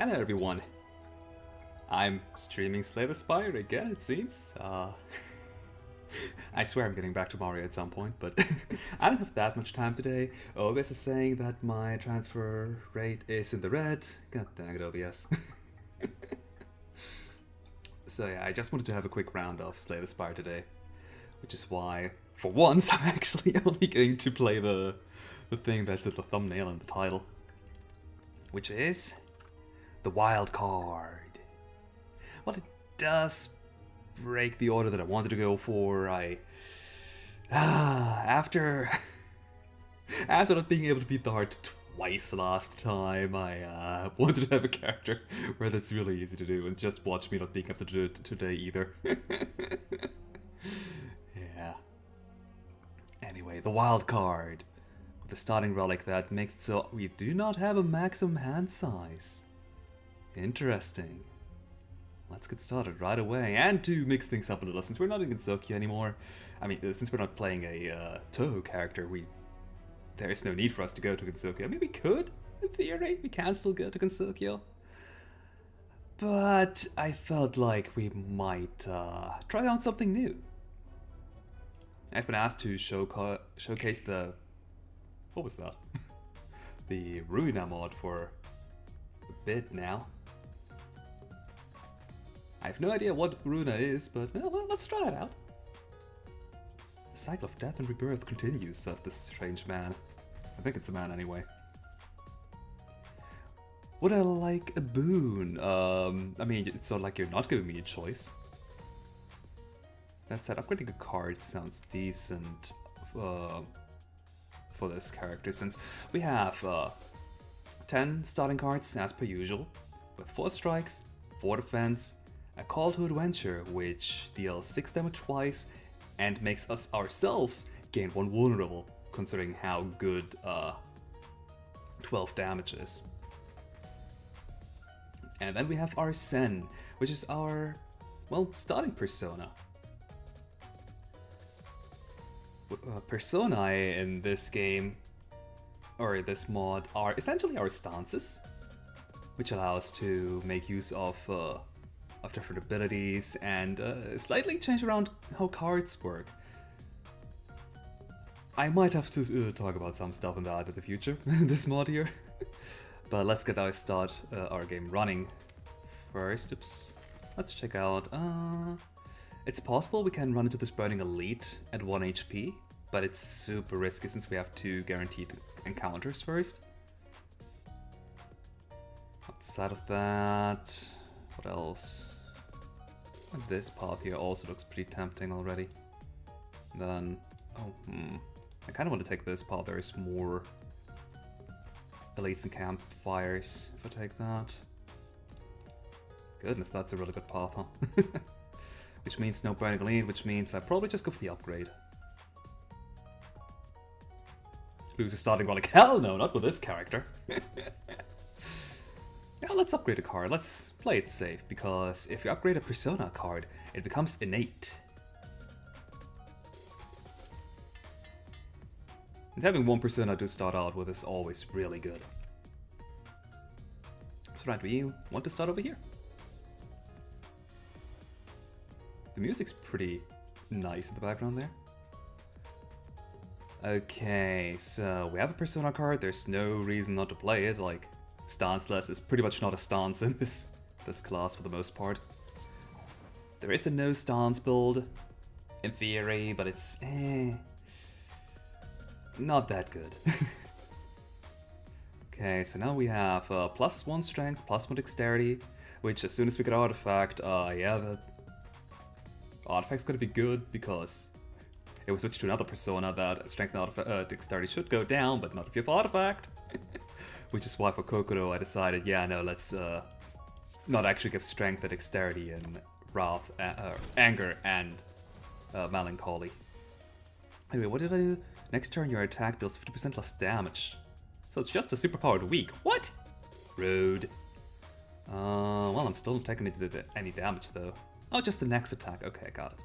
Hello everyone, I'm streaming Slay the Spire again, it seems. I swear I'm getting back to Mario at some point, but I don't have that much time today. OBS is saying that my transfer rate is in the red. God dang it, OBS. So yeah, I just wanted to have a quick round of Slay the Spire today, which is why, for once, I'm actually only going to play the thing that's at the thumbnail and the title, which is the wild card. Well, it does break the order that I wanted to go for. After not being able to beat the heart twice last time, I wanted to have a character where that's really easy to do, and just watch me not being able to do it today either. Yeah. Anyway, the wild card. With the starting relic that makes it so we do not have a maximum hand size. Interesting. Let's get started right away. And to mix things up a little, since we're not in Gensokyo anymore, I mean, since we're not playing a Toho character, there is no need for us to go to Gensokyo. I mean, we could, in theory. We can still go to Gensokyo. But I felt like we might try out something new. I've been asked to showcase the... What was that? The Ruina mod for a bit now. I have no idea what Runa is, but well, let's try it out. The cycle of death and rebirth continues, says this strange man. I think it's a man anyway. Would I like a boon? I mean, it's not like you're not giving me a choice. That said, upgrading a card sounds decent for this character, since we have 10 starting cards as per usual, with 4 strikes, 4 defense, a call to adventure, which deals 6 damage twice and makes us ourselves gain 1 vulnerable, considering how good 12 damage is. And then we have our Sen, which is our, well, starting persona. Personae in this game, or this mod, are essentially our stances, which allow us to make use of different abilities and slightly change around how cards work. I might have to talk about some stuff in that in the future, this mod here. But let's get our game running first. Oops. Let's check out... It's possible we can run into this Burning Elite at 1 HP, but it's super risky since we have 2 guaranteed encounters first. Outside of that... What else? And this path here also looks pretty tempting already. Then, I kind of want to take this path. There's more elites and campfires if I take that. Goodness, that's a really good path, huh? Which means no Burning Elite, which means I probably just go for the upgrade. Lose a starting relic. Hell no, not with this character. Yeah, let's upgrade a card. Let's play it safe, because if you upgrade a Persona card, it becomes innate. And having 1 Persona to start out with is always really good. So right, we want to start over here. The music's pretty nice in the background there. Okay, so we have a Persona card. There's no reason not to play it. Like, stanceless is pretty much not a stance in this class for the most part. There is a no stance build in theory, but it's not that good. Okay, so now we have +1 strength, +1 dexterity, which as soon as we get artifact, yeah, the artifact's gonna be good, because if we switch to another persona, that strength and dexterity should go down, but not if you have artifact. Which is why for Kokoro I decided, yeah, no, let's not actually give strength and dexterity in wrath, anger, and melancholy. Anyway, what did I do? Next turn your attack deals 50% less damage. So it's just a superpowered weak. What? Rude. Well, I'm still not taking any damage though. Oh, just the next attack. Okay, I got it.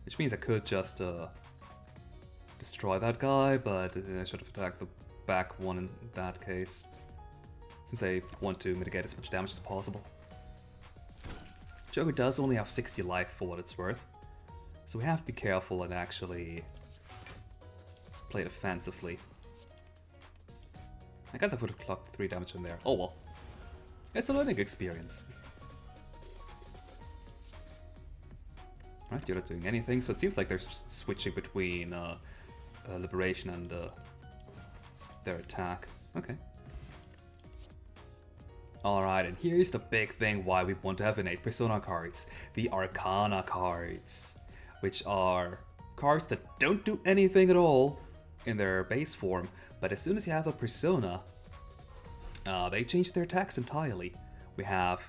Which means I could just destroy that guy, but I should have attacked the back one in that case. since I want to mitigate as much damage as possible. Joker does only have 60 life for what it's worth, so we have to be careful and actually play defensively. I guess I would have clocked 3 damage in there. Oh well. It's a learning experience. Right, you're not doing anything, so it seems like they're just switching between Liberation and their attack. Okay. Alright, and here's the big thing why we want to have innate Persona cards. The Arcana cards, which are cards that don't do anything at all in their base form, but as soon as you have a Persona, they change their attacks entirely. We have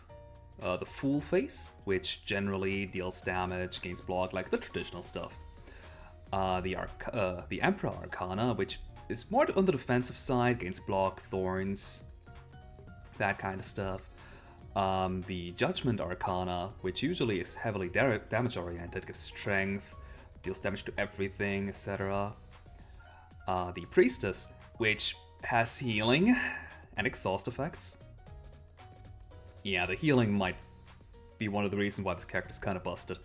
the Full Face, which generally deals damage, gains block, like the traditional stuff. The Emperor Arcana, which is more on the defensive side, gains block, thorns, that kind of stuff. The Judgment Arcana, which usually is heavily damage oriented, gives strength, deals damage to everything, etc. The Priestess, which has healing and exhaust effects. Yeah, the healing might be one of the reasons why this character is kind of busted.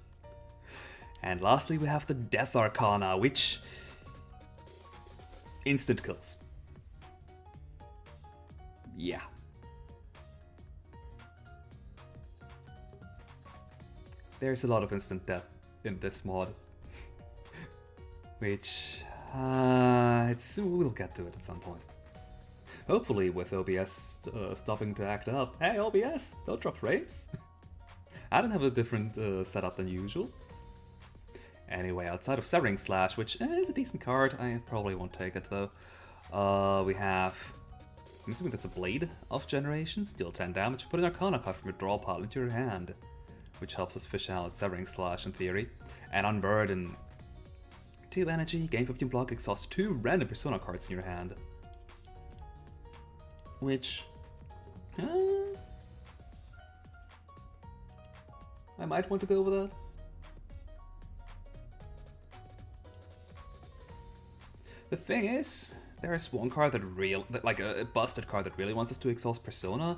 And lastly, we have the Death Arcana, which instant kills. Yeah. There's a lot of instant death in this mod, which we'll get to it at some point. Hopefully with OBS stopping to act up. Hey OBS, don't drop frames. I don't have a different setup than usual. Anyway, outside of Severing Slash, which is a decent card, I probably won't take it though. We have, I'm assuming that's a Blade of Generations, deal 10 damage, put an Arcana card from your draw pile into your hand, which helps us fish out Severing Slash in theory. And Unburden, 2 energy, gain 15 block, exhaust 2 random Persona cards in your hand. Which, I might want to go with that. The thing is, there is one card like a busted card that really wants us to exhaust Persona,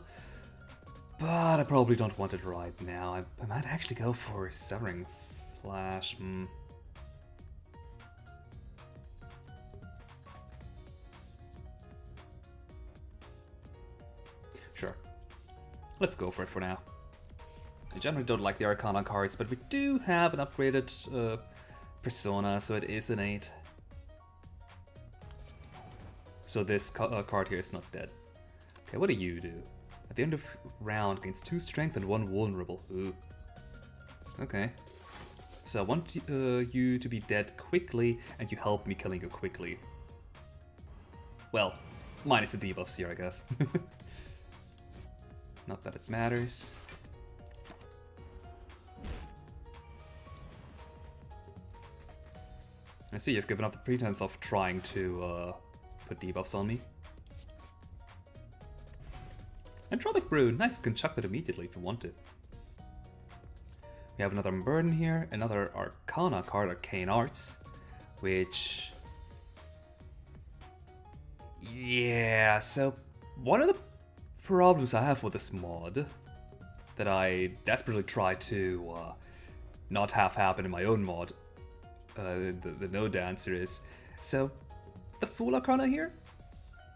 but I probably don't want it right now. I might actually go for Severing Slash. Sure. Let's go for it for now. I generally don't like the Arcana cards, but we do have an upgraded Persona, so it is an 8. So this card here is not dead. Okay, what do you do? At the end of round, gains 2 strength and 1 vulnerable. Ooh. Okay. So I want you to be dead quickly, and you help me killing you quickly. Well, minus the debuffs here, I guess. Not that it matters. I see you've given up the pretense of trying to put debuffs on me. Entropic Brew, nice, we can chuck that immediately if you want to. We have another Burden here, another Arcana card, Arcane Arts, which... yeah, so one of the problems I have with this mod that I desperately try to not have happen in my own mod, the no dancer is, so the Fool Arcana here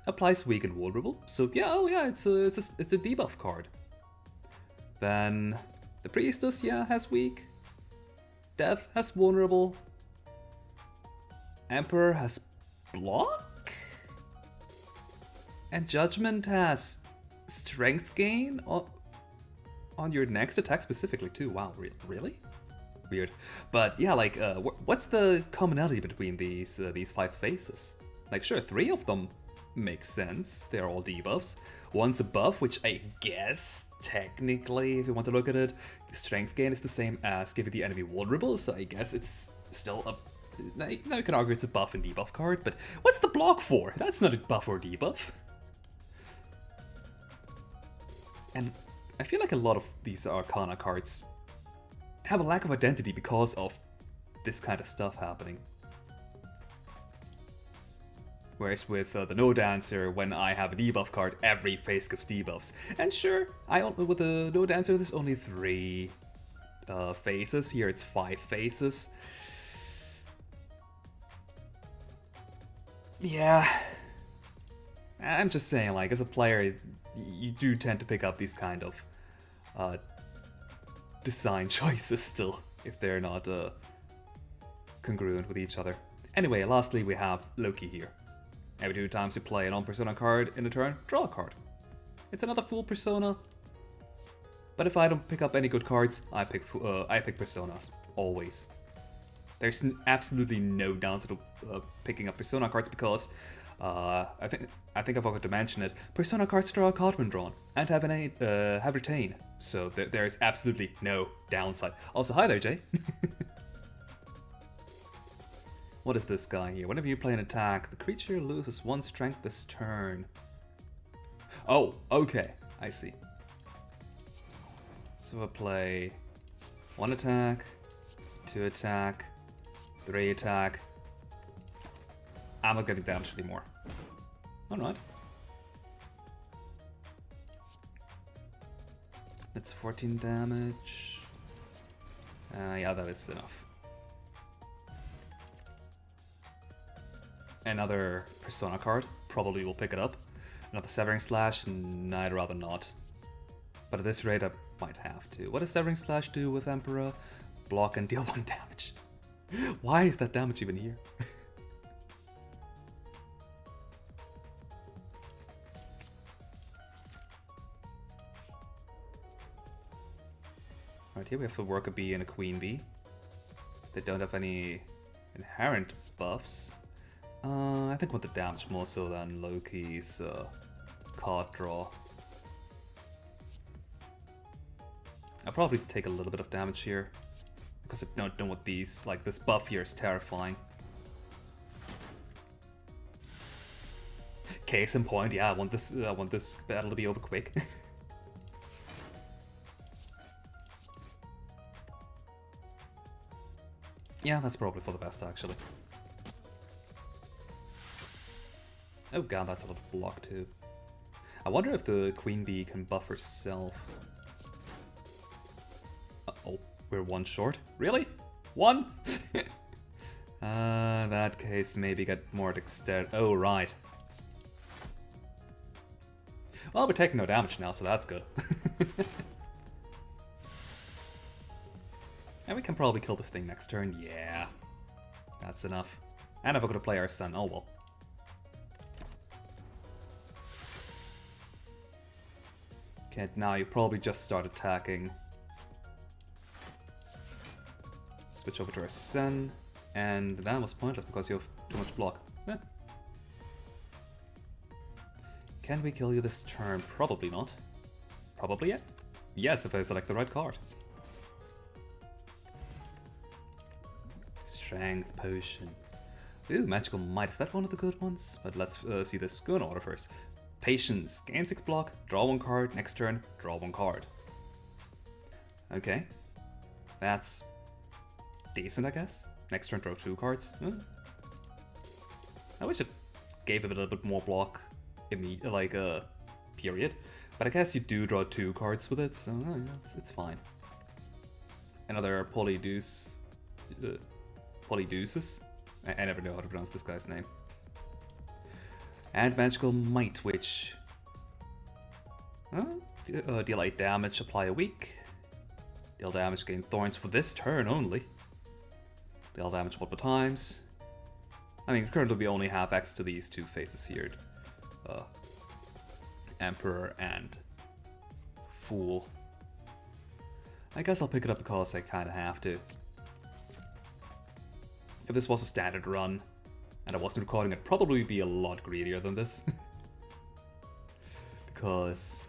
applies weak and vulnerable, so yeah, oh yeah, it's a debuff card. Then the Priestess, yeah, has weak. Death has vulnerable. Emperor has block. And Judgment has strength gain on your next attack specifically too. Wow, really? Weird. But yeah, like, what's the commonality between these 5 faces? Like, sure, 3 of them make sense. They're all debuffs. One's a buff, which I guess, technically, if you want to look at it, strength gain is the same as giving the enemy vulnerable, so I guess it's still a... now you can argue it's a buff and debuff card, but what's the block for? That's not a buff or debuff. And I feel like a lot of these Arcana cards have a lack of identity because of this kind of stuff happening. Whereas with the No Dancer, when I have a debuff card, every phase gives debuffs. And sure, with the No Dancer, there's only 3 phases. Here it's 5 phases. Yeah. I'm just saying, like, as a player, you do tend to pick up these kind of design choices still, if they're not congruent with each other. Anyway, lastly, we have Loki here. Every 2 times you play an on-persona card in a turn, draw a card. It's another full persona, but if I don't pick up any good cards, I pick personas, always. There's absolutely no downside of picking up persona cards because I think I forgot to mention it. Persona cards draw a card when drawn and have retain, so there's absolutely no downside. Also, hi there, Jay. What is this guy here? Whenever you play an attack, the creature loses 1 strength this turn. Oh, okay, I see. So I play 1 attack, 2 attack, 3 attack. I'm not getting damaged anymore. Alright. That's 14 damage. Yeah, that is enough. Another persona card, probably will pick it up. Another Severing Slash, I'd rather not. But at this rate I might have to. What does Severing Slash do with Emperor? Block and deal 1 damage. Why is that damage even here? Alright, here we have a Worker Bee and a Queen Bee. They don't have any inherent buffs. I think with the damage more so than Loki's card draw. I'll probably take a little bit of damage here because I don't know what these, like this buff here is terrifying. Case in point, yeah, I want this battle to be over quick. Yeah, that's probably for the best actually. Oh god, that's a lot of block too. I wonder if the Queen Bee can buff herself. Uh-oh, we're 1 short. Really? 1? In that case, maybe get more dexterity. Oh, right. Well, we're taking no damage now, so that's good. And we can probably kill this thing next turn. Yeah, that's enough. And if we're gonna play our son, oh well. Okay, now you probably just start attacking. Switch over to our Sen, and that was pointless because you have too much block. Eh. Can we kill you this turn? Probably not. Probably yet? Yes, if I select the right card. Strength Potion. Ooh, Magical Might. Is that one of the good ones? But let's see this. Go in order first. Patience. Gain 6 block, draw 1 card, next turn, draw 1 card. Okay. That's decent, I guess. Next turn, draw 2 cards. I wish it gave a little bit more block period. But I guess you do draw 2 cards with it, so yeah, it's fine. Another Polydeuces. I never know how to pronounce this guy's name. And Magical Might, which deal 8 damage, apply a weak. Deal damage, gain thorns for this turn only. Deal damage multiple times. I mean, currently we only have access to these 2 faces here. Emperor and Fool. I guess I'll pick it up because I kinda have to. If this was a standard run, and I wasn't recording, I'd probably be a lot greedier than this. Because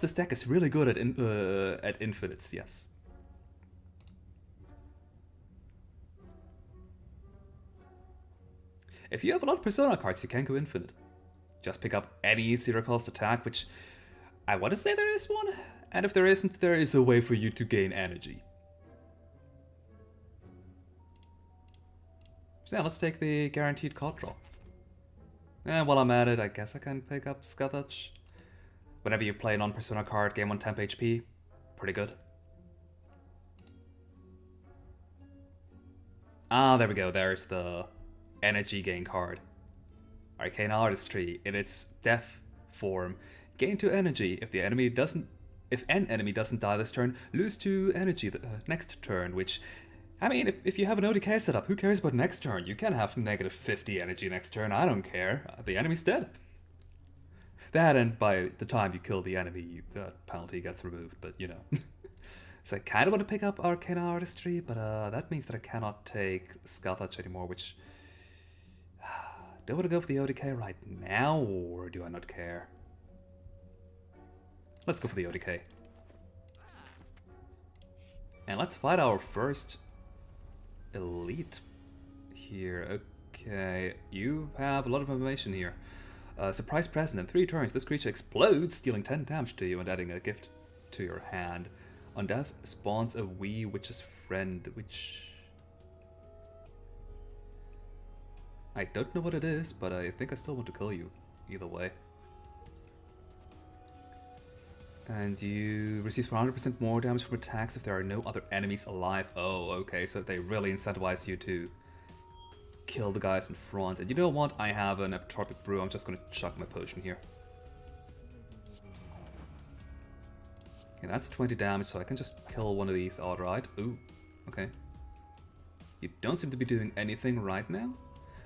this deck is really good at infinites, yes. If you have a lot of Persona cards, you can go infinite. Just pick up any 0-cost attack, which I want to say there is one, and if there isn't, there is a way for you to gain energy. So yeah, let's take the guaranteed card draw. And while I'm at it, I guess I can pick up Scuttach. Whenever you play a non-persona card, gain 1 temp HP. Pretty good. Ah, there we go. There's the energy gain card. Arcane Artistry in its death form. Gain 2 energy. If an enemy doesn't die this turn, lose 2 energy the next turn, which, I mean, if you have an ODK setup, who cares about next turn? You can have negative 50 energy next turn, I don't care. The enemy's dead. That, and by the time you kill the enemy, that penalty gets removed, but you know. So I kind of want to pick up Arcane Artistry, but that means that I cannot take Scuttach anymore, which... Do I want to go for the ODK right now, or do I not care? Let's go for the ODK. And let's fight our first elite here. Okay, you have a lot of information here. Surprise present. In 3 turns, this creature explodes, dealing 10 damage to you and adding a gift to your hand. On death, spawns a wee witch's friend, which... I don't know what it is, but I think I still want to kill you, either way. And you receive 100% more damage from attacks if there are no other enemies alive. Oh, okay, so they really incentivize you to kill the guys in front. And you know what? I have an Epitropic Brew. I'm just going to chuck my potion here. Okay, that's 20 damage, so I can just kill one of these outright. Ooh, okay. You don't seem to be doing anything right now.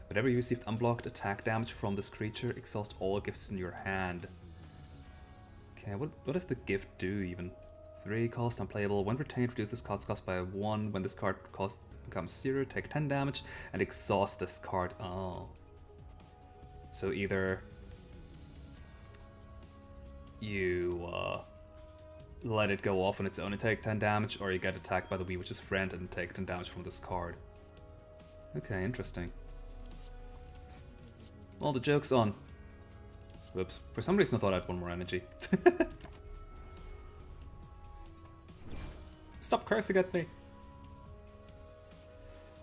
Whenever you received unblocked attack damage from this creature, exhaust all gifts in your hand. Okay, what does the gift do even? 3 cost, unplayable. When retained, reduce this card's cost by 1. When this card cost becomes 0, take 10 damage and exhaust this card. Oh. So either you let it go off on its own and take 10 damage, or you get attacked by the Wee Witch's friend and take 10 damage from this card. Okay, interesting. Well, the joke's on. Whoops. For some reason I thought I had 1 more energy. Stop cursing at me.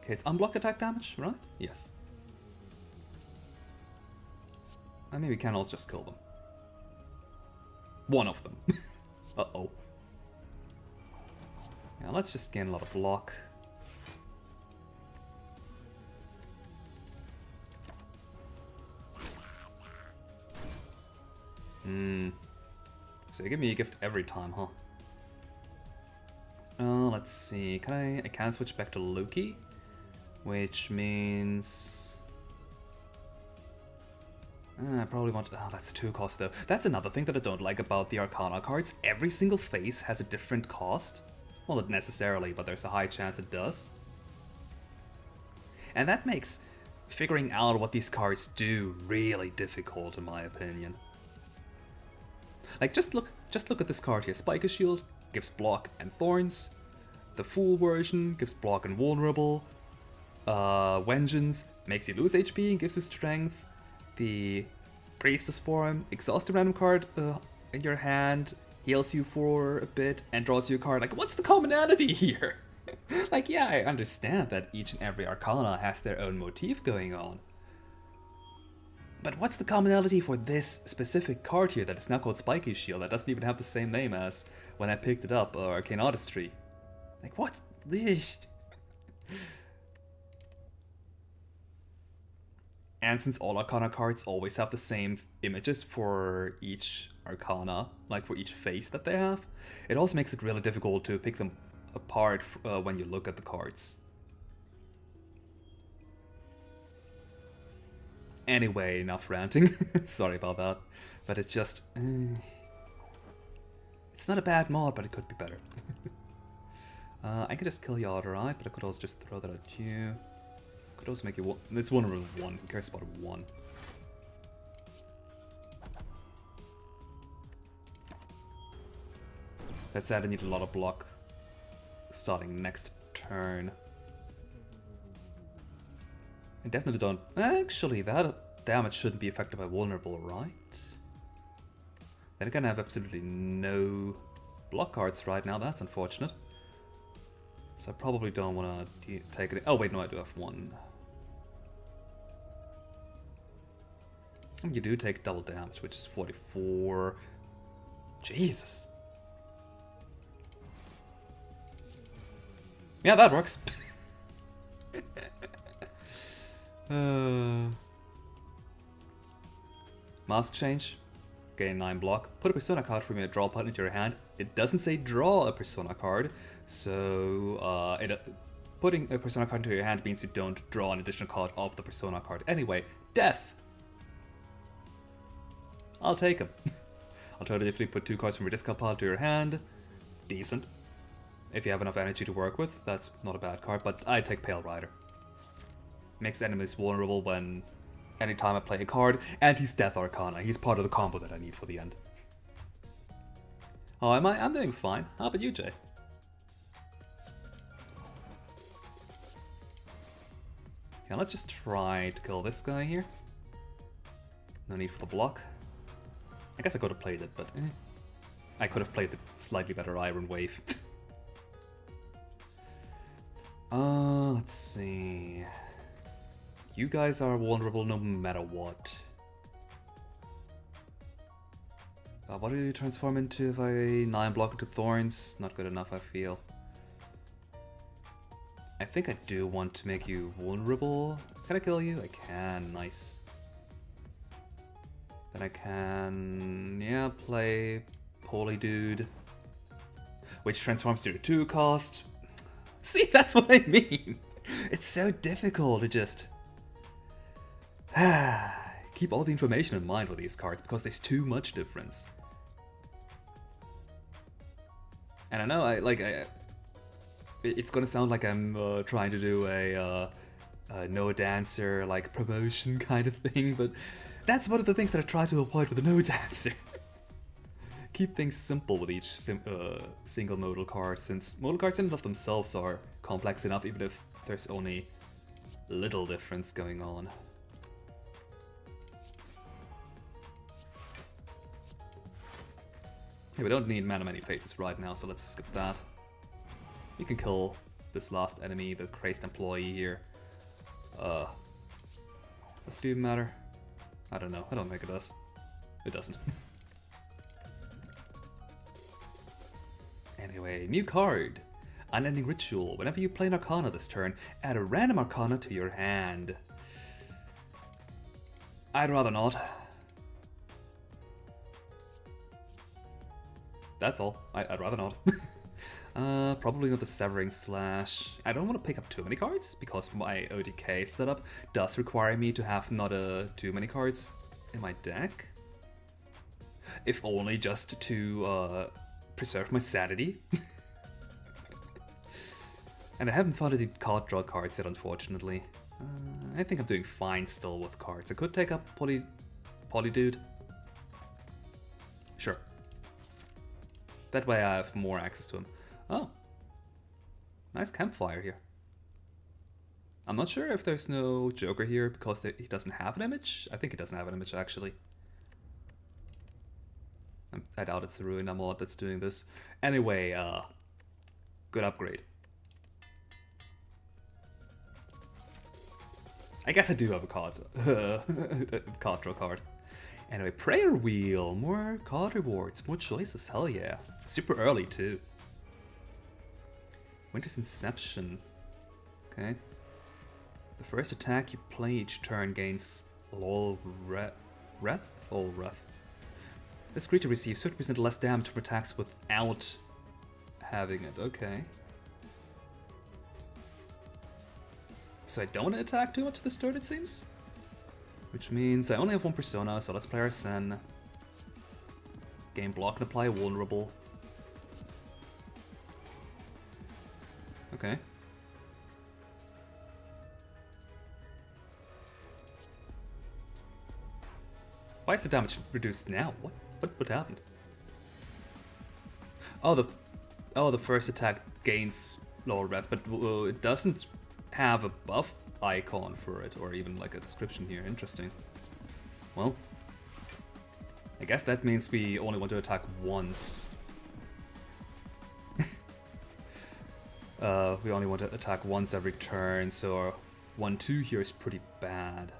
Okay, it's unblocked attack damage, right? Yes. And maybe we can also just kill them. One of them. Uh-oh. Yeah, let's just gain a lot of luck. So you give me a gift every time, huh? Let's see. I can switch back to Loki, which means I probably want. Oh, that's a 2 cost though. That's another thing that I don't like about the Arcana cards. Every single phase has a different cost. Well, not necessarily, but there's a high chance it does. And that makes figuring out what these cards do really difficult, in my opinion. Like, just look at this card here. Spike Shield gives block and thorns. The Fool version gives block and vulnerable. Vengeance makes you lose HP and gives you strength. The Priestess form exhausts a random card in your hand, heals you for a bit, and draws you a card. Like, what's the commonality here? Like, yeah, I understand that each and every Arcana has their own motif going on. But what's the commonality for this specific card here that is now called Spiky Shield that doesn't even have the same name as when I picked it up, Arcane Artistry? Like, what? And since all Arcana cards always have the same images for each Arcana, like for each face that they have, it also makes it really difficult to pick them apart when you look at the cards. Anyway, enough ranting. Sorry about that. But it's just... it's not a bad mod, but it could be better. I could just kill you outright, but I could also just throw that at you. Could also make you one. It's vulnerable 1. Who cares about 1? That said, I need a lot of block starting next turn. I definitely don't... Actually, that damage shouldn't be affected by vulnerable, right? Then again, I have absolutely no block cards right now. That's unfortunate. So I probably don't want to take it... Oh, wait, no, I do have 1. You do take double damage, which is 44. Jesus. Yeah, that works. Mask change. Gain 9 block. Put a persona card from your draw button into your hand. It doesn't say draw a persona card, so putting a persona card into your hand means you don't draw an additional card of the persona card. Anyway, death. I'll take him. Alternatively, put 2 cards from your discard pile to your hand. Decent. If you have enough energy to work with, that's not a bad card, but I take Pale Rider. Makes enemies vulnerable when anytime I play a card, and he's Death Arcana. He's part of the combo that I need for the end. Oh, am I? I'm doing fine. How about you, Jay? Okay, let's just try to kill this guy here. No need for the block. I guess I could have played it, but I could have played the slightly better Iron Wave. Let's see. You guys are vulnerable no matter what. What do you transform into if I 9 block into Thorns? Not good enough, I feel. I think I do want to make you vulnerable. Can I kill you? I can. Nice. Then I can, yeah, play Polydude, which transforms to a 2 cost. See, that's what I mean. It's so difficult to just keep all the information in mind with these cards because there's too much difference. And I know it's gonna sound like I'm trying to do a no dancer like promotion kind of thing, but that's one of the things that I try to avoid with a no dancer. Keep things simple with each single modal card, since modal cards in and of themselves are complex enough even if there's only little difference going on. Hey, we don't need Mana Many Faces right now, so let's skip that. You can kill this last enemy, the crazed employee here. Does it even matter? I don't know. I don't think it does. It doesn't. Anyway, new card. Unending Ritual. Whenever you play an Arcana this turn, add a random Arcana to your hand. I'd rather not. That's all. I'd rather not. Probably not the Severing Slash. I don't want to pick up too many cards because my OTK setup does require me to have not too many cards in my deck. If only just to preserve my sanity. And I haven't found any card draw cards yet, unfortunately. I think I'm doing fine still with cards. I could take up Polydude. Sure. That way I have more access to him. Oh. Nice campfire here. I'm not sure if there's no Joker here because he doesn't have an image. I think he doesn't have an image, actually. I doubt it's the Ruina mod that's doing this. Anyway, good upgrade. I guess I do have a card, card draw card. Anyway, Prayer Wheel, more card rewards, more choices, hell yeah. Super early too. Winter's Inception. Okay. The first attack you play each turn gains Lol Wrath? Lol Wrath. This creature receives 50% less damage from attacks without having it, okay. So I don't want to attack too much this turn, it seems. Which means I only have one persona, so let's play Arsene. Game block and apply vulnerable. Okay. Why is the damage reduced now? What happened? Oh, the first attack gains lower breath, but it doesn't have a buff icon for it, or even like a description here. Interesting. Well, I guess that means we only want to attack once. We only want to attack once every turn, so our 1-2 here is pretty bad.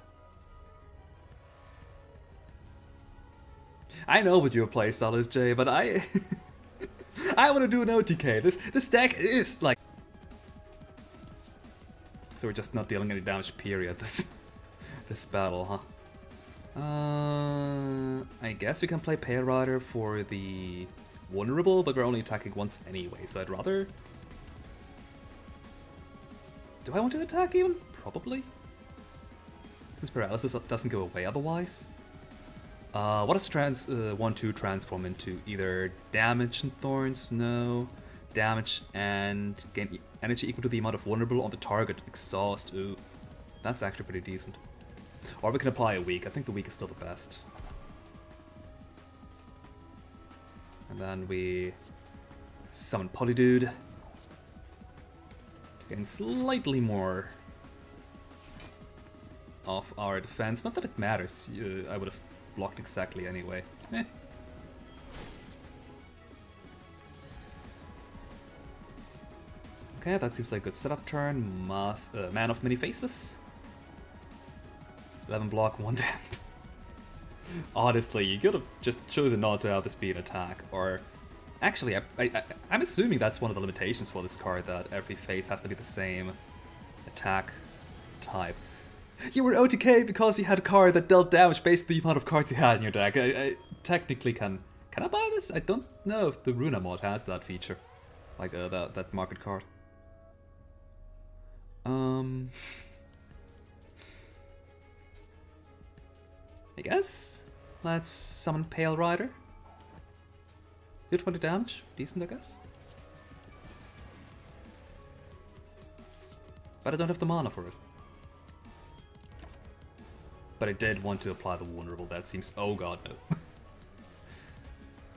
I know what your playstyle is, Jay, but I I want to do an OTK. This deck is like. So we're just not dealing any damage. Period. This battle, huh? I guess we can play Pale Rider for the vulnerable, but we're only attacking once anyway, so I'd rather... Do I want to attack even? Probably. Since paralysis doesn't go away otherwise. What does 1-2 transform into? Either damage and thorns? No. Damage and gain energy equal to the amount of vulnerable on the target. Exhaust. Ooh. That's actually pretty decent. Or we can apply a weak. I think the weak is still the best. And then we summon Polydude to gain slightly more of our defense. Not that it matters. I would have blocked exactly anyway. Eh. Okay, that seems like a good setup turn. Man of Many Faces. 11 block, 1 damp. Honestly, you could have just chosen not to have this be an attack, or... Actually, I'm assuming that's one of the limitations for this card, that every face has to be the same attack type. You were OTK because you had a card that dealt damage based on the amount of cards you had in your deck. I technically can I buy this? I don't know if the Runa mod has that feature. Like that market card. I guess let's summon Pale Rider. Do 20 damage, decent I guess. But I don't have the mana for it. But I did want to apply the vulnerable, that seems... Oh god, no.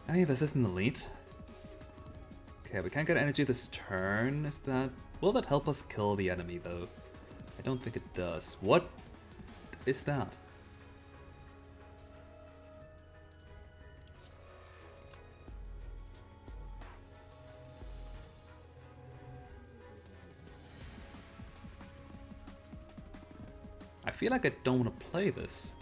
I mean, this isn't elite. Okay, we can't get energy this turn, is that... Will that help us kill the enemy though? I don't think it does. What is that? I feel like I don't want to play this.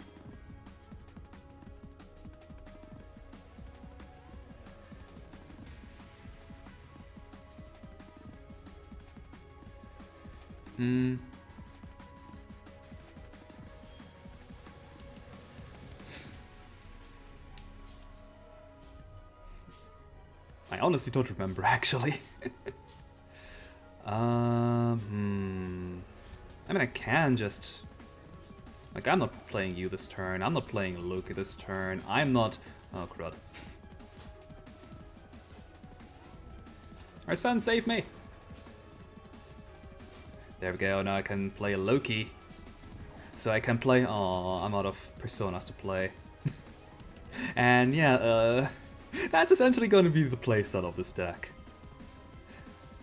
I honestly don't remember, actually. I mean, I can just... Like, I'm not playing you this turn, I'm not playing Loki this turn, I'm not... Oh, crud. Our son, save me! There we go, now I can play a Loki. So I can play... Oh, I'm out of personas to play. And yeah, that's essentially going to be the playstyle of this deck.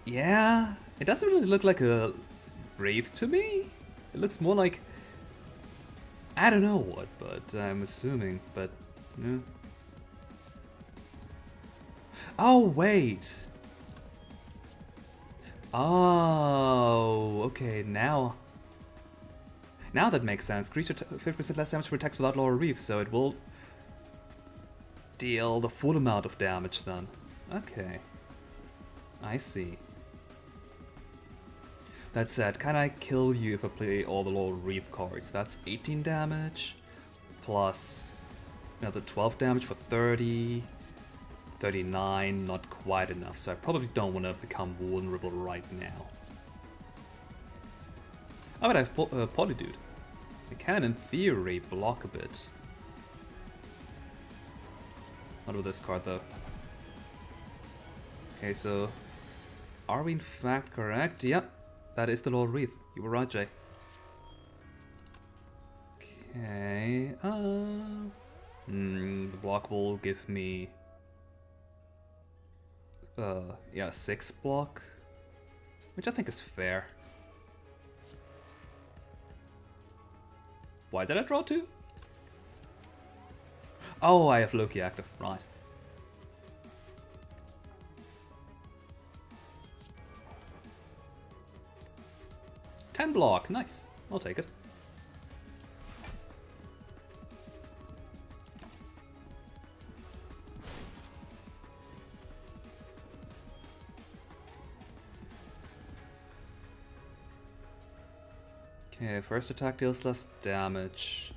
Yeah, it doesn't really look like a Wraith to me. It looks more like... I don't know what, but I'm assuming, but... Yeah. Oh, wait! Oh, okay, now... Now that makes sense. Creature 50% less damage for attacks without Laurel Wreath, so it will deal the full amount of damage then. Okay. I see. That said, can I kill you if I play all the Laurel Wreath cards? That's 18 damage, plus another 12 damage for 30, 39, not quite enough, so I probably don't want to become vulnerable right now. Oh, but I have Polydude. I can, in theory, block a bit. Not with this card, though. Okay, so... Are we in fact correct? Yep. That is the Laurel Wreath. You were right, Jay. Okay, the block will give me... yeah, 6 block. Which I think is fair. Why did I draw 2? Oh, I have Loki active, right. $10 block, nice. I'll take it. Okay, first attack deals less damage.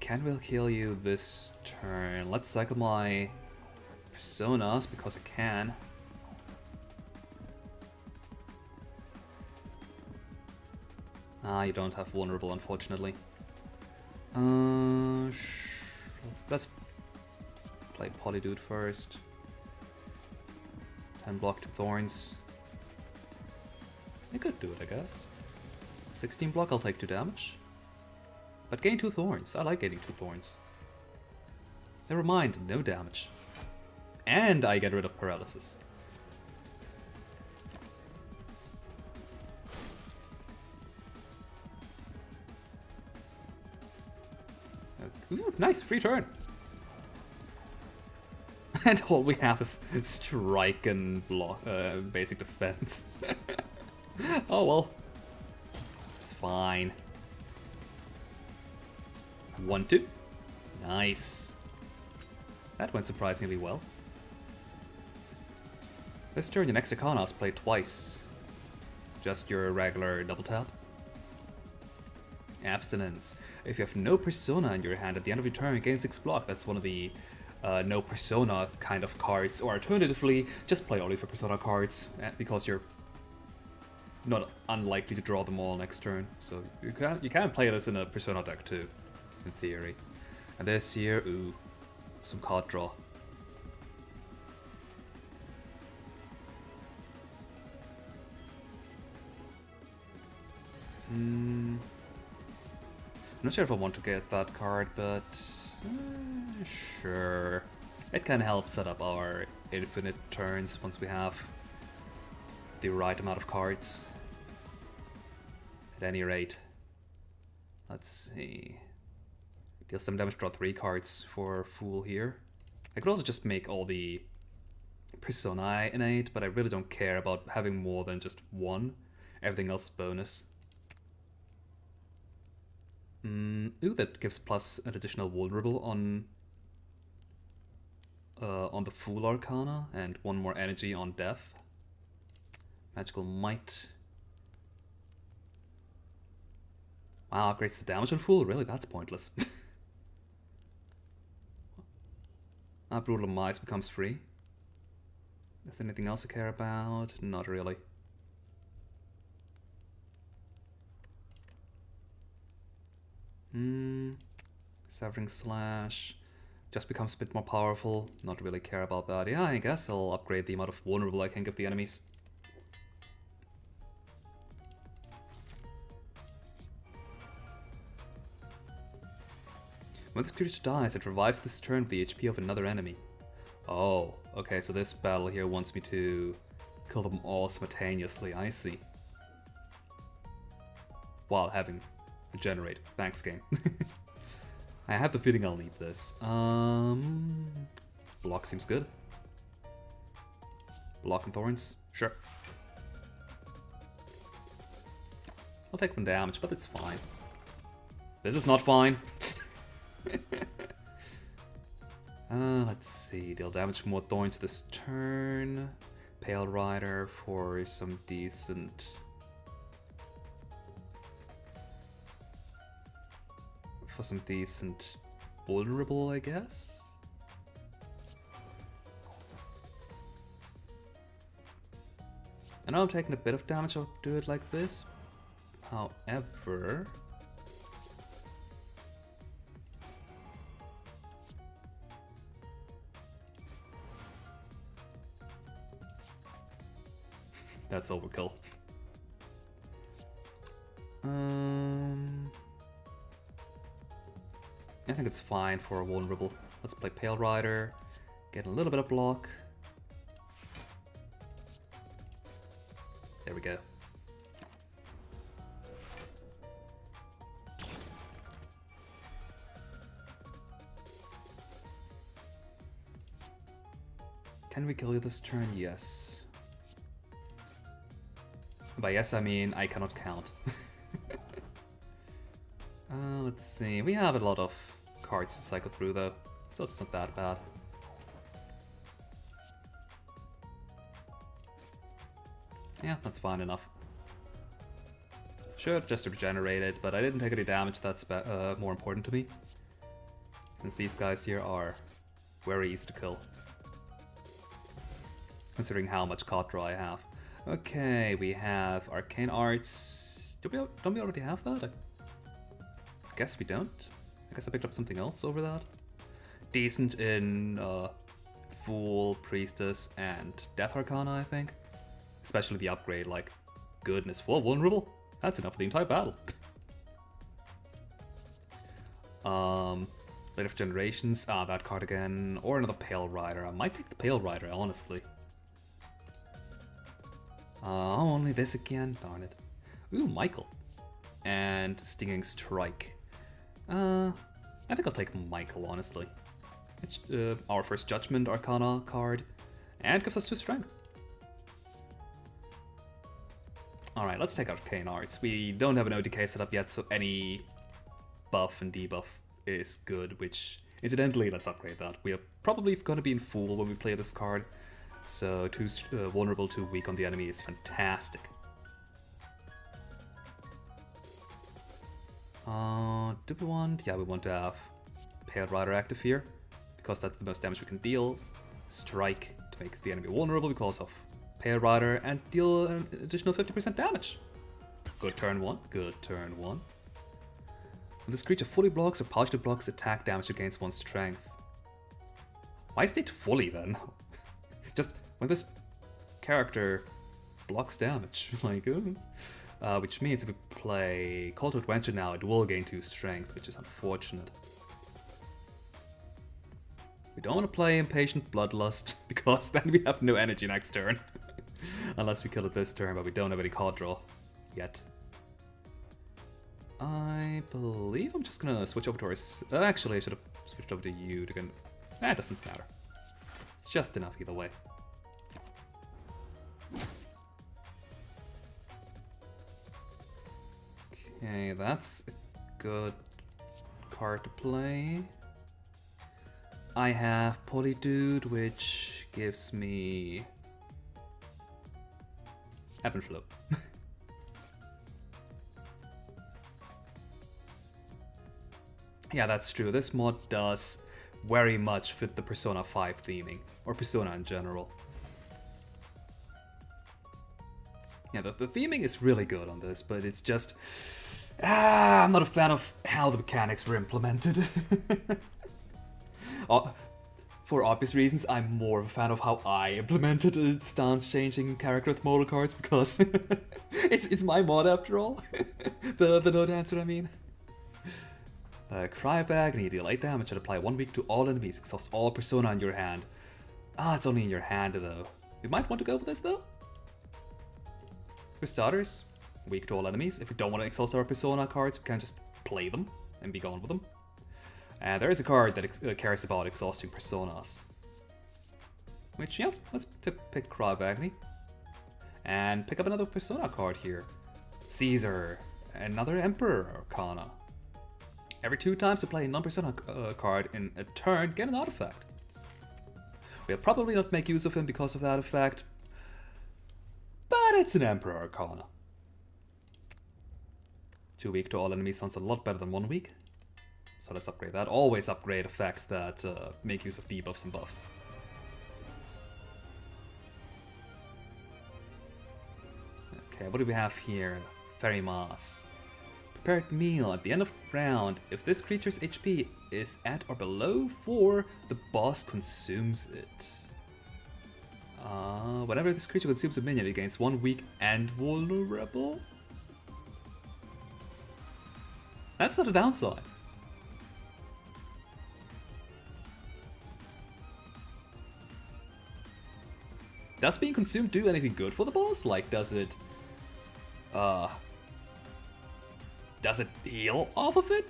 Can will kill you this turn. Let's cycle my personas because I can. Ah, you don't have vulnerable, unfortunately. Let's play Polydude first. 10 block 2 thorns. I could do it, I guess. 16 block, I'll take 2 damage. But gain 2 thorns. I like gaining 2 thorns. Never mind, no damage. And I get rid of paralysis. Ooh, nice, free turn. And all we have is strike and block, basic defense. Oh well. It's fine. 1-2. Nice. That went surprisingly well. This turn, your next Arcanas play twice. Just your regular double tap. Abstinence. If you have no persona in your hand at the end of your turn, you gain 6 block. That's one of the no persona kind of cards. Or alternatively, just play only for persona cards because you're not unlikely to draw them all next turn. So you can play this in a persona deck too, in theory. And this here, ooh, some card draw. I'm not sure if I want to get that card, but sure. It can help set up our infinite turns once we have the right amount of cards. At any rate, let's see. Deal some damage, draw 3 cards for Fool here. I could also just make all the Personae innate, but I really don't care about having more than just one. Everything else is bonus. Ooh, that gives plus an additional vulnerable on the Fool Arcana, and 1 more energy on Death. Magical Might. Wow, upgrades the damage on Fool? Really? That's pointless. Brutal Mice becomes free. Is there anything else I care about? Not really. Severing Slash just becomes a bit more powerful. Not really care about that. Yeah, I guess I'll upgrade the amount of vulnerable I can give the enemies. When this creature dies, it revives this turn with the HP of another enemy. Oh, okay, so this battle here wants me to kill them all simultaneously. I see. While having regenerate. Thanks, game. I have the feeling I'll need this. Block seems good. Block and thorns? Sure. I'll take 1 damage, but it's fine. This is not fine. Let's see. Deal damage from more thorns this turn. Pale Rider for some decent... vulnerable, I guess? I know I'm taking a bit of damage, I'll do it like this. However... that's overkill. I think it's fine for a vulnerable. Let's play Pale Rider, get a little bit of block. There we go. Can we kill you this turn? Yes. By yes, I mean I cannot count. Let's see. We have a lot of cards to cycle through though, so it's not that bad. Yeah, that's fine enough. Should just regenerate it, but I didn't take any damage. That's more important to me, since these guys here are very easy to kill, considering how much card draw I have. Okay, we have Arcane Arts. Don't we already have that? I guess we don't. I guess I picked up something else over that. Decent in Fool, Priestess, and Death Arcana, I think. Especially the upgrade, like, goodness, full vulnerable? That's enough for the entire battle. Light of Generations, that card again, or another Pale Rider. I might take the Pale Rider, honestly. Only this again, darn it. Ooh, Michael. And Stinging Strike. I think I'll take Michael, honestly. It's our first Judgment Arcana card, and gives us 2 strength. Alright, let's take Arcane Arts. We don't have an OTK set up yet, so any buff and debuff is good, which, incidentally, let's upgrade that. We are probably going to be in Fool when we play this card, so 2 vulnerable, 2 weak on the enemy is fantastic. Do we want? Yeah, we want to have Pale Rider active here, because that's the most damage we can deal. Strike to make the enemy vulnerable because of Pale Rider, and deal an additional 50% damage. Good turn 1, good turn 1. When this creature fully blocks or partially blocks attack damage against 1 strength. Why state fully then? Just when this character blocks damage, like, which means if we play Call to Adventure now, it will gain 2 strength, which is unfortunate. We don't want to play Impatient Bloodlust, because then we have no energy next turn. Unless we kill it this turn, but we don't have any card draw yet. I believe I'm just gonna switch over to our... actually, I should have switched over to you to get... It doesn't matter. It's just enough either way. Okay, that's a good card to play. I have Polydude, which gives me Ebb and Flow. Yeah, that's true. This mod does very much fit the Persona 5 theming, or Persona in general. Yeah, the theming is really good on this, but it's just... I'm not a fan of how the mechanics were implemented. For obvious reasons, I'm more of a fan of how I implemented a stance-changing character with modal cards, because it's my mod after all. the no dancer, I mean. Cry Bag, and you deal 8 damage and apply 1 week to all enemies, exhaust all Persona in your hand. It's only in your hand though. We might want to go for this though. For starters, weak to all enemies. If we don't want to exhaust our Persona cards, we can just play them and be gone with them. And there is a card that cares about exhausting Personas. Which, yeah, let's pick Crawbagny. And pick up another Persona card here. Caesar, another Emperor Arcana. Every 2 times to play a non-Persona card in a turn, get an artifact. We'll probably not make use of him because of that effect, but it's an Emperor Arcana. 2 weak to all enemies sounds a lot better than 1 week. So let's upgrade that. Always upgrade effects that make use of debuffs and buffs. Okay, what do we have here? Fairy Mass. Prepared meal. At the end of the round, if this creature's HP is at or below 4, the boss consumes it. Whenever this creature consumes a minion, it gains 1 weak and vulnerable. That's not a downside. Does being consumed do anything good for the boss? Like, does it heal off of it?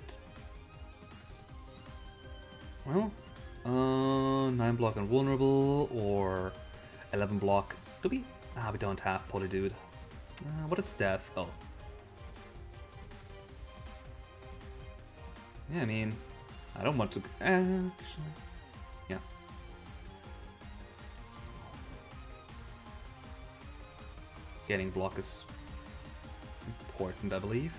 Well, 9 block and vulnerable, or 11 block. Do we? We don't have Polydude. What is death? Oh. Yeah, I mean, I don't want to... yeah. Getting block is important, I believe.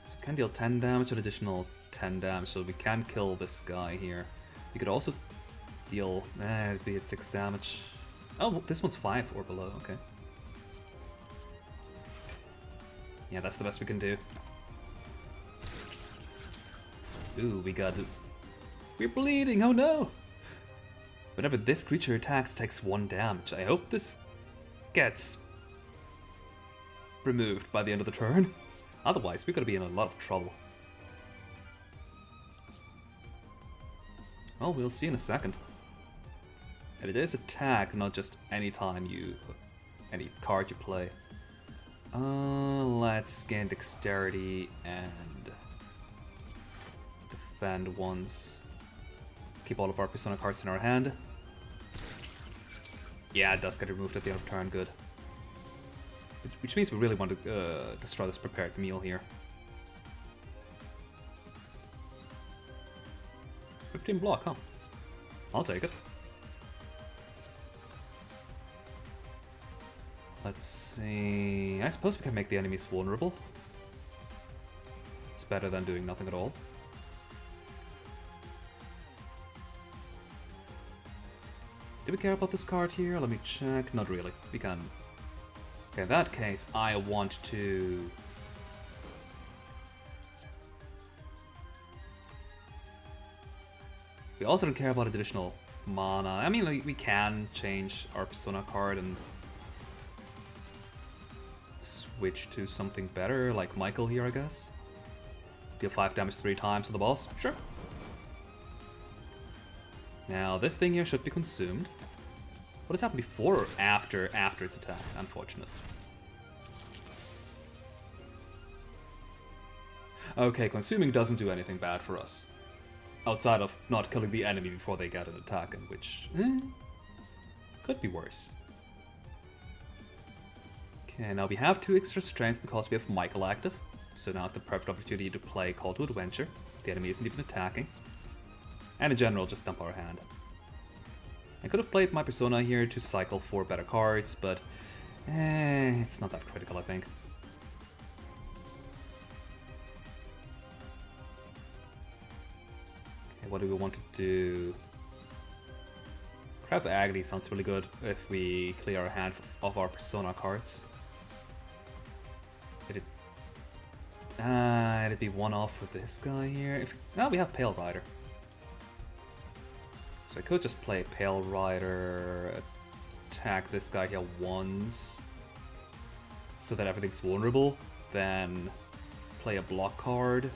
So we can deal 10 damage, an additional 10 damage, so we can kill this guy here. We could also deal, it'd be at 6 damage. Oh, this one's 5 or below, okay. Yeah, that's the best we can do. Ooh, we're bleeding, oh no! Whenever this creature attacks, it takes 1 damage. I hope this gets removed by the end of the turn. Otherwise, we're gonna be in a lot of trouble. Well, we'll see in a second. And it is attack, not just any card you play. Let's gain dexterity and defend once. Keep all of our Persona cards in our hand. Yeah, it does get removed at the end of turn, good. Which means we really want to destroy this prepared meal here. 15 block, huh? I'll take it. Let's see... I suppose we can make the enemies vulnerable. It's better than doing nothing at all. Do we care about this card here? Let me check. Not really. We can... Okay, in that case, I want to... We also don't care about additional mana. I mean, like, we can change our Persona card and switch to something better, like Michael here, I guess. Deal 5 damage 3 times to the boss. Sure. Now, this thing here should be consumed. What has happened before or after its attack? Unfortunate. Okay, consuming doesn't do anything bad for us. Outside of not killing the enemy before they get an attack, and which could be worse. Okay, now we have 2 extra strength because we have Michael active. So now it's the perfect opportunity to play Call to Adventure. The enemy isn't even attacking. And in general, just dump our hand. I could have played my Persona here to cycle 4 better cards, but it's not that critical, I think. Okay, what do we want to do? Cry of Agony sounds really good if we clear our hand of our Persona cards. It'd be 1 off with this guy here. Now we have Pale Rider. So I could just play Pale Rider, attack this guy here once, so that everything's vulnerable, then play a block card.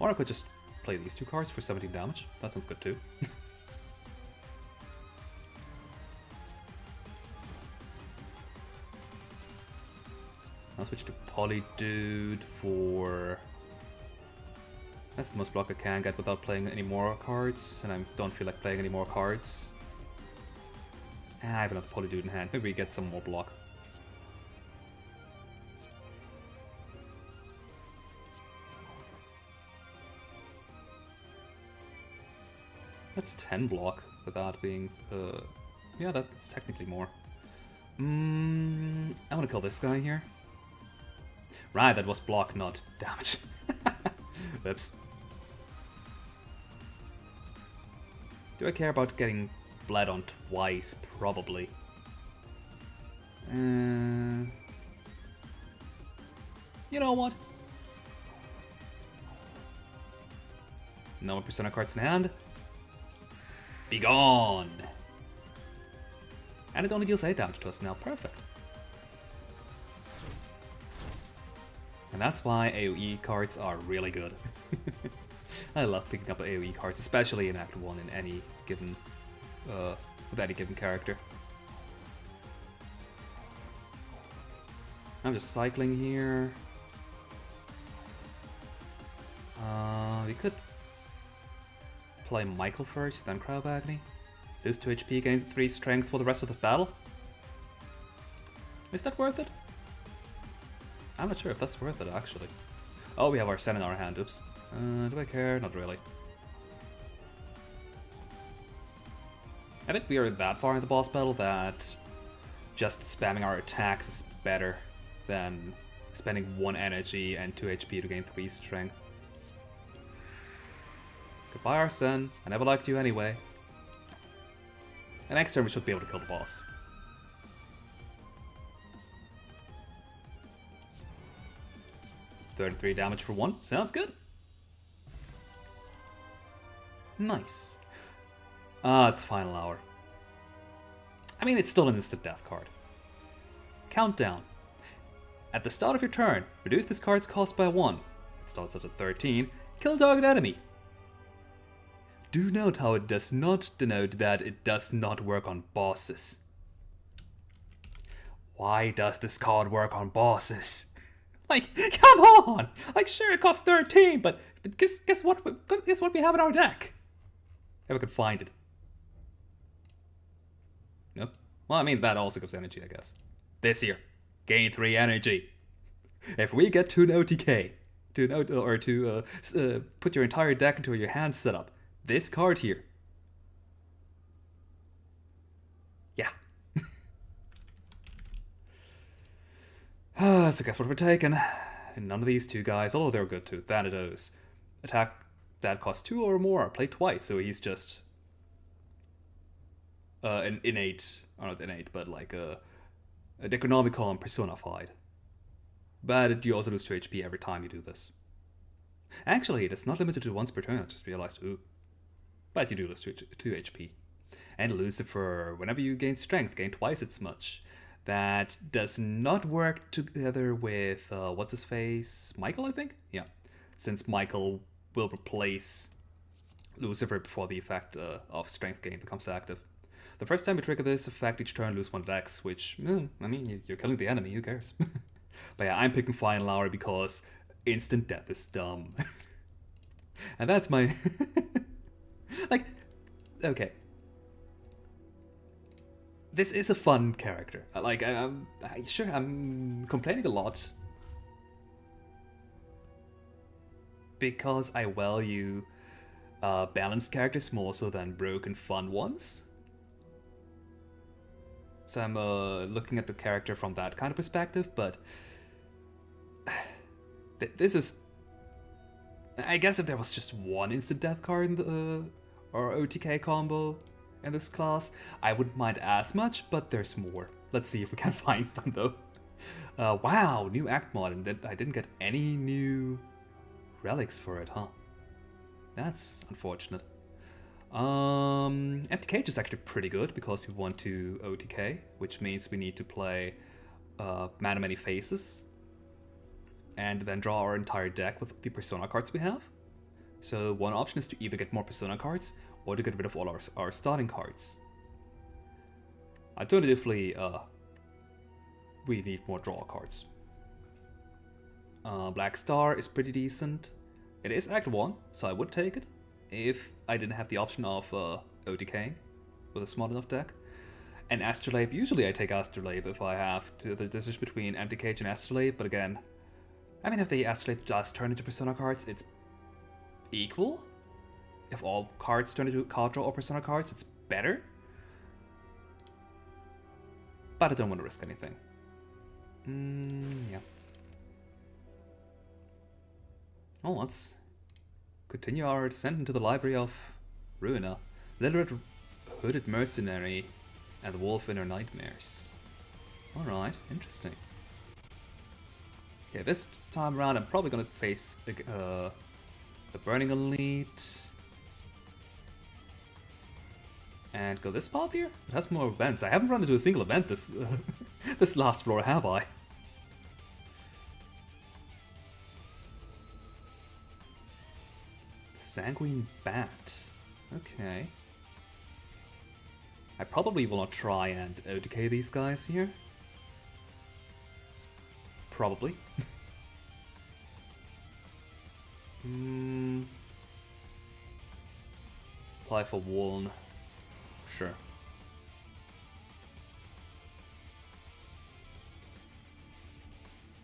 Or I could just play these 2 cards for 17 damage. That sounds good too. I'll switch to Polydude for... That's the most block I can get without playing any more cards, and I don't feel like playing any more cards. I have enough Polydude in hand. Maybe we get some more block. That's 10 block without being... yeah, that's technically more. I want to kill this guy here. Right, that was block, not damage. Whoops. Do I care about getting bled on twice? Probably. You know what? No more Persona cards in hand. Be gone! And it only deals 8 damage to us now. Perfect. And that's why AoE cards are really good. I love picking up AoE cards, especially in Act 1 in any given, with any given character. I'm just cycling here. We could play Michael first, then Cry of Agony. Lose 2 HP, gains 3 strength for the rest of the battle. Is that worth it? I'm not sure if that's worth it, actually. Oh, we have our Sen in our hand, oops. Do I care? Not really. I think we are that far in the boss battle that just spamming our attacks is better than spending 1 energy and 2 HP to gain 3 strength. Goodbye, Arsene. I never liked you anyway. And next turn we should be able to kill the boss. $33 damage for 1. Sounds good. Nice. It's final hour. I mean, it's still an instant death card. Countdown. At the start of your turn, reduce this card's cost by 1. It starts at 13. Kill target enemy. Do note how it does not denote that it does not work on bosses. Why does this card work on bosses? Like, come on! Like, sure, it costs 13, but guess what? Guess what we have in our deck? If I could find it. Nope. Well, I mean, that also gives energy, I guess. This here. Gain 3 energy. If we get to an OTK, to put your entire deck into your hand setup, this card here. Yeah. So guess what we're taking? None of these two guys, although they're good too. Thanatos. Attack that costs 2 or more. Play twice, so he's just an innate, or not innate, but like a Necronomicon personified. But you also lose 2 HP every time you do this. Actually, it's not limited to once per turn, I just realized. Ooh. But you do lose 2 HP. And Lucifer, whenever you gain strength, gain twice as much. That does not work together with, what's his face? Michael, I think? Yeah. Since Michael will replace Lucifer before the effect of strength gain becomes active. The first time you trigger this effect, each turn lose 1 dex, which, I mean, you're killing the enemy, who cares? But yeah, I'm picking Final Hour because instant death is dumb. And that's my... like, okay. This is a fun character. Like, I'm complaining a lot because I value balanced characters more so than broken fun ones. So I'm looking at the character from that kind of perspective, but this is... I guess if there was just one instant death card in the or OTK combo in this class, I wouldn't mind as much, but there's more. Let's see if we can find them though. Wow, new act mod, and I didn't get any new relics for it, huh? That's unfortunate. Empty Cage is actually pretty good because we want to OTK, which means we need to play Man of Many Faces and then draw our entire deck with the Persona cards we have. So one option is to either get more Persona cards or to get rid of all our starting cards. Alternatively, we need more draw cards. Black Star is pretty decent. It is Act 1, so I would take it if I didn't have the option of OTKing with a small enough deck. And Astrolabe, usually I take Astrolabe if I have to the decision between Empty Cage and Astrolabe, but again, I mean, if the Astrolabe does turn into Persona cards, it's equal. If all cards turn into card draw or Persona cards, it's better. But I don't want to risk anything. Yeah. Oh, let's continue our descent into the library of Ruina. Literate Hooded Mercenary and the Wolf in Her Nightmares. Alright, interesting. Okay, this time around I'm probably gonna face the Burning Elite. And go this path here? It has more events. I haven't run into a single event this this last floor, have I? Sanguine Bat. Okay. I probably will not try and OTK these guys here. Probably. Apply for Wuln. Sure.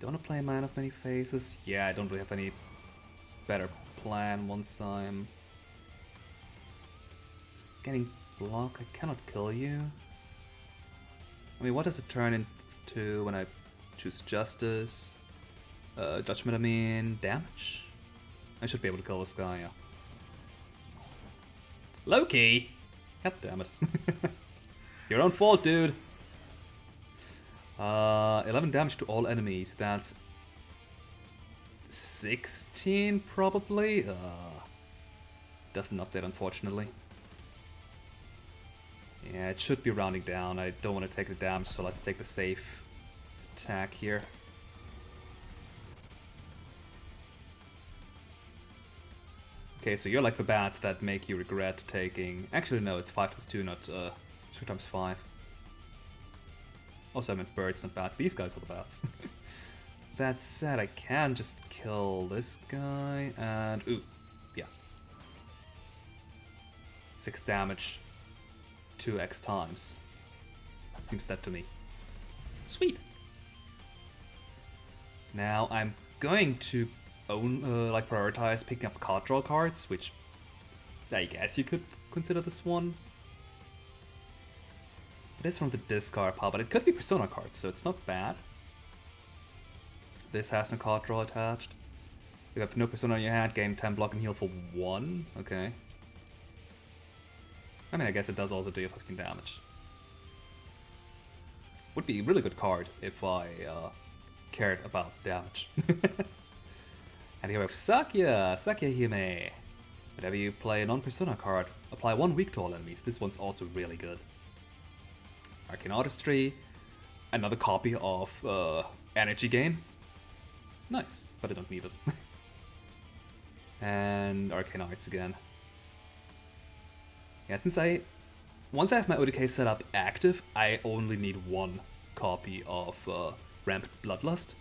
Don't want to play Man of Many Faces? Yeah, I don't really have any better plan once I'm getting block. I cannot kill you. I mean, what does it turn into when I choose Justice? Judgment, I mean, damage? I should be able to kill this guy, yeah. Loki! God damn it. Your own fault, dude! 11 damage to all enemies, that's 16 probably? Doesn't update, unfortunately. Yeah, it should be rounding down. I don't want to take the damage, so let's take the safe attack here. Okay, so you're like the bats that make you regret taking... Actually, no, it's 5 + 2, not 2 × 5. Also, I meant birds, not bats. These guys are the bats. That said, I can just kill this guy and... Ooh, yeah. 6 damage 2x times. Seems dead to me. Sweet! Now I'm going to like prioritize picking up card draw cards, which I guess you could consider this one. It is from the discard pile, but it could be Persona cards, so it's not bad. This has no card draw attached. You have no Persona in your hand, gain 10 block and heal for 1. Okay. I mean, I guess it does also do 15 damage. Would be a really good card if I cared about damage. And here we have Sakya Hime. Whenever you play a non-Persona card, apply 1 weak to all enemies. This one's also really good. Arcane Artistry, another copy of Energy Gain. Nice, but I don't need it. And Arcane Arts again. Yeah, once I have my ODK setup active, I only need 1 copy of Rampant Bloodlust,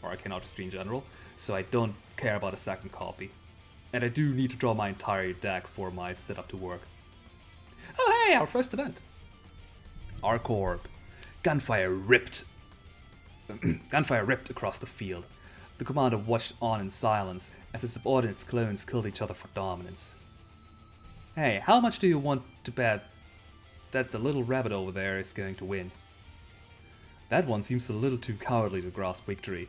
or Arcane Artistry in general, so I don't care about a second copy. And I do need to draw my entire deck for my setup to work. Oh hey, our first event! Arc Orb. Gunfire ripped across the field. The commander watched on in silence as his subordinates' clones killed each other for dominance. Hey, how much do you want to bet that the little rabbit over there is going to win? That one seems a little too cowardly to grasp victory.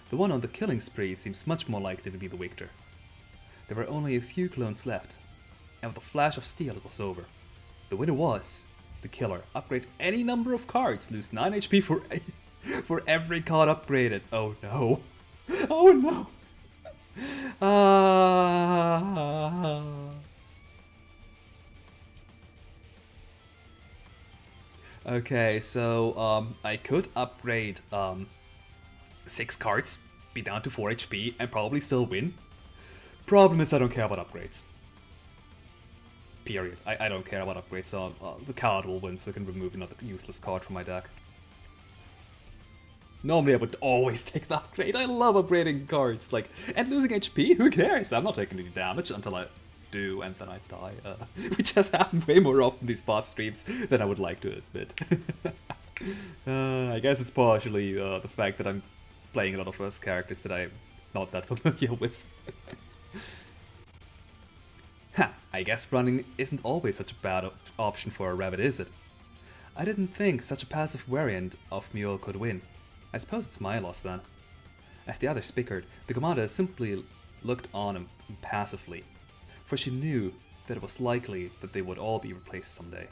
The one on the killing spree seems much more likely to be the victor. There were only a few clones left, and with a flash of steel it was over. The winner was the killer. Upgrade any number of cards, lose 9 HP for every card upgraded. Oh no. Oh no. Okay, so I could upgrade 6 cards, be down to 4 HP, and probably still win. Problem is I don't care about upgrades. Period. I don't care about upgrades, so the card will win, so I can remove another useless card from my deck. Normally I would always take the upgrade. I love upgrading cards, like, and losing HP, who cares? I'm not taking any damage until I do, and then I die, which has happened way more often these past streams than I would like to admit. I guess it's partially the fact that I'm playing a lot of first characters that I'm not that familiar with. Ha! I guess running isn't always such a bad option for a rabbit, is it? I didn't think such a passive variant of Mule could win. I suppose it's my loss then. As the others bickered, the commander simply looked on impassively, for she knew that it was likely that they would all be replaced someday.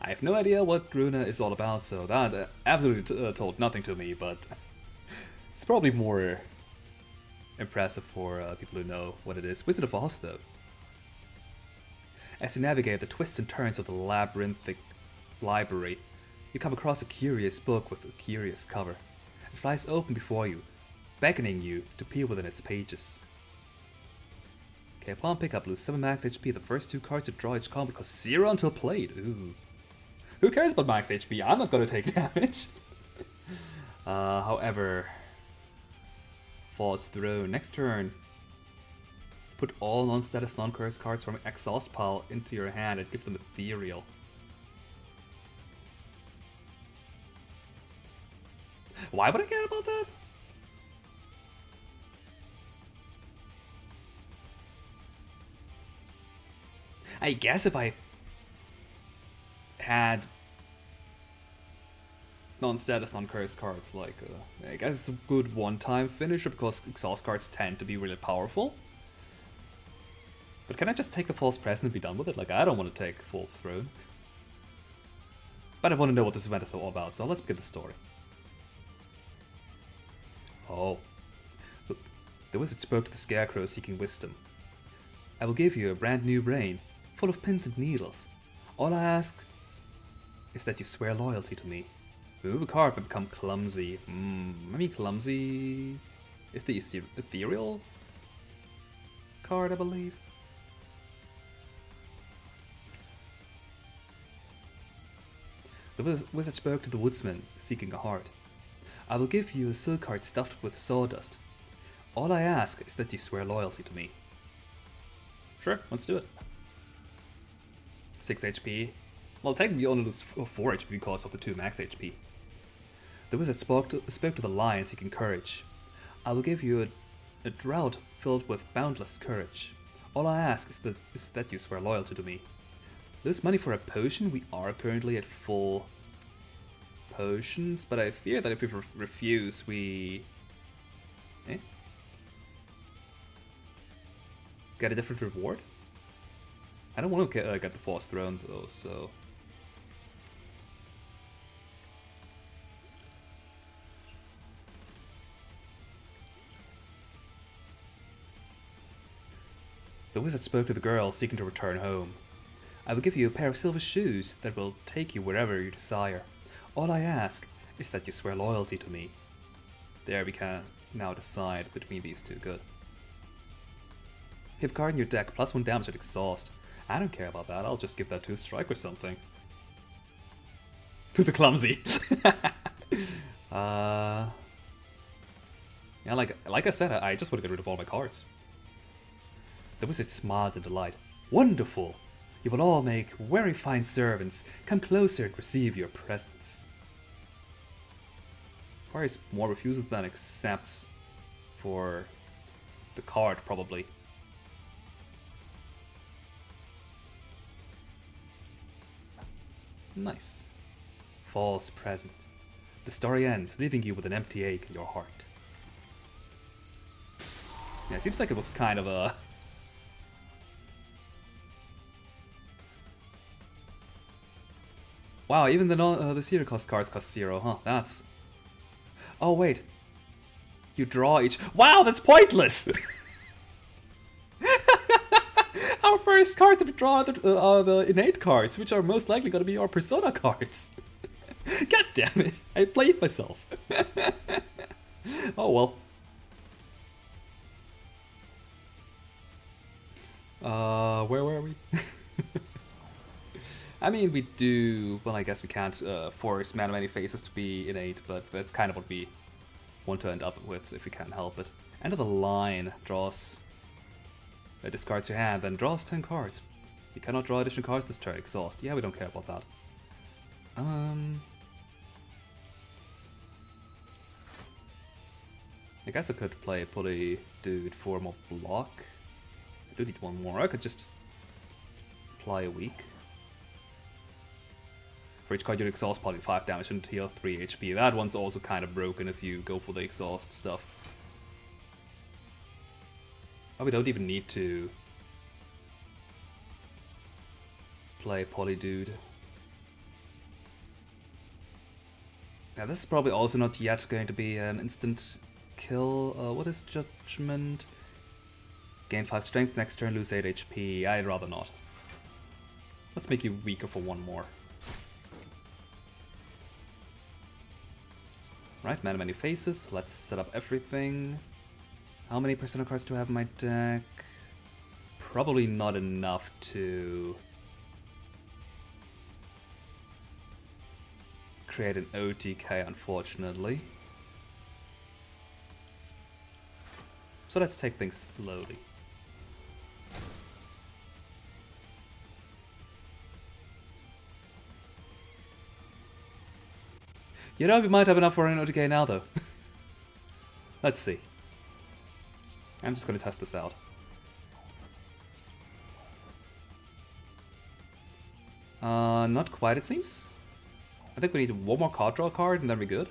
I have no idea what Gruna is all about, so that absolutely told nothing to me, but it's probably more impressive for people who know what it is. Wizard of Oz, though. As you navigate the twists and turns of the labyrinthic library, you come across a curious book with a curious cover. It flies open before you, beckoning you to peer within its pages. Okay, upon pickup, lose 7 max HP. The first 2 cards you draw each combat cost 0 until played. Ooh. Who cares about max HP? I'm not gonna take damage. However, falls through. Next turn, put all non-status, non-curse cards from exhaust pile into your hand and give them ethereal. Why would I care about that? I guess if I had non-status, non-curse cards, like, I guess it's a good one-time finisher because exhaust cards tend to be really powerful. But can I just take the False Present and be done with it? Like, I don't want to take False Throne. But I want to know what this event is all about, so let's begin the story. Oh. Look, the wizard spoke to the scarecrow seeking wisdom. I will give you a brand new brain, full of pins and needles. All I ask is that you swear loyalty to me. Remove a card but become clumsy. Maybe clumsy is the ethereal card, I believe. The wizard spoke to the woodsman, seeking a heart. I will give you a silk heart stuffed with sawdust. All I ask is that you swear loyalty to me. Sure, let's do it. 6 HP. Well, technically only lose 4 HP because of the 2 max HP. The wizard spoke to the lion seeking courage. I will give you a drought filled with boundless courage. All I ask is that you swear loyalty to me. Lose money for a potion? We are currently at full potions, but I fear that if we refuse, we... get a different reward? I don't want to get the False Throne though, so... The wizard spoke to the girl seeking to return home. I will give you a pair of silver shoes that will take you wherever you desire. All I ask is that you swear loyalty to me. There we can now decide between these two. Good. You have a card in your deck, +1 damage at exhaust. I don't care about that, I'll just give that to a strike or something. To the clumsy. Yeah, like I said, I just want to get rid of all my cards. The wizard smiled in delight. Wonderful! You will all make very fine servants. Come closer and receive your presents. Requires more refusals than accepts for the card, probably. Nice. False present. The story ends, leaving you with an empty ache in your heart. Yeah, it seems like it was kind of a... Wow, even the zero cost cards cost 0, huh? That's... Oh, wait. You draw each... Wow, that's pointless! Our first cards to draw are the innate cards, which are most likely going to be our persona cards. God damn it, I played myself. Oh well. Where were we? I mean, we do... Well, I guess we can't force Mana Many Faces to be innate, but that's kind of what we want to end up with if we can help it. End of the line draws... discards your hand, then draws 10 cards. You cannot draw additional cards this turn. Exhaust. Yeah, we don't care about that. I guess I could play Putty Dude for more block. I do need one more. I could just apply a weak. For each card you exhaust, probably 5 damage and heal 3 HP. That one's also kind of broken if you go for the exhaust stuff. Oh, we don't even need to play Polydude. Yeah, this is probably also not yet going to be an instant kill. What is Judgment? Gain 5 strength, next turn lose 8 HP. I'd rather not. Let's make you weaker for one more. Right, Mana Many Faces. Let's set up everything. How many Persona cards do I have in my deck? Probably not enough to create an OTK, unfortunately. So let's take things slowly. You know, we might have enough for an OTK now, though. Let's see. I'm just going to test this out. Not quite, it seems. I think we need one more card draw card and then we're good.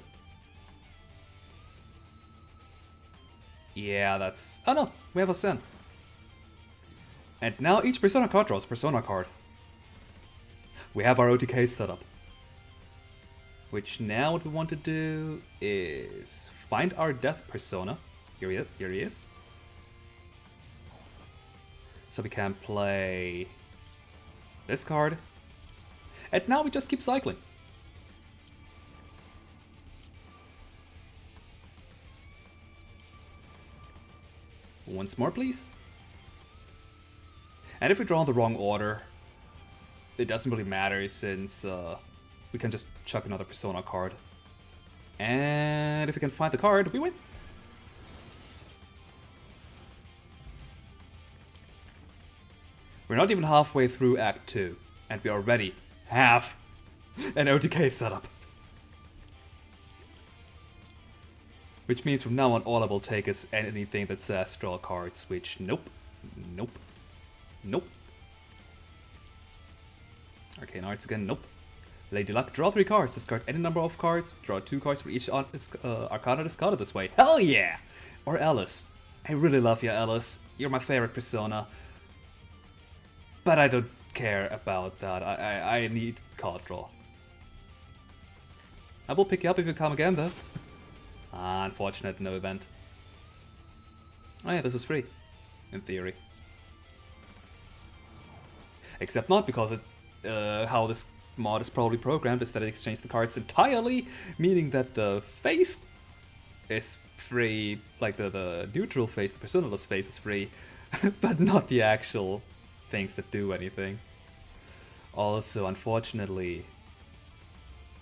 Yeah, that's... Oh no, we have a Sen. And now each Persona card draws a Persona card. We have our OTK set up. Which now what we want to do is find our Death Persona. Here he is. So we can play this card. And now we just keep cycling. Once more, please. And if we draw in the wrong order, it doesn't really matter since we can just chuck another Persona card. And if we can find the card, we win. We're not even halfway through Act 2, and we already have an OTK setup. Which means from now on all I will take is anything that says draw cards, which nope, nope, nope. Arcane Arts again, nope. Lady Luck, draw 3 cards, discard any number of cards, draw 2 cards for each Arcana discarded this way. Hell yeah! Or Alice. I really love you, Alice. You're my favorite Persona. But I don't care about that. I need card draw. I will pick you up if you come again, though. Unfortunate, no event. Oh yeah, this is free. In theory. Except not, because it, how this mod is probably programmed is that it exchanges the cards entirely, meaning that the face is free, like the neutral face, the personalist face is free, but not the actual things that do anything. Also, unfortunately...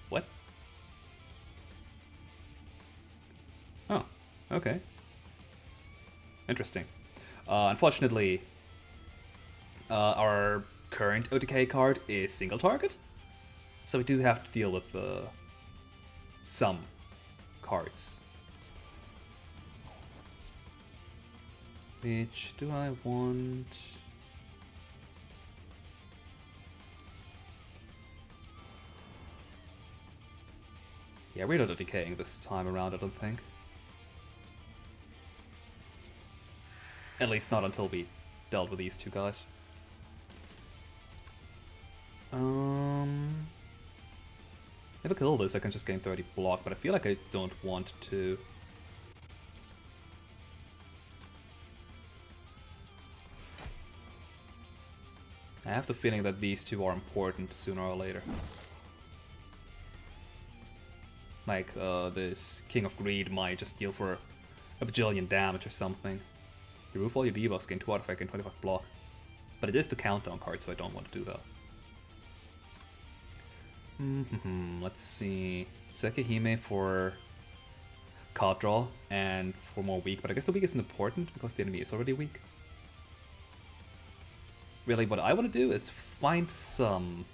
What? Oh, okay. Interesting. Unfortunately, our current OTK card is single target, so we do have to deal with some cards. Which do I want? Yeah, we're not OTKing this time around, I don't think. At least not until we dealt with these two guys. If I kill this, I can just gain 30 block, but I feel like I don't want to. I have the feeling that these two are important sooner or later. Like, this King of Greed might just deal for a bajillion damage or something. Remove all your debuffs, gain 2 artifact, gain 25 block. But it is the countdown card, so I don't want to do that. Let's see. Sekihime for card draw and for more weak, but I guess the weak isn't important because the enemy is already weak. Really, what I want to do is find some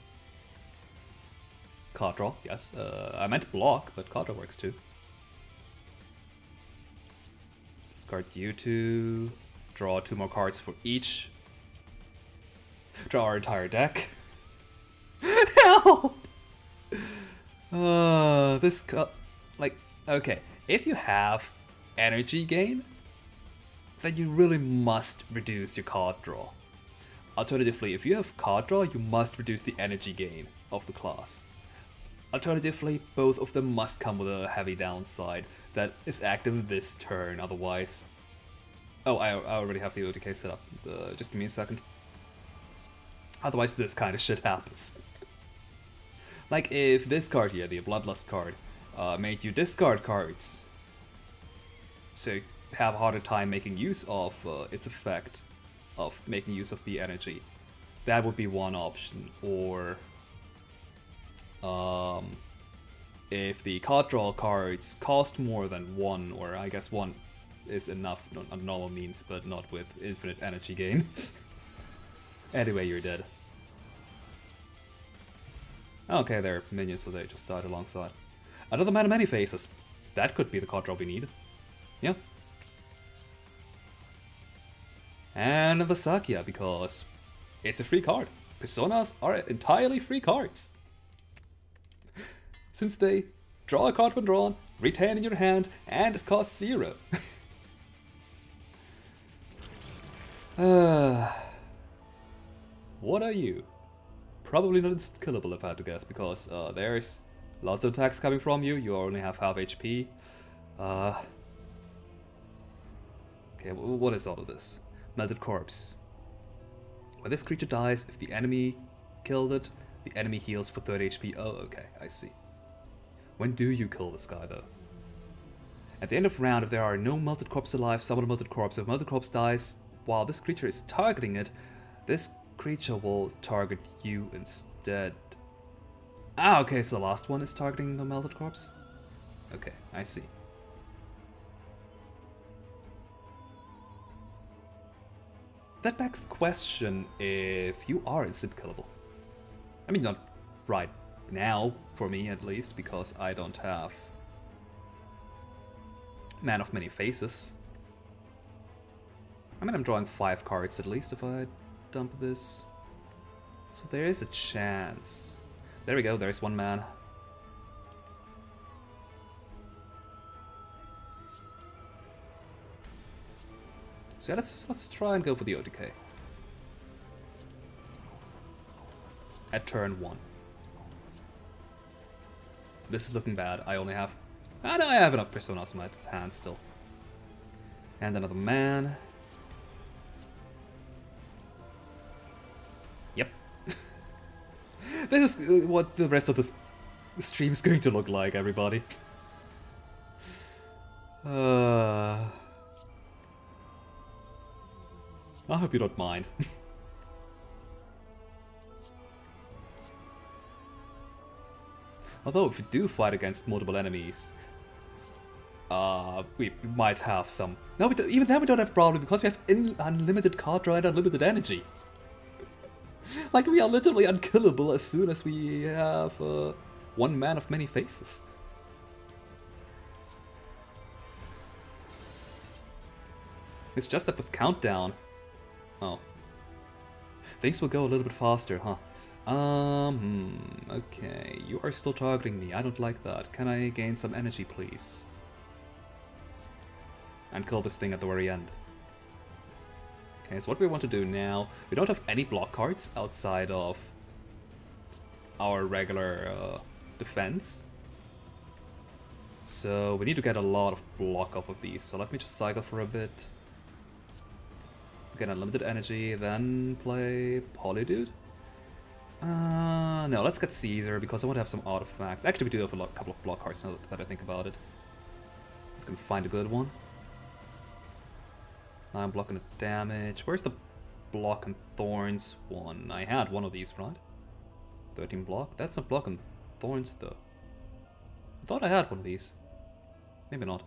card draw, yes. I meant block, but card draw works too. Discard you two, draw 2 more cards for each. Draw our entire deck. Help! Like, okay, if you have energy gain, then you really must reduce your card draw. Alternatively, if you have card draw, you must reduce the energy gain of the class. Alternatively, both of them must come with a heavy downside that is active this turn, otherwise... Oh, I already have the OTK set up. Just give me a second. Otherwise this kind of shit happens. Like if this card here, the Bloodlust card, made you discard cards, so you have a harder time making use of its effect of making use of the energy. That would be one option. Or if the card draw cards cost more than 1, or I guess 1 is enough on normal means, but not with infinite energy gain. Anyway, you're dead. Okay, they're minions, so they just died alongside. Another Man of Many Faces. That could be the card draw we need. Yeah. And the Sakya, because it's a free card. Personas are entirely free cards. Since they draw a card when drawn, retain in your hand, and it costs 0. What are you? Probably not instant killable if I had to guess, because there's lots of attacks coming from you, you only have half HP. Okay, what is all of this? Melted Corpse. When this creature dies, if the enemy killed it, the enemy heals for 30 HP. Oh, okay, I see. When do you kill this guy, though? At the end of round, if there are no Melted Corpse alive, summon a Melted Corpse. If Melted Corpse dies while this creature is targeting it, this creature will target you instead. Ah, okay, so the last one is targeting the Melted Corpse? Okay, I see. That begs the question if you are instant killable. I mean, not right now, for me at least, because I don't have Man of Many Faces. I mean, I'm drawing 5 cards at least if I dump this. So there is a chance. There we go, there's one man. So yeah, let's try and go for the OTK. At turn 1. This is looking bad. I only have... Ah, no, I have enough Personas in my hand still. And another man. Yep. This is what the rest of this stream is going to look like, everybody. I hope you don't mind. Although, if we do fight against multiple enemies, we might have some... No, even then we don't have a problem, because we have unlimited card draw and unlimited energy. Like, we are literally unkillable as soon as we have one Man of Many Faces. It's just that with Countdown... Oh. Things will go a little bit faster, huh? Okay, you are still targeting me. I don't like that. Can I gain some energy, please? And kill this thing at the very end. Okay, so what we want to do now... We don't have any block cards outside of our regular defense. So we need to get a lot of block off of these. So let me just cycle for a bit. Get unlimited energy, then play Polydude. No, let's get Caesar, because I want to have some artifact. Actually, we do have a couple of block cards now that I think about it. I can find a good one. Now I'm blocking the damage. Where's the block and thorns one? I had one of these, right? 13 block? That's not block and thorns, though. I thought I had one of these. Maybe not.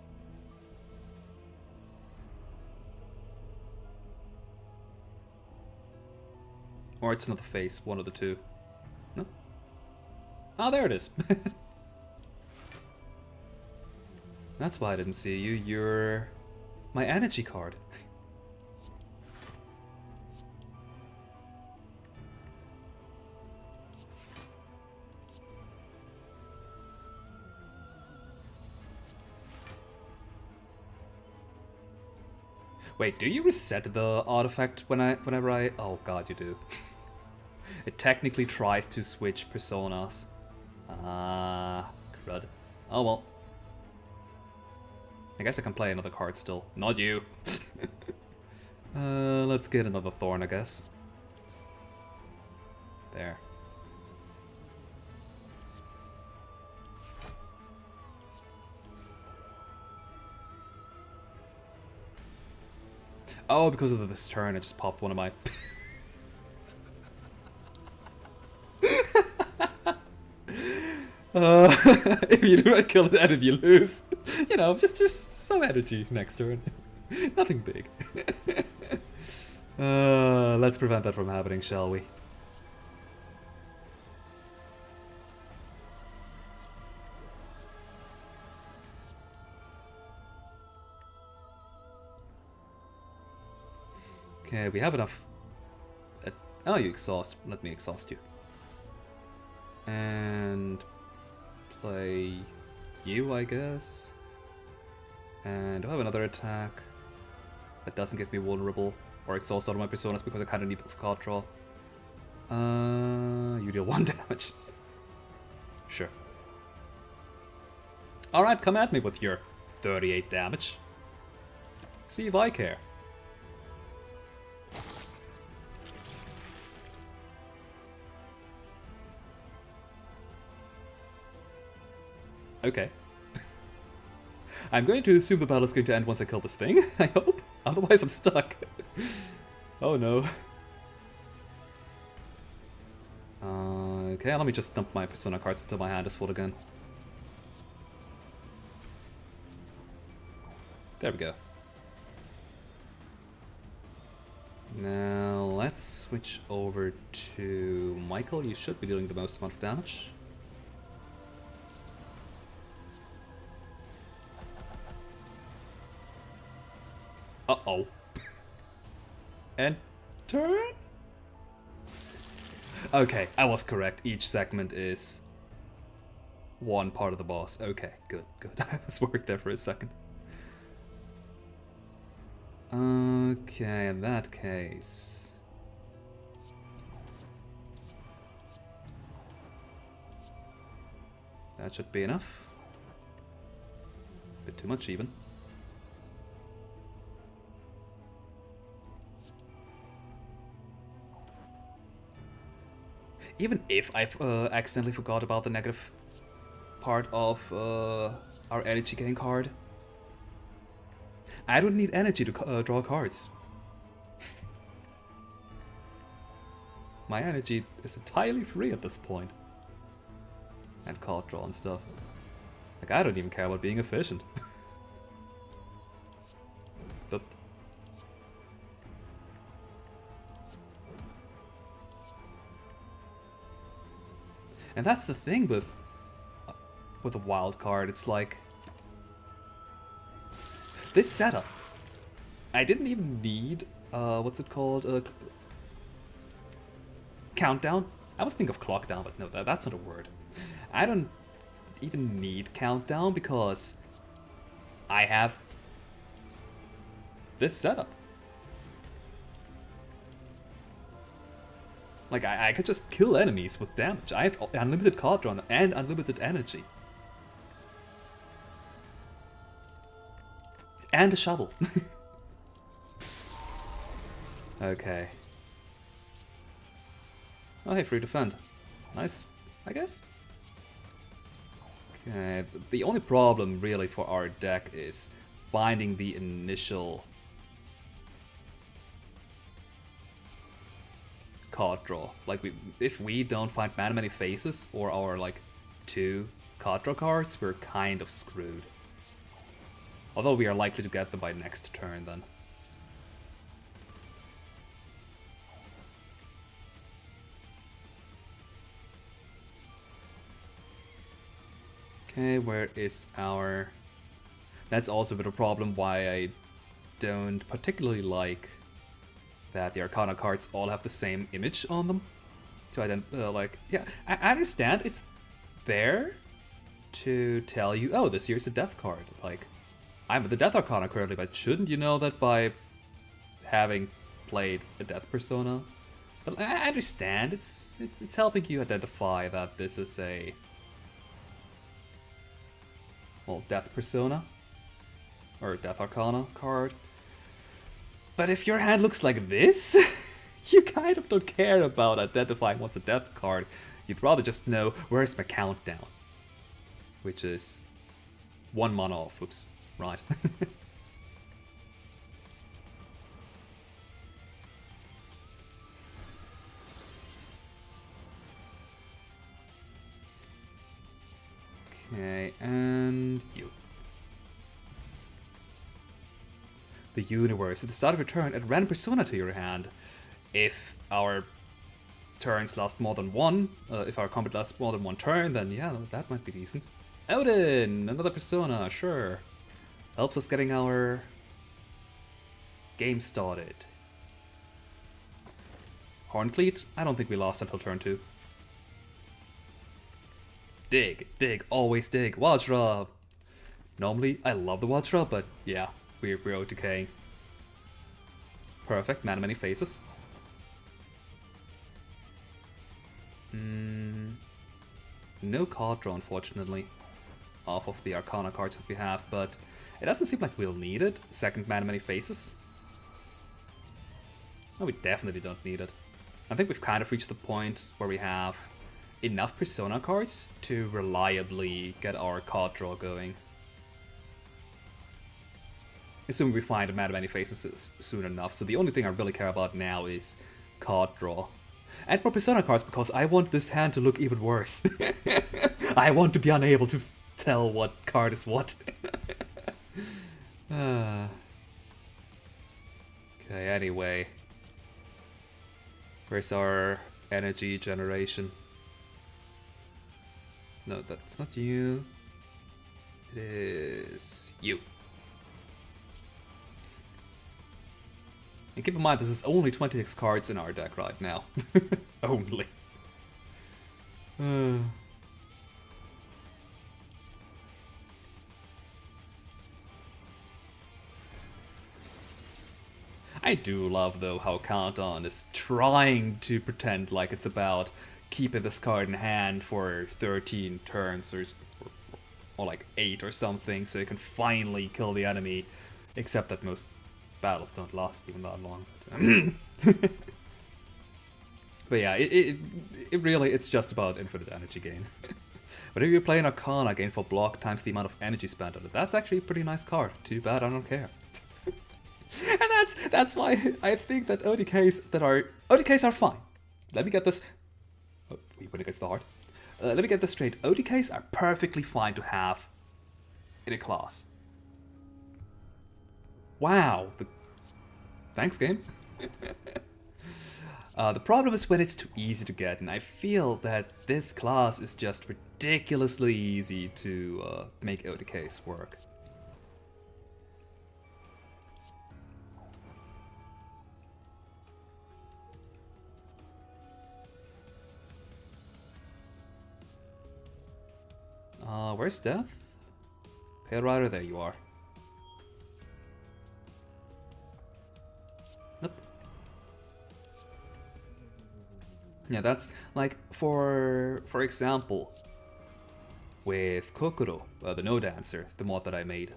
Or it's another face, one of the two. No? Ah, there it is. That's why I didn't see you. You're my energy card. Wait, do you reset the artifact whenever I... Oh god, you do. It technically tries to switch personas. Ah, crud. Oh well. I guess I can play another card still. Not you. Let's get another thorn, I guess. There. Oh, because of this turn, I just popped one of my... If you do not kill an enemy, you lose. You know, just some energy next turn. Nothing big. Let's prevent that from happening, shall we? Okay, we have enough Oh, you exhaust. Let me exhaust you. And play you, I guess. And I have another attack that doesn't give me vulnerable or exhaust all of my personas because I kind of need for card draw. You deal 1 damage. Sure. Alright, come at me with your 38 damage. See if I care. Okay. I'm going to assume the battle is going to end once I kill this thing, I hope. Otherwise I'm stuck. Oh no. Okay, let me just dump my persona cards until my hand is full again. There we go. Now let's switch over to Michael. You should be dealing the most amount of damage. Uh-oh. And turn? Okay, I was correct. Each segment is one part of the boss. Okay, good, good. I was worried there for a second. Okay, in that case... that should be enough. Bit too much even. Even if I've accidentally forgot about the negative part of our energy gain card, I don't need energy to draw cards. My energy is entirely free at this point. And card draw and stuff. Like, I don't even care about being efficient. But... and that's the thing with a wild card. It's like this setup. I didn't even need what's it called? Countdown. I was thinking of clock down, but no, that's not a word. I don't even need countdown because I have this setup. Like, I could just kill enemies with damage. I have unlimited card draw and unlimited energy. And a shovel. Okay. Oh, hey, free defend. Nice, I guess. Okay, the only problem really for our deck is finding the initial card draw. Like, if we don't find many faces or our like 2 card draw cards, we're kind of screwed. Although we are likely to get them by next turn then. Okay, where is our... that's also a bit of a problem why I don't particularly like that the Arcana cards all have the same image on them. To identify, like, yeah, I understand it's there to tell you, oh, this here's a death card. Like, I'm at the Death Arcana currently, but shouldn't you know that by having played a Death Persona? But I understand, it's helping you identify that this is a... well, Death Persona. Or Death Arcana card. But if your hand looks like this, you kind of don't care about identifying what's a death card. You'd rather just know, where's my countdown? Which is 1 mana off. Oops. Right. Okay, and you. The universe. At the start of your turn, add random persona to your hand. If our turns last more than 1, if our combat lasts more than 1 turn, then yeah, that might be decent. Odin! Another persona, sure. Helps us getting our game started. Horncleat? I don't think we lost until turn 2. Dig, dig, always dig. Wild Shrub! Normally, I love the Wild Shrub, but yeah, we're OTKing. Perfect, mana many faces. No card draw, unfortunately, off of the Arcana cards that we have, but it doesn't seem like we'll need it. Second mana many faces. No, we definitely don't need it. I think we've kind of reached the point where we have enough Persona cards to reliably get our card draw going. Assuming we find a mana many faces soon enough, so the only thing I really care about now is card draw. And more Persona cards, because I want this hand to look even worse. I want to be unable to tell what card is what. Okay, anyway. Where's our energy generation? No, that's not you. It is you. And keep in mind, this is only 26 cards in our deck right now. Only. I do love, though, how Countdown is trying to pretend like it's about keeping this card in hand for 13 turns or like 8 or something, so you can finally kill the enemy, except that most battles don't last even that long. But yeah, it really, it's just about infinite energy gain. Whenever you play an Arcana, gain for block times the amount of energy spent on it. That's actually a pretty nice card. Too bad I don't care. And that's why I think that OTKs are fine. Let me get this. Oh, we went against the heart. Let me get this straight. OTKs are perfectly fine to have in a class. Wow. Thanks, game. The problem is when it's too easy to get, and I feel that this class is just ridiculously easy to make OTKs work. Where's Death? Pale Rider, there you are. Nope. Yeah, that's like for example, with Kokoro, the No Dancer, the mod that I made.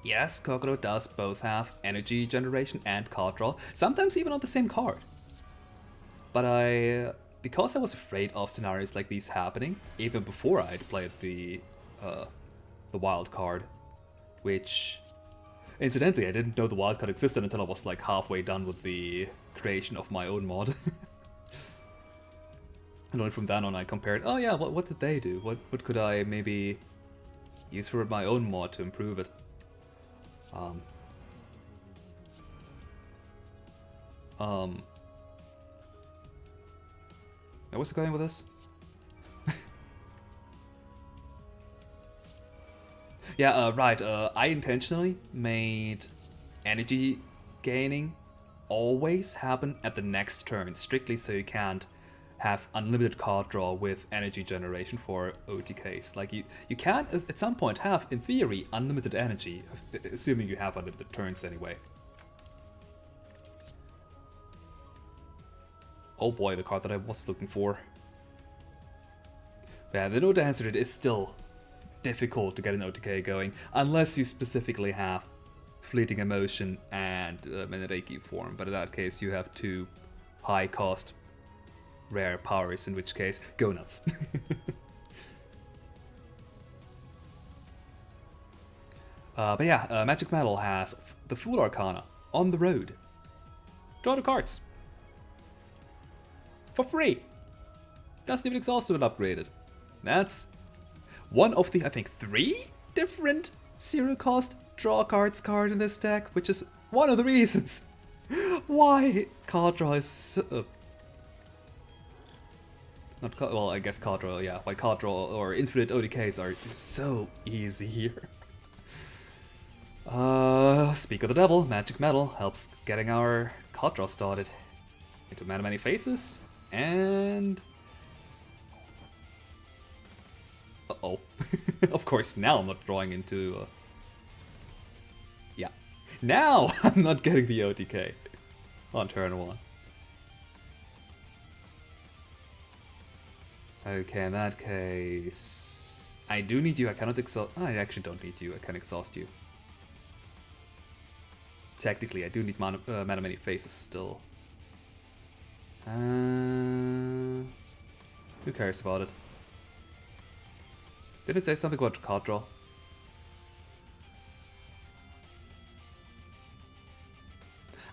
Yes, Kokoro does both have energy generation and card draw, sometimes even on the same card. But because I was afraid of scenarios like these happening, even before I'd played the wild card, which, incidentally, I didn't know the wild card existed until I was like halfway done with the creation of my own mod. And only from then on I compared, oh yeah, what did they do? What could I maybe use for my own mod to improve it? Where's it going with this? Yeah, right, I intentionally made energy gaining always happen at the next turn, strictly so you can't have unlimited card draw with energy generation for OTKs. Like, you can, at some point, have, in theory, unlimited energy, assuming you have unlimited turns anyway. Oh boy, the card that I was looking for. But yeah, the No Dancer, it is still difficult to get an OTK going, unless you specifically have Fleeting Emotion and Menereiki form, but in that case you have two high cost rare powers, in which case, go nuts. But yeah, Magic Metal has the Fool Arcana on the road. Draw the cards. For free. Doesn't even exhaust when upgraded. That's one of the, I think, 3 different zero cost draw cards card in this deck, which is one of the reasons why card draw is so... well, I guess card draw, yeah, why card draw or infinite OTKs are so easy here. Speak of the devil, Magic Metal helps getting our card draw started. Into Mana Many Faces, and... Uh-oh. Of course, now I'm not drawing into... Yeah. Now I'm not getting the OTK on turn 1. Okay, in that case... I do need you, I cannot exhaust... I actually don't need you, I can exhaust you. Technically, I do need Mana Many Faces still. Who cares about it? Did it say something about card draw?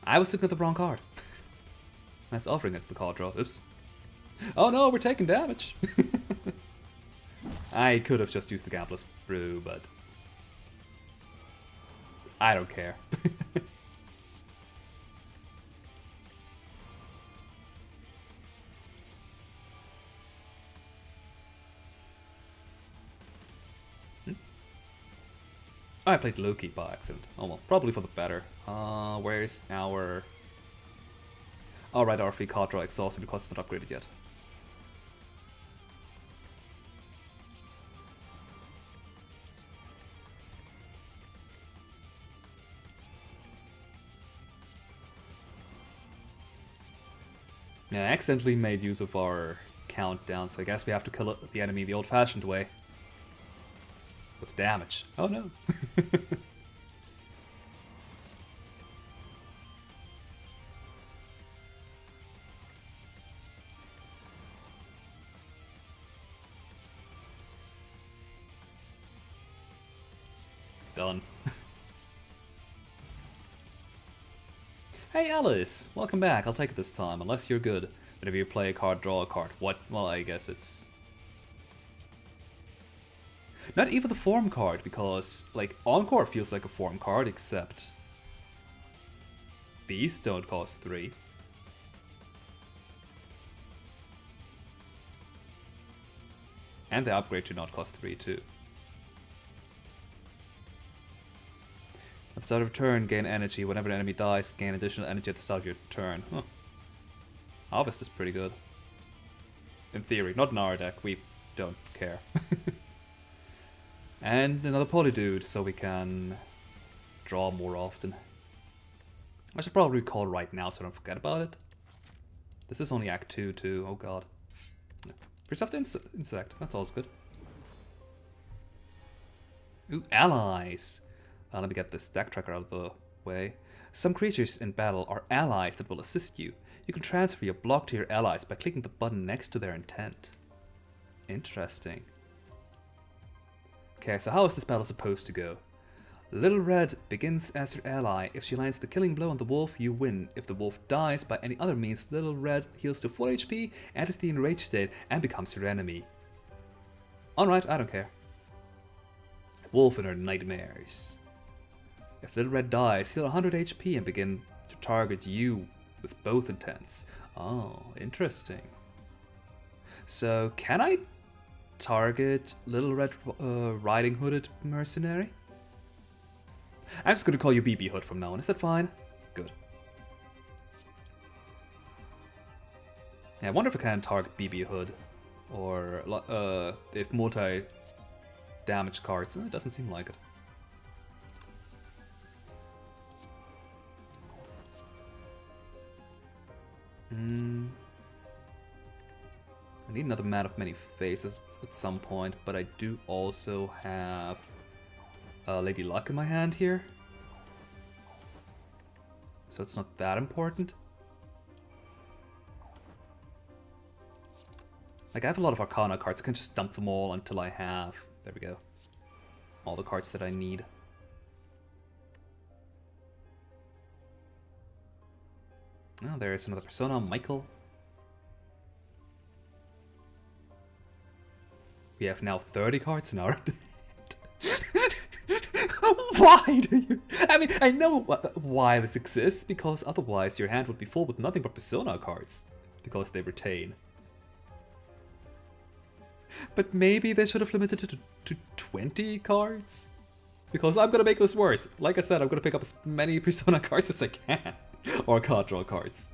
I was looking at the wrong card. I was offering it the card draw. Oops. Oh no, we're taking damage. I could have just used the Gambler's Brew, but I don't care. I played Loki by accident. Oh well, probably for the better. Where's our... Oh right, our free card draw exhausted because it's not upgraded yet. Yeah, I accidentally made use of our countdown, so I guess we have to kill the enemy the old-fashioned way. With damage. Oh no. Done. Hey Alice! Welcome back, I'll take it this time, unless you're good. But if you play a card, draw a card. What? Well, I guess it's... Not even the form card, because, like, Encore feels like a form card, except... These don't cost 3. And the upgrade do not cost 3 too. At the start of turn, gain energy. Whenever an enemy dies, gain additional energy at the start of your turn. Huh. Harvest is pretty good. In theory, not in our deck, we don't care. And another Polydude, so we can draw more often. I should probably recall right now so I don't forget about it. This is only Act 2 too, oh god. Preserved Insect, that's always good. Ooh, allies! Let me get this deck tracker out of the way. Some creatures in battle are allies that will assist you. You can transfer your block to your allies by clicking the button next to their intent. Interesting. Okay, so how is this battle supposed to go? Little Red begins as your ally. If she lands the killing blow on the wolf, you win. If the wolf dies by any other means, Little Red heals to full HP, enters the enraged state, and becomes your enemy. Alright, I don't care. Wolf and her nightmares. If Little Red dies, heal 100 HP and begin to target you with both intents. Oh, interesting. So, can I target Little Red Riding Hooded Mercenary? I'm just gonna call you BB Hood from now on. Is that fine? Good. Yeah, I wonder if I can target BB Hood. Or if multi-damage cards. It doesn't seem like it. I need another Man of Many Faces at some point, but I do also have Lady Luck in my hand here. So it's not that important. Like, I have a lot of Arcana cards. I can just dump them all until I have... There we go. All the cards that I need. Oh, there's another Persona, Michael. We have now 30 cards in our deck. Why do you... I mean, I know why this exists, because otherwise your hand would be full with nothing but Persona cards. Because they retain. But maybe they should have limited it to 20 cards? Because I'm gonna make this worse. Like I said, I'm gonna pick up as many Persona cards as I can. Or card draw cards.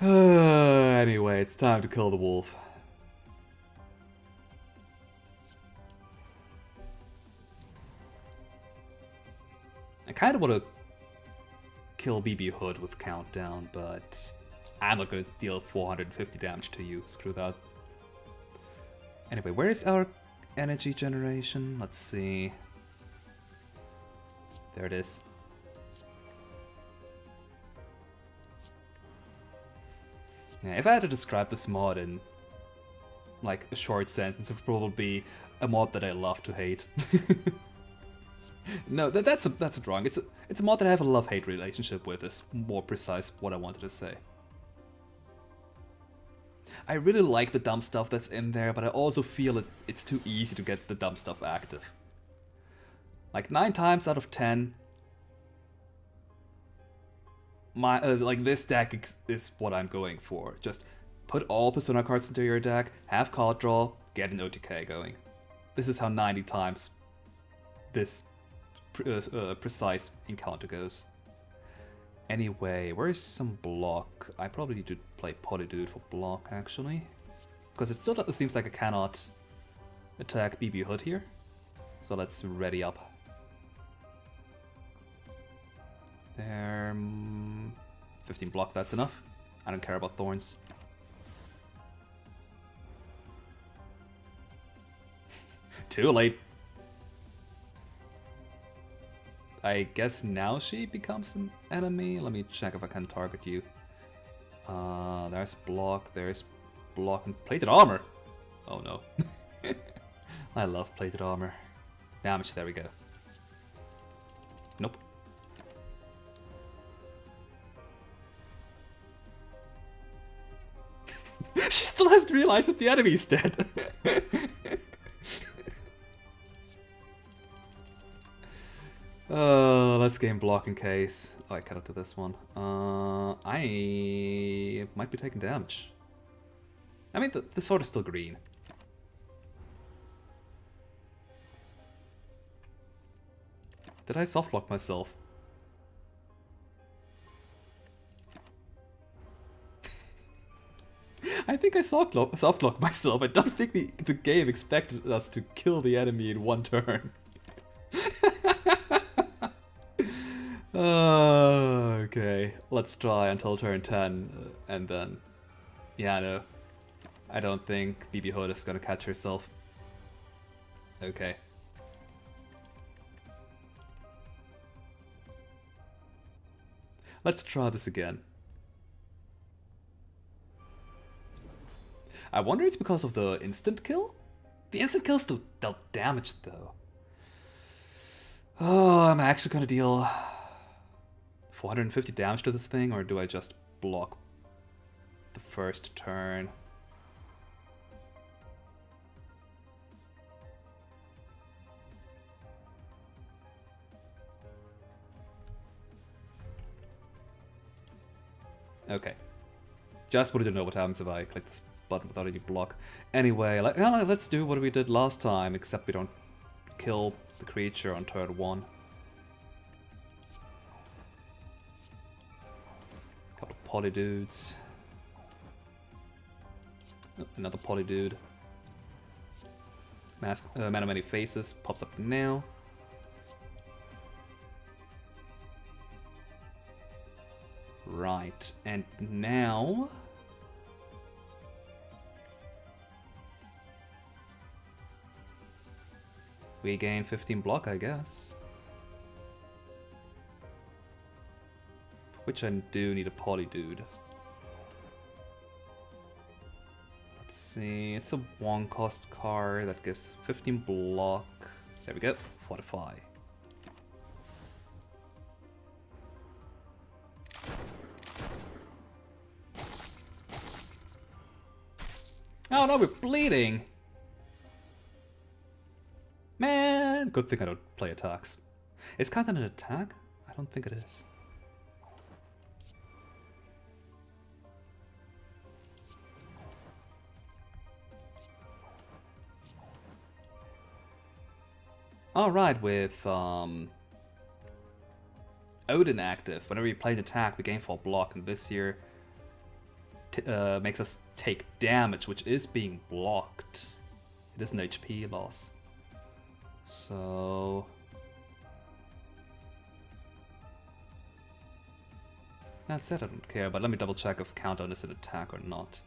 Anyway, it's time to kill the wolf. I kind of want to kill BB Hood with Countdown, but I'm not going to deal 450 damage to you. Screw that. Anyway, where's our energy generation? Let's see. There it is. Yeah, if I had to describe this mod in like a short sentence, it would probably be a mod that I love to hate. No, that's wrong. It's a mod that I have a love-hate relationship with. Is more precise what I wanted to say. I really like the dumb stuff that's in there, but I also feel it's too easy to get the dumb stuff active. Like 9 times out of 10, my like this deck is what I'm going for. Just put all Persona cards into your deck, have card draw, get an OTK going. This is how 90 times this precise encounter goes. Anyway, where is some block? I probably need to play Polydude for block, actually. Because it still seems like I cannot attack BB Hood here. So let's ready up. There... 15 block, that's enough. I don't care about thorns. Too late. I guess now she becomes an enemy. Let me check if I can target you. There's block, and plated armor. Oh no. I love plated armor. Damage, there we go. Nope. She still hasn't realized that the enemy's dead. Let's game block in case. Oh, I cannot do this one. I might be taking damage. I mean, the sword is still green. Did I softlock myself? I think I softlocked myself. I don't think the game expected us to kill the enemy in one turn. Okay, let's try until turn 10, and then... Yeah, no. I don't think BB Hood is gonna catch herself. Okay. Let's try this again. I wonder it's because of the instant kill? The instant kill still dealt damage, though. Oh, I'm actually gonna deal 450 damage to this thing, or do I just block the first turn? Okay. Just wanted to know what happens if I click this button without any block. Anyway, let's do what we did last time, except we don't kill the creature on turn 1. Couple of Polydudes. Oh, another Polydude. Man of Many Faces pops up now. Right, and now... we gain 15 block, I guess. Which I do need a Polydude. Let's see, it's a 1-cost card that gives 15 block. There we go, Fortify. Oh no, we're bleeding! Man, good thing I don't play attacks. Is Countdown an attack? I don't think it is. Alright, with Odin active, whenever you play an attack, we gain 4 block, and this year makes us take damage, which is being blocked. It is an HP loss. So... that said, I don't care, but let me double check if Countdown is an attack or not.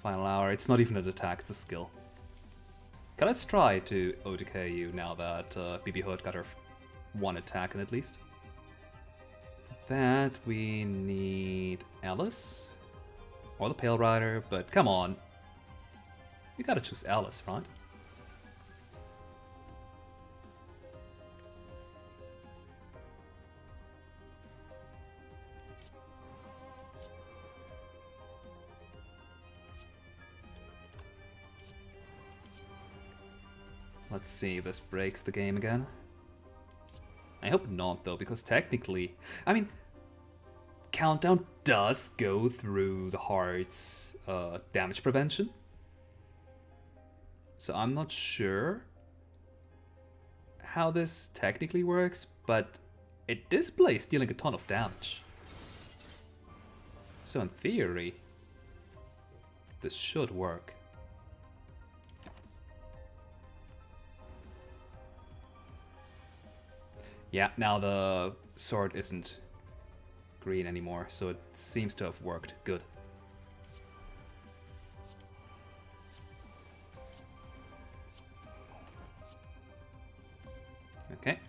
Final Hour, it's not even an attack, it's a skill. Okay, let's try to OTK you now that BB Hood got her one attack in at least. For that, we need Alice. Or the Pale Rider, but come on. You gotta choose Alice, right? Let's see if this breaks the game again. I hope not, though, because technically... I mean, Countdown does go through the heart's damage prevention. So I'm not sure how this technically works, but it displays dealing a ton of damage. So in theory, this should work. Yeah, now the sword isn't green anymore, so it seems to have worked good. Okay.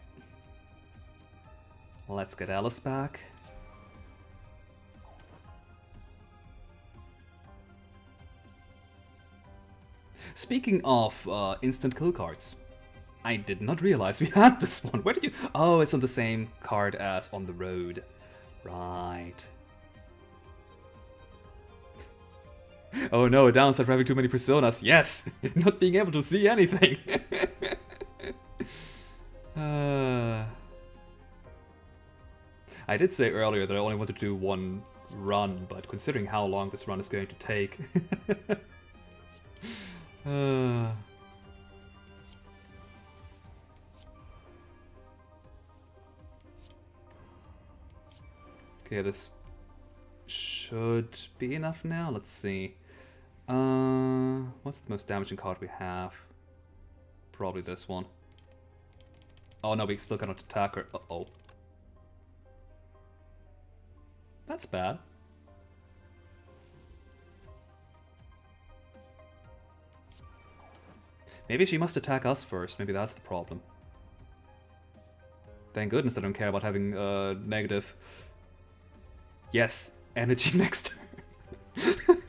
Let's get Alice back. Speaking of instant kill cards, I did not realize we had this one. Where did you... oh, it's on the same card as on the road. Right. Oh no, a downside for having too many personas. Yes! Not being able to see anything. I did say earlier that I only wanted to do one run, but considering how long this run is going to take... Okay, this should be enough now. Let's see. What's the most damaging card we have? Probably this one. Oh no, we still cannot attack her. Uh-oh. That's bad. Maybe she must attack us first. Maybe that's the problem. Thank goodness I don't care about having negative... yes, energy next turn.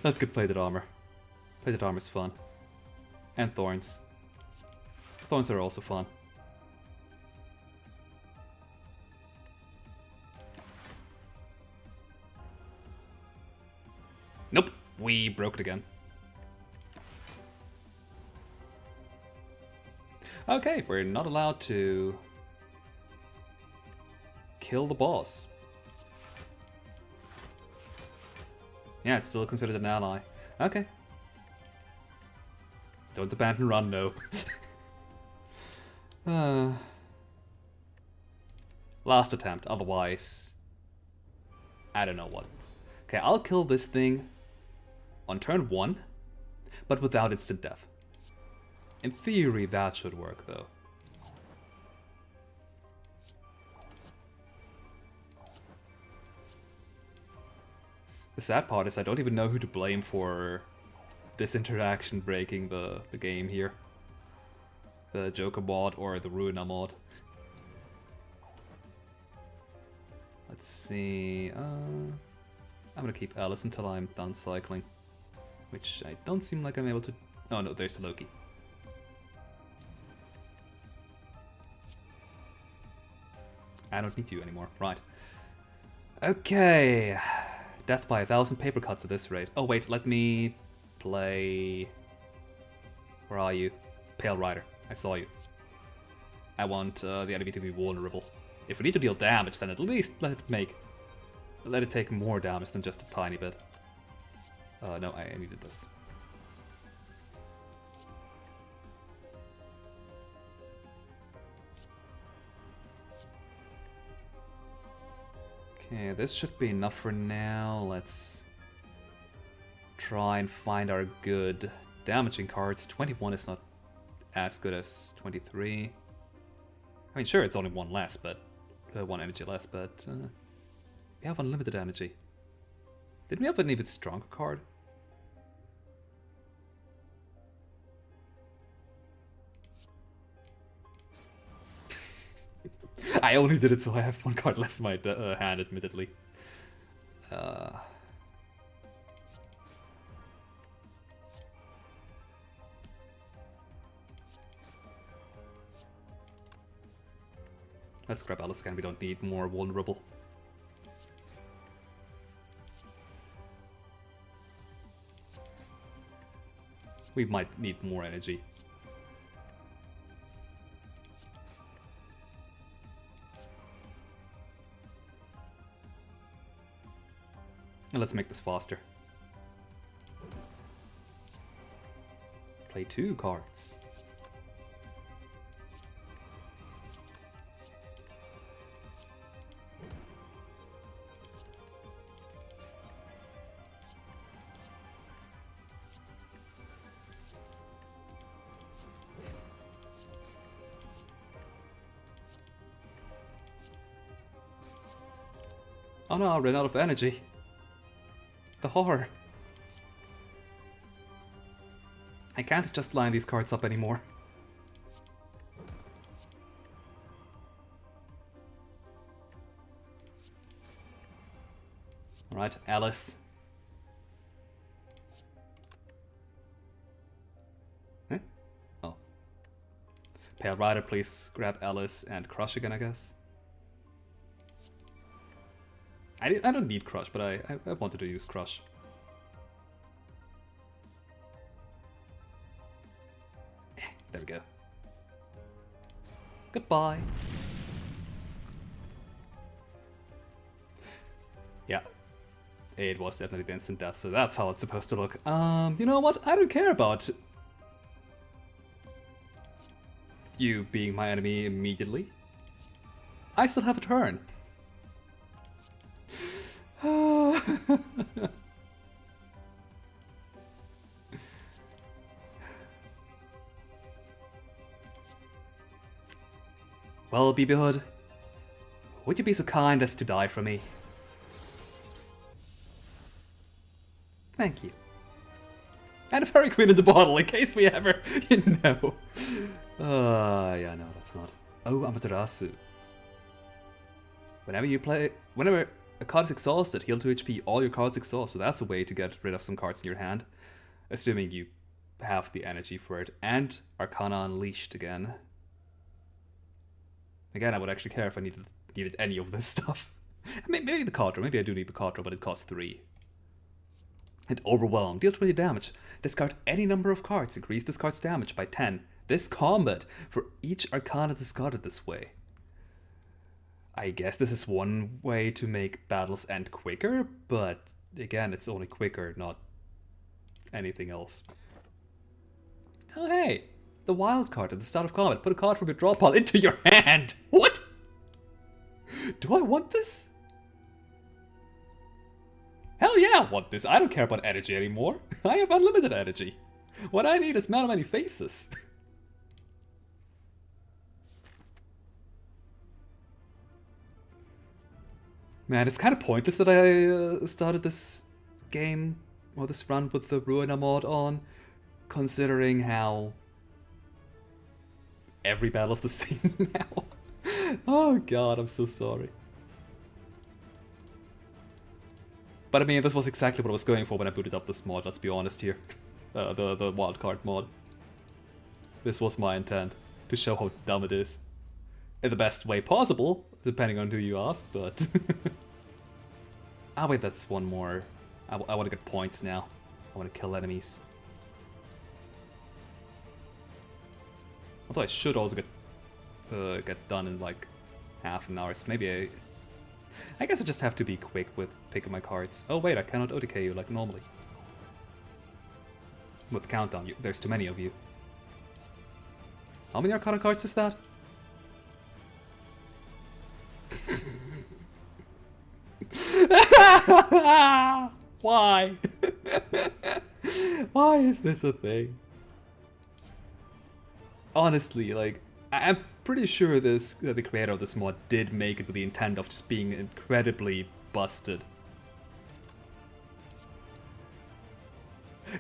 Let's get plated armor. Plated armor's fun. And thorns. Thorns are also fun. Nope, we broke it again. Okay, we're not allowed to kill the boss. Yeah, it's still considered an ally. Okay. Don't abandon run, no. Last attempt, otherwise... I don't know what. Okay, I'll kill this thing on turn 1, but without instant death. In theory, that should work, though. The sad part is I don't even know who to blame for this interaction breaking the game here. The Joker mod or the Ruiner mod. Let's see... I'm gonna keep Alice until I'm done cycling. Which I don't seem like I'm able to... oh no, there's Loki. I don't need you anymore. Right. Okay. Death by 1,000 paper cuts at this rate. Oh wait, let me play... where are you? Pale Rider. I saw you. I want the enemy to be vulnerable. If we need to deal damage, then at least let it take more damage than just a tiny bit. No, I needed this. Okay, this should be enough for now. Let's try and find our good damaging cards. 21 is not as good as 23. I mean, sure, it's only one less, but one energy less, but we have unlimited energy. Didn't we have an even stronger card? I only did it so I have one card less in my hand, admittedly. Let's grab Alice again, we don't need more vulnerable. We might need more energy. And let's make this faster. Play 2 cards. Oh no, I ran out of energy. The horror. I can't just line these cards up anymore. Alright, Alice. Huh? Oh. Pale Rider, please grab Alice and Crush again, I guess. I don't need Crush, but I wanted to use Crush. There we go. Goodbye. Yeah. It was definitely the instant death, so that's how it's supposed to look. You know what? I don't care about you being my enemy immediately. I still have a turn. Well, BB Hood, would you be so kind as to die for me? Thank you. And a Fairy Queen in the bottle, in case we ever, you know. Yeah, no, that's not. Oh, Amaterasu. Whenever a card is exhausted, heal 2 HP, all your cards exhaust, so that's a way to get rid of some cards in your hand. Assuming you have the energy for it. And Arcana Unleashed again. Again, I would actually care if I needed any of this stuff. Maybe the card draw, maybe I do need the card draw, but it costs 3. And Overwhelm, deal 20 damage. Discard any number of cards, increase this card's damage by 10. This combat, for each Arcana discarded this way. I guess this is one way to make battles end quicker, but again, it's only quicker, not anything else. Oh hey, the wild card at the start of combat. Put a card from your draw pile into your hand. What? Do I want this? Hell yeah, I want this. I don't care about energy anymore. I have unlimited energy. What I need is Man of Many Faces. Man, it's kind of pointless that I started this game, or this run with the Ruiner mod on, considering how every battle's the same now. Oh god, I'm so sorry. But I mean, this was exactly what I was going for when I booted up this mod, let's be honest here. The wildcard mod. This was my intent, to show how dumb it is. In the best way possible, depending on who you ask, but... Ah wait, that's one more. I want to get points now. I want to kill enemies. Although I should also get done in like half an hour, so maybe I guess I just have to be quick with picking my cards. Oh wait, I cannot OTK you like normally. With countdown, there's too many of you. How many Arcana cards is that? Why? Why is this a thing? Honestly, like, I'm pretty sure the creator of this mod did make it with the intent of just being incredibly busted.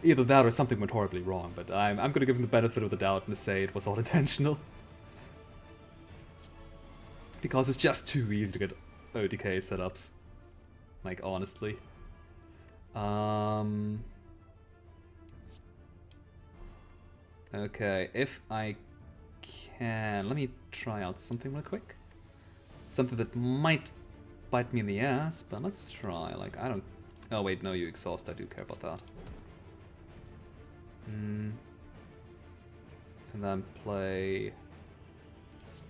Either that or something went horribly wrong, but I'm gonna give him the benefit of the doubt and say it was all intentional. Because it's just too easy to get OTK setups. Like, honestly. Okay, if I can... Let me try out something real quick. Something that might bite me in the ass, but let's try. Like, I don't... Oh wait, no, you exhaust. I do care about that. And then play...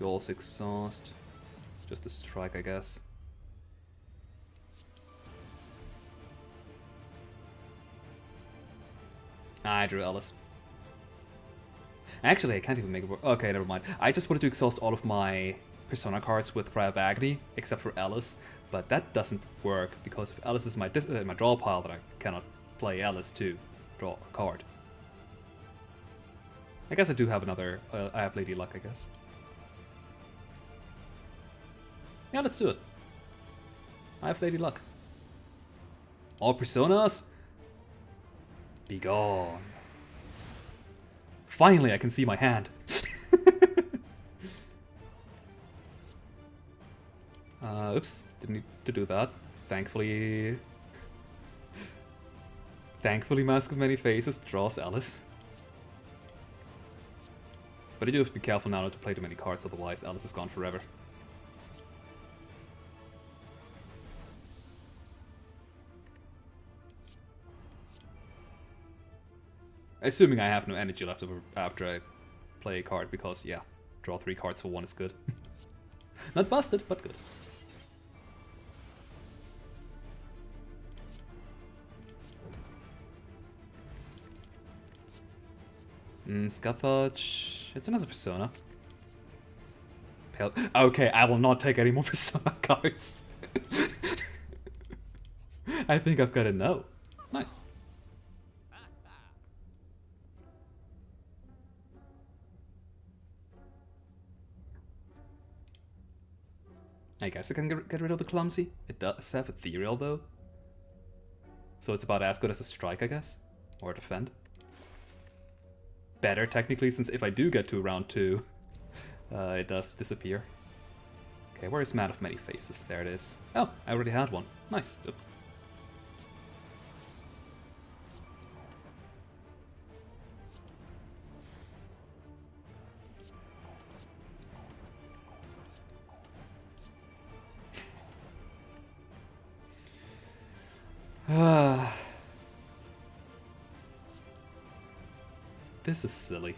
You also exhaust. Just a strike, I guess. I drew Ellis. Actually, I can't even make it work. Okay, never mind. I just wanted to exhaust all of my Persona cards with Cry of Agony, except for Ellis, but that doesn't work because if Ellis is my draw pile, then I cannot play Ellis to draw a card. I guess I do have another. I have Lady Luck, I guess. Yeah, let's do it. I have Lady Luck. All Personas? Be gone. Finally, I can see my hand. Oops, didn't need to do that. Thankfully... Thankfully, Mask of Many Faces draws Alice. But I do have to be careful now not to play too many cards, otherwise Alice is gone forever. Assuming I have no energy left over after I play a card, because, yeah, draw 3 cards for 1 is good. Not busted, but good. Scathach... It's another Persona. Okay, I will not take any more Persona cards. I think I've got a no. Nice. I guess I can get rid of the Clumsy. It does have Ethereal though. So it's about as good as a Strike, I guess. Or a Defend. Better technically, since if I do get to round 2, it does disappear. Okay, where is Man of Many Faces? There it is. Oh, I already had one. Nice. Oop. This is silly.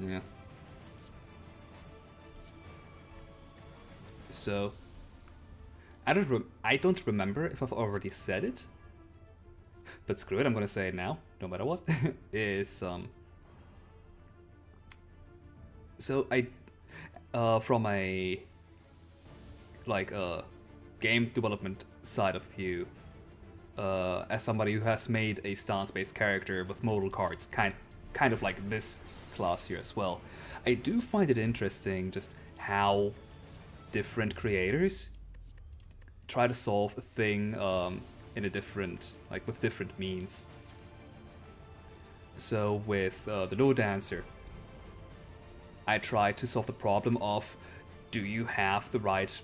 Yeah. So, I don't remember if I've already said it, but screw it, I'm gonna say it now, no matter what. So I, from a game development side of view, as somebody who has made a stance-based character with modal cards, kind of like this class here as well, I do find it interesting just how different creators try to solve a thing in a different, with different means. So with the No Dancer, I tried to solve the problem of, do you have the right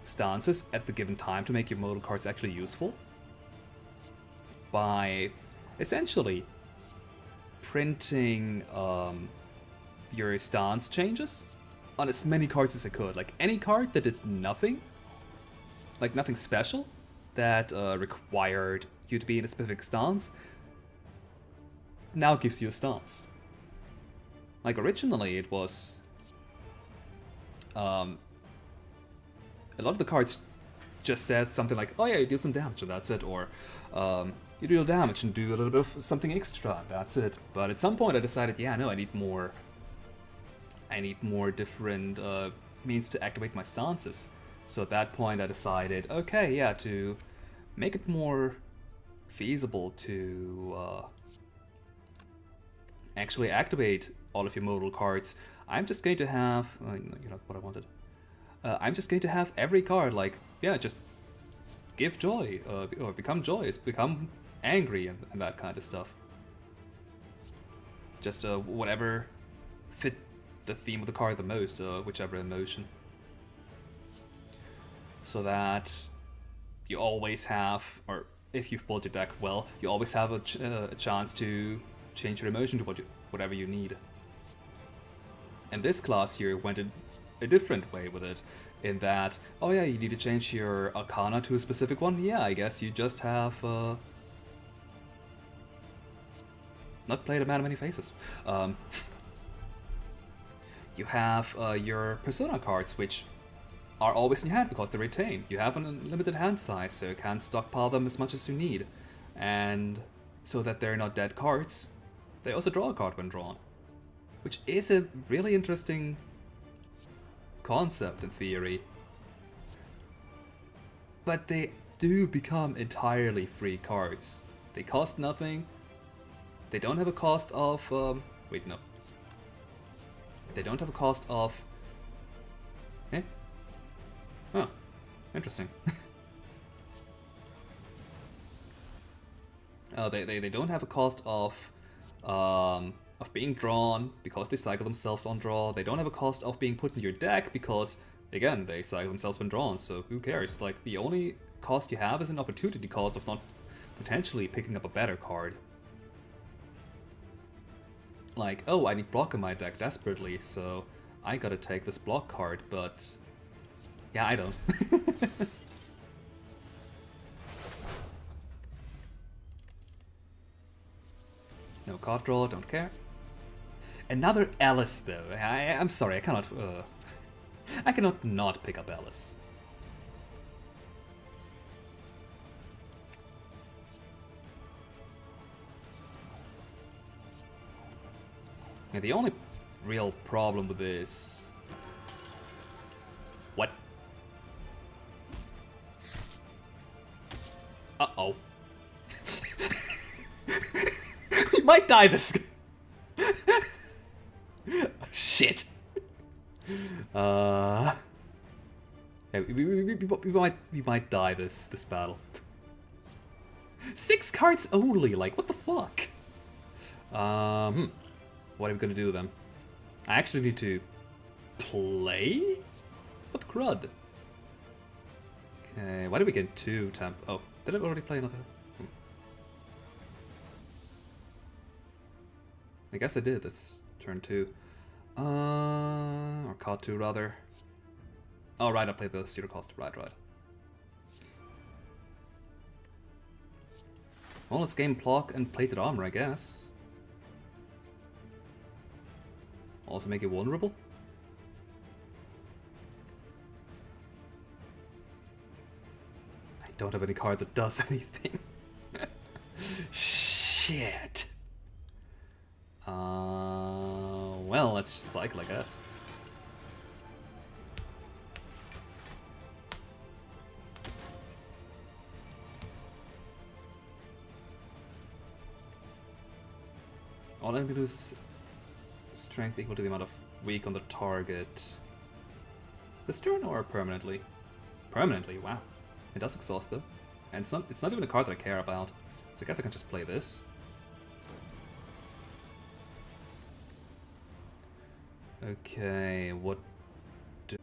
stances at the given time to make your modal cards actually useful? By essentially printing your stance changes on as many cards as I could. Like any card that did nothing, like nothing special, that required you to be in a specific stance, now gives you a stance. Like originally it was a lot of the cards just said something like, oh yeah, you deal some damage and that's it, or you deal damage and do a little bit of something extra, that's it. But at some point I decided, yeah, no, I need more different means to activate my stances. So at that point I decided, okay, yeah, to make it more feasible to actually activate all of your modal cards, I'm just going to have, you know what I wanted. I'm just going to have every card, like, yeah, just give joy, or become joyous, become angry, and that kind of stuff. Just whatever fit the theme of the card the most, whichever emotion. So that you always have, or if you've built your deck well, you always have a chance to change your emotion to whatever you need. And this class here went a different way with it, in that, oh yeah, you need to change your Arcana to a specific one. Yeah, I guess you just have not played A Man of Many Faces. You have your Persona cards, which are always in your hand because they retain. You have an unlimited hand size, so you can stockpile them as much as you need. And so that they're not dead cards, they also draw a card when drawn. Which is a really interesting concept in theory. But they do become entirely free cards. They cost nothing. They don't have a cost of... wait, no. They don't have a cost of... Eh? Oh, interesting. They don't have a cost of being drawn, because they cycle themselves on draw. They don't have a cost of being put in your deck, because, again, they cycle themselves when drawn, so who cares? Like, the only cost you have is an opportunity cost of not potentially picking up a better card. Like, oh, I need block in my deck desperately, so I gotta take this block card, but... yeah, I don't. No card draw, don't care. Another Alice, though. I'm sorry, I cannot... I cannot not pick up Alice. And the only real problem with this... What? Uh-oh. We might die this... Shit. Yeah, we might die this battle. 6 cards only, like, what the fuck? What are we gonna do then? I actually need to play? What crud? Okay, why did we get 2 temp? Oh, did I already play another? I guess I did, that's turn 2. Or card 2 rather. Oh right, I played the zero cost, right. Well, let's game block and plated armor, I guess. Also make it vulnerable. I don't have any card that does anything. Shit. Well, let's just cycle, I guess. All enemy loses strength equal to the amount of weak on the target. This turn or permanently? Permanently, wow. It does exhaust though. And it's not even a card that I care about. So I guess I can just play this. Okay, what do...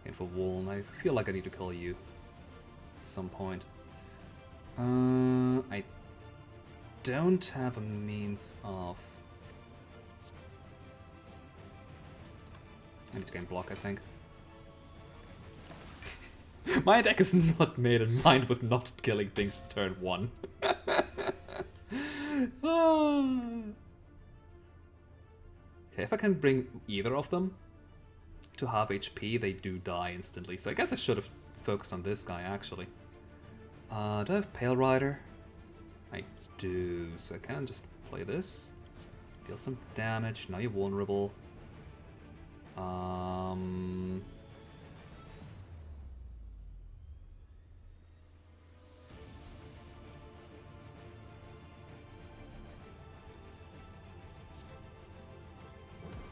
And for Wool, I feel like I need to kill you at some point. I don't have a means of... I need to game block, I think. My deck is not made in mind with not killing things turn 1. Okay, if I can bring either of them to half HP, they do die instantly. So I guess I should have focused on this guy, actually. Do I have Pale Rider? I do, so I can just play this. Deal some damage, now you're vulnerable. Um...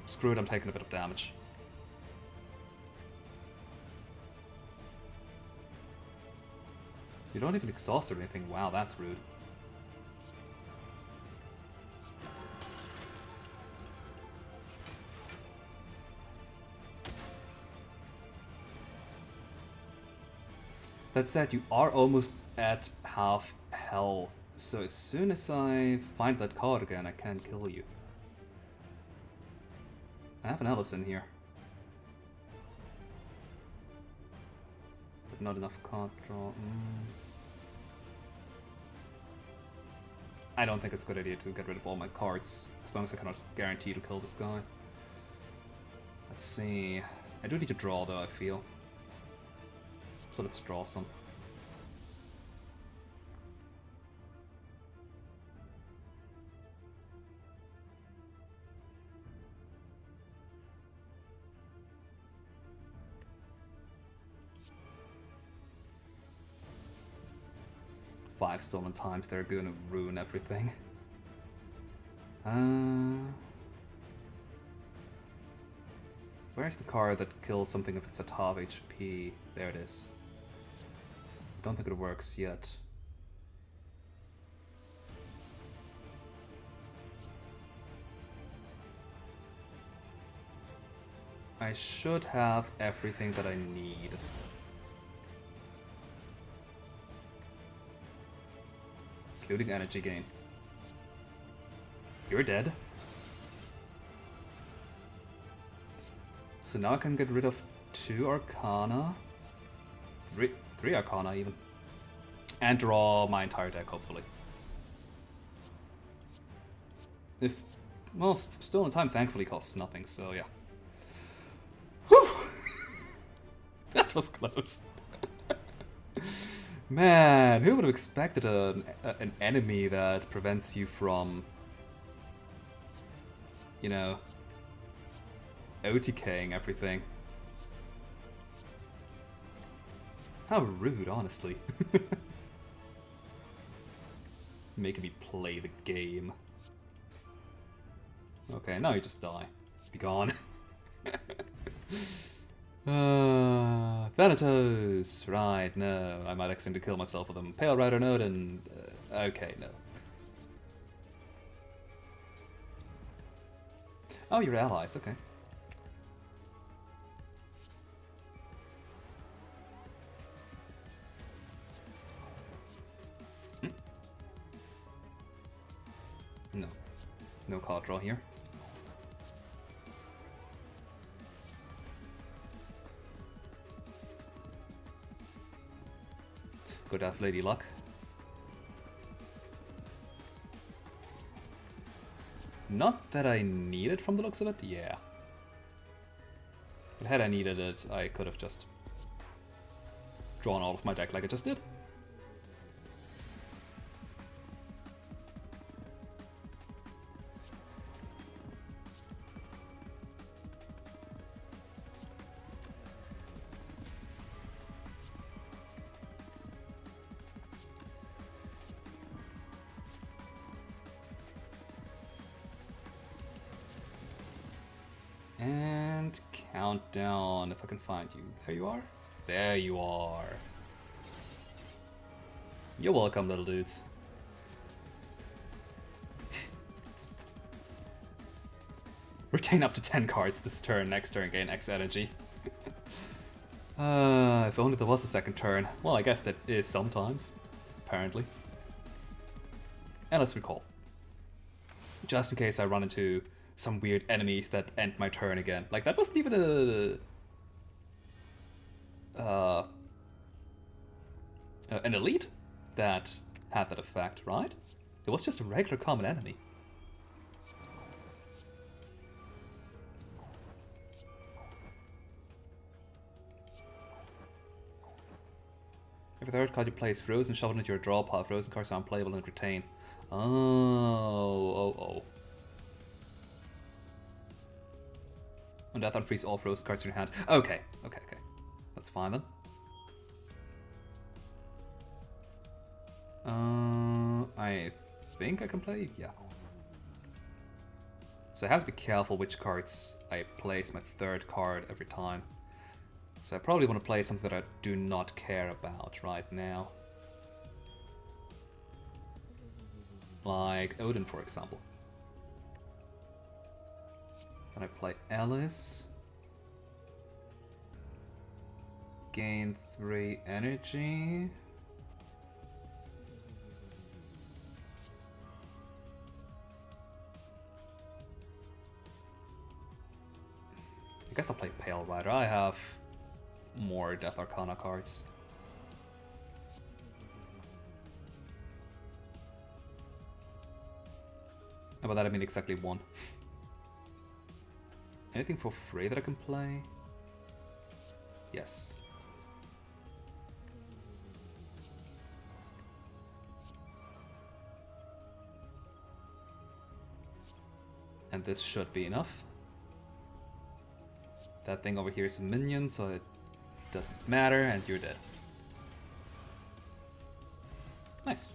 Screw it, I'm taking a bit of damage. You don't even exhaust or anything. Wow, that's rude. That said, you are almost at half health, so as soon as I find that card again, I can kill you. I have an Alice in here. But not enough card draw. I don't think it's a good idea to get rid of all my cards, as long as I cannot guarantee to kill this guy. Let's see. I do need to draw though, I feel. So let's draw some. Five stolen times, they're gonna ruin everything. Where's the card that kills something if it's at half HP? There it is. Don't think it works yet. I should have everything that I need. Including energy gain. You're dead. So now I can get rid of 2 Arcana. 3 Arcana even. And draw my entire deck, hopefully. If, well, Stolen Time thankfully costs nothing, so yeah. Whew! That was close. Man, who would have expected an enemy that prevents you from, you know, OTKing everything? How rude, honestly. Making me play the game. Okay, now you just die. Be gone. Thanatos! Right, no. I might accidentally kill myself with them. Pale Rider Node and... okay, no. Oh, you're allies, okay. No. No card draw here. Good to have Lady Luck. Not that I need it from the looks of it, yeah. But had I needed it, I could have just drawn all of my deck like I just did. And countdown, if I can find you. There you are. There you are. You're welcome, little dudes. Retain up to 10 cards this turn, next turn gain X energy. If only there was a second turn. Well, I guess that is sometimes, apparently. And let's recall. Just in case I run into some weird enemies that end my turn again. Like, that wasn't even an elite that had that effect, right? It was just a regular common enemy. If a third card you play is frozen, shove it into your draw pile. Frozen cards are unplayable and retain. Oh. Oh, death, unfreeze all frozen cards in your hand. Okay. That's fine then. I think I can play? Yeah. So I have to be careful which cards I place my third card every time. So I probably want to play something that I do not care about right now. Like Odin, for example. Then I play Alice. Gain 3 energy. I guess I'll play Pale Rider. I have more Death Arcana cards. And by that I mean exactly 1. Anything for free that I can play? Yes. And this should be enough. That thing over here is a minion, so it doesn't matter, and you're dead. Nice.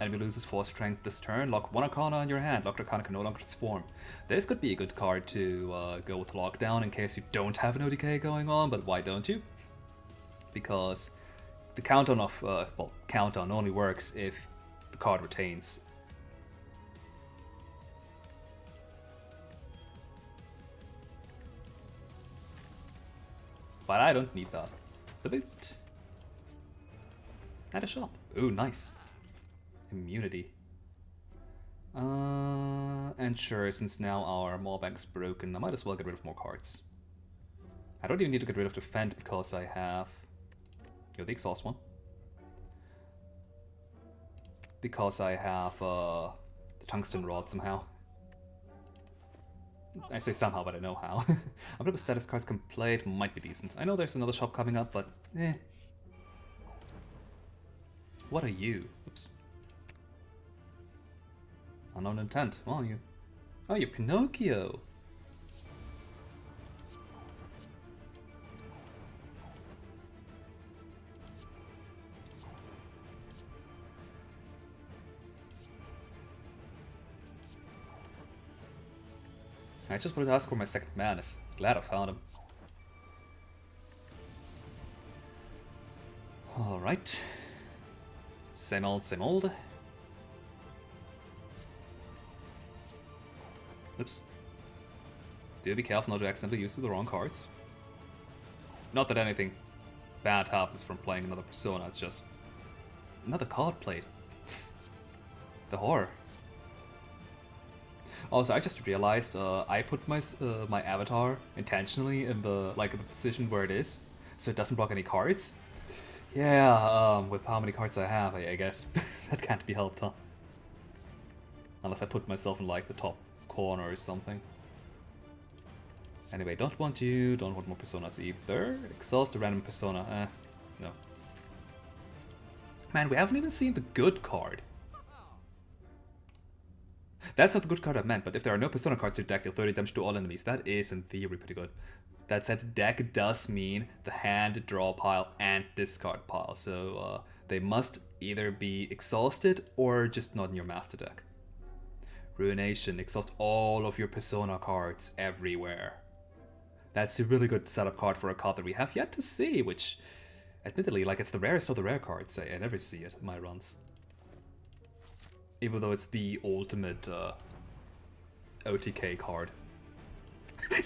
Enemy loses 4 strength this turn. Lock 1 Arcana in your hand. Locked Arcana can no longer transform. This could be a good card to go with Lockdown in case you don't have an ODK going on, but why don't you? Because the countdown of, well, countdown only works if the card retains. But I don't need that. The boot. And a shop. Ooh, nice. Immunity. And sure, since now our maul bank's broken, I might as well get rid of more cards. I don't even need to get rid of Defend because I have... Yo, the Exhaust one. Because I have the Tungsten Rod somehow. I say somehow, but I know how. A bit of status cards can play, it might be decent. I know there's another shop coming up, but eh. What are you? Oops. Unknown intent. Well, you... Oh, you're Pinocchio! I just wanted to ask where my second man is. Glad I found him. Alright. Same old, same old. Oops. Do be careful not to accidentally use the wrong cards. Not that anything bad happens from playing another Persona, it's just... Another card played. The horror. Also, I just realized I put my my avatar intentionally in the position where it is, so it doesn't block any cards. Yeah, with how many cards I have, I guess that can't be helped, huh? Unless I put myself in like the top corner or something. Anyway, don't want you, don't want more Personas either. Exhaust a random Persona, no. Man, we haven't even seen the good card. That's not the good card I meant, but if there are no Persona cards in your deck, deal 30 damage to all enemies. That is, in theory, pretty good. That said, deck does mean the hand, draw pile, and discard pile. So they must either be exhausted or just not in your master deck. Ruination. Exhaust all of your Persona cards everywhere. That's a really good setup card for a card that we have yet to see, which, admittedly, like it's the rarest of the rare cards. I never see it in my runs. Even though it's the ultimate OTK card.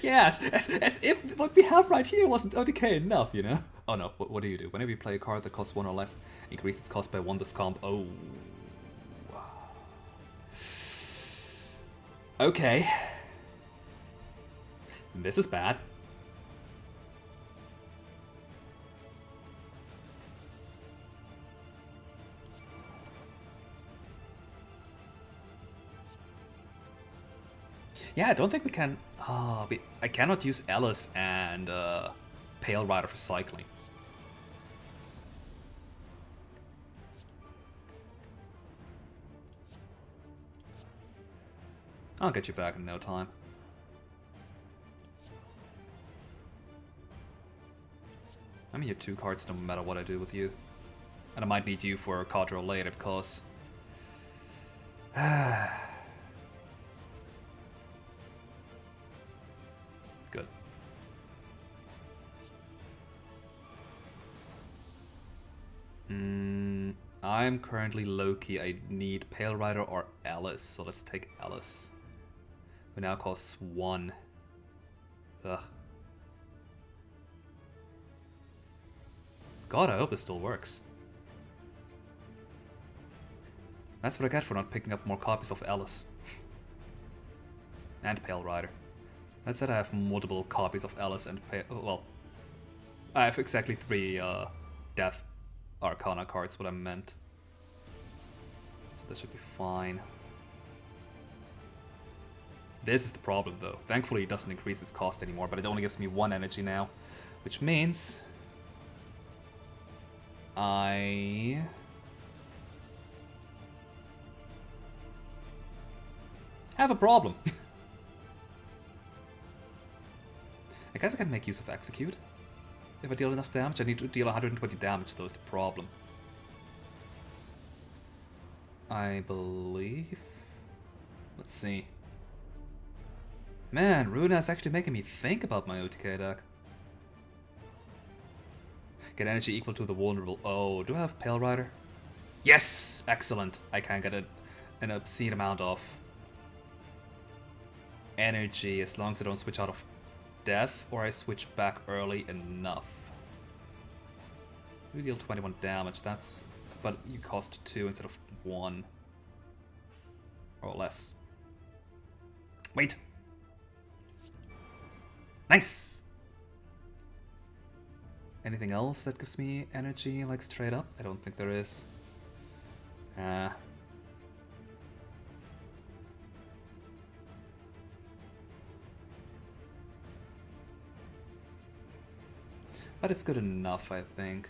Yes, as if what we have right here wasn't OTK enough, you know? Oh no, what do you do? Whenever you play a card that costs 1 or less, increase its cost by 1 this comp. Oh. Okay. This is bad. Yeah, I don't think we can... I cannot use Alice and Pale Rider for cycling. I'll get you back in no time. I'm here 2 cards no matter what I do with you. And I might need you for a card draw later because... Good. I'm currently low-key. I need Pale Rider or Alice, so let's take Alice. Who now costs 1. Ugh. God, I hope this still works. That's what I get for not picking up more copies of Alice. And Pale Rider. That said, I have multiple copies of Alice and well, I have exactly 3 Death Arcana cards, what I meant. So this should be fine. This is the problem though. Thankfully it doesn't increase its cost anymore, but it only gives me 1 energy now. Which means... I have a problem. I guess I can make use of Execute. If I deal enough damage, I need to deal 120 damage, though is the problem. I believe... Let's see. Man, Runa is actually making me think about my OTK deck. Get energy equal to the vulnerable. Oh, do I have Pale Rider? Yes! Excellent. I can get an obscene amount of energy as long as I don't switch out of death or I switch back early enough. You deal 21 damage, that's... But you cost 2 instead of 1. Or less. Wait! Nice! Anything else that gives me energy, like straight up? I don't think there is. But it's good enough, I think.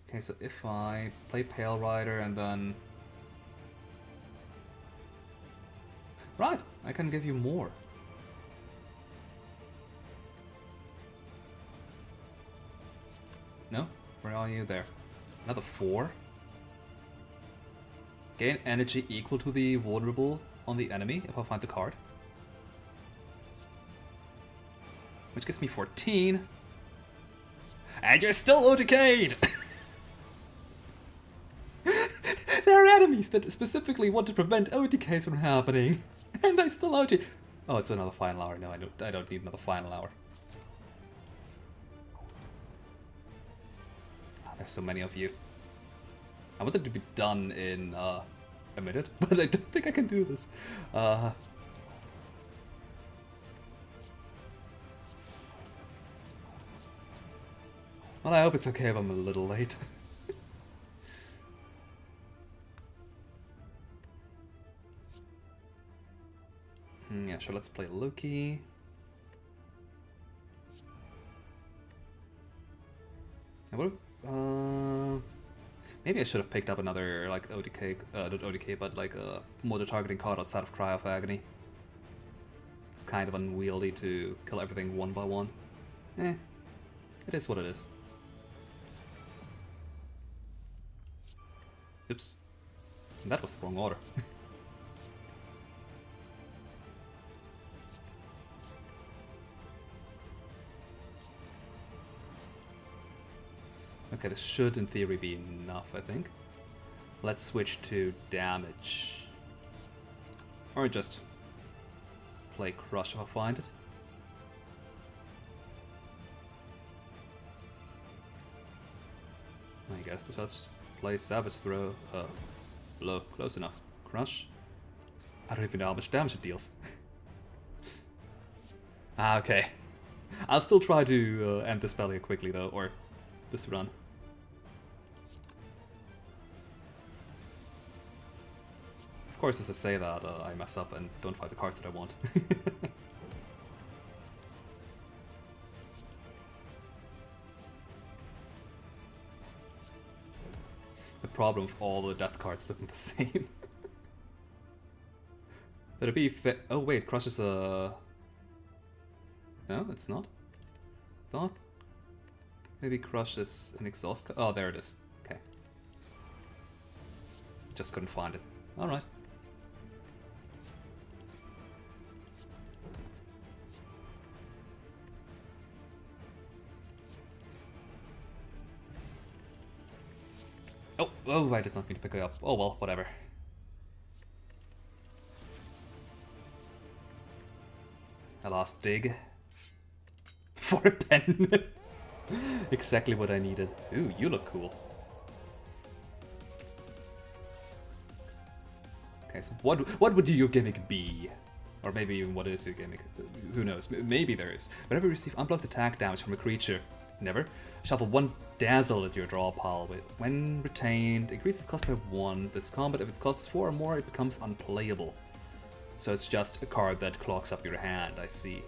Okay, so if I play Pale Rider and then... Right, I can give you more. No? Where are you? There. Another 4. Gain energy equal to the vulnerable on the enemy if I find the card. Which gives me 14. And you're still OTK'd! There are enemies that specifically want to prevent OTKs from happening. And I still OTK. Oh, it's another final hour. No, I don't need another final hour. There's so many of you. I want them to be done in a minute, but I don't think I can do this. Well, I hope it's okay if I'm a little late. Yeah, sure, let's play Loki. Maybe I should have picked up another, like, OTK, not OTK, but like a motor targeting card outside of Cry of Agony. It's kind of unwieldy to kill everything one by one. It is what it is. Oops. That was the wrong order. Okay, this should in theory be enough, I think. Let's switch to damage. Or just play Crush if I find it. I guess let's play Savage Throw. Blow, close enough. Crush. I don't even know how much damage it deals. Okay. I'll still try to end this battle here quickly though, or this run. Of course, as I say that, I mess up and don't find the cards that I want. The problem with all the death cards looking the same. That'd be oh wait, Crush is a... No, it's not. Thought maybe crushes an exhaust. Oh, there it is. Okay. Just couldn't find it. Alright. Oh, I did not mean to pick it up. Oh well, whatever. A last dig. For a pen. Exactly what I needed. Ooh, you look cool. Okay, so what would your gimmick be? Or maybe even what is your gimmick? Who knows? Maybe there is. Whenever you receive unblocked attack damage from a creature, never. Shuffle 1 Dazzle at your draw pile. When retained, increases cost by 1. This combat, if its cost is 4 or more, it becomes unplayable. So it's just a card that clogs up your hand, I see.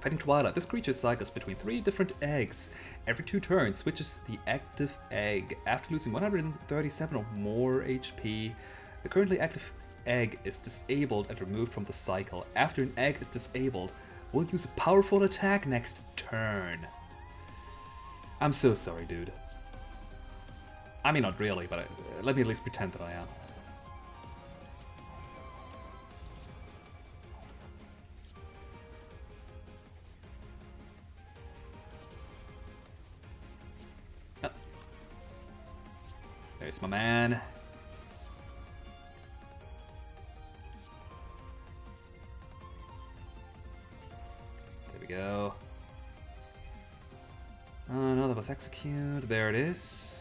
Fighting Twilight. This creature cycles between 3 different eggs. Every 2 turns, switches the active egg. After losing 137 or more HP, the currently active egg is disabled and removed from the cycle. After an egg is disabled, we'll use a powerful attack next turn. I'm so sorry, dude. I mean, not really, but let me at least pretend that I am. Oh. There's my man. There we go. Oh no, that was execute. There it is.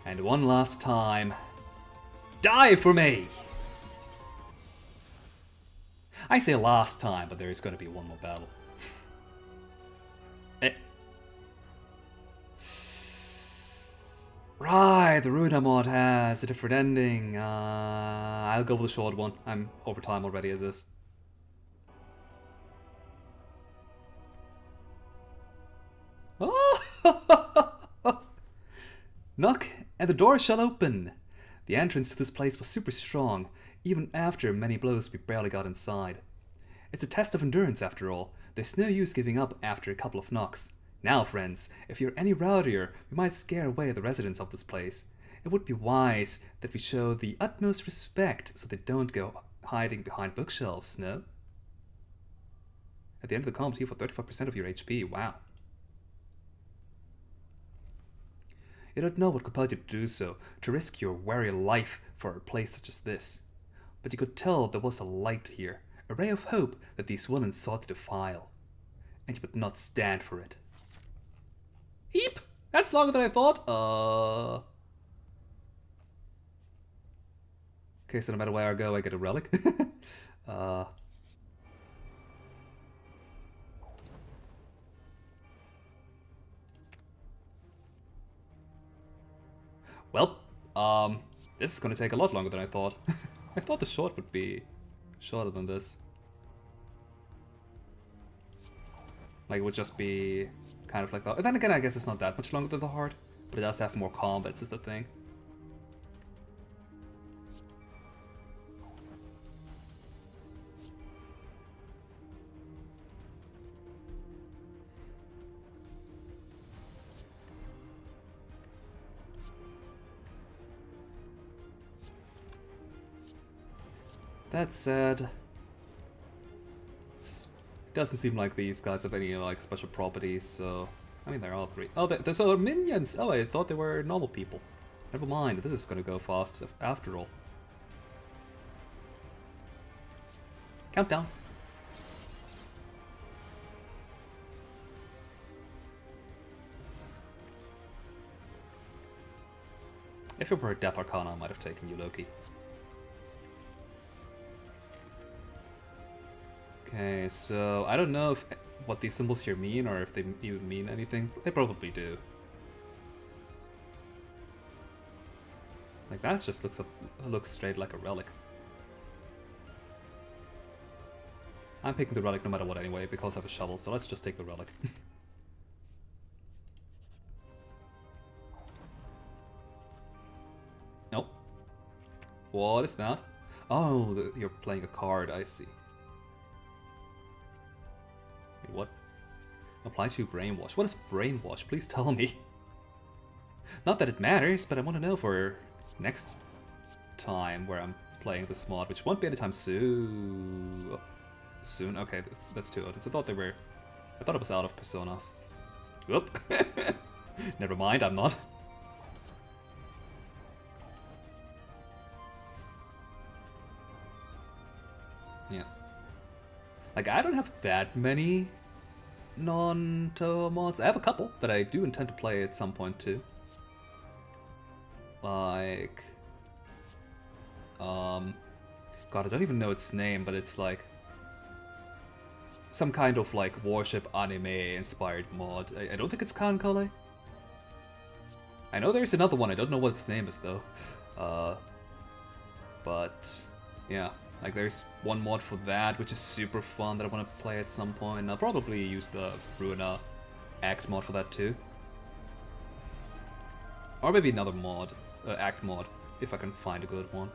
And one last time. Die for me! I say last time, but there is going to be one more battle. Right, the Ruda mod has a different ending. I'll go with the short one. I'm over time already as is. Oh! Knock, and the door shall open. The entrance to this place was super strong. Even after many blows, we barely got inside. It's a test of endurance after all. There's no use giving up after a couple of knocks. Now, friends, if you're any rowdier, we might scare away the residents of this place. It would be wise that we show the utmost respect so they don't go hiding behind bookshelves, no? At the end of the combat, heal for 35% of your HP, wow. You don't know what compelled you to do so, to risk your very life for a place such as this. But you could tell there was a light here, a ray of hope that these villains sought to defile. And you would not stand for it. Eep! That's longer than I thought. Okay, so no matter where I go, I get a relic. Well, this is gonna take a lot longer than I thought. I thought the short would be shorter than this. Like, it would just be kind of like that. And then again, I guess it's not that much longer than the hard, but it does have more combats is the thing. That said, it doesn't seem like these guys have any like special properties, so I mean they're all three. Oh, there's other minions! Oh, I thought they were normal people. Never mind, this is gonna go fast after all. Countdown. If it were a Death Arcana, I might have taken you, Loki. Okay, so I don't know if what these symbols here mean, or if they even mean anything. They probably do. Like that just looks straight like a relic. I'm picking the relic no matter what anyway, because I have a shovel, so let's just take the relic. Nope. What is that? Oh, you're playing a card, I see. Wait, what? Apply to brainwash. What is brainwash? Please tell me. Not that it matters, but I want to know for next time where I'm playing this mod, which won't be anytime soon. Soon? Okay, that's too old. I thought it was out of Personas. Whoop. Never mind, I'm not. Yeah. Like, I don't have that many non-Toho mods. I have a couple that I do intend to play at some point too. Like... God, I don't even know its name, but it's like... some kind of like warship anime-inspired mod. I don't think it's Kankale. I know there's another one, I don't know what its name is though. But yeah, like there's one mod for that, which is super fun that I want to play at some point. And I'll probably use the Ruina Act mod for that too. Or maybe another mod, Act mod, if I can find a good one.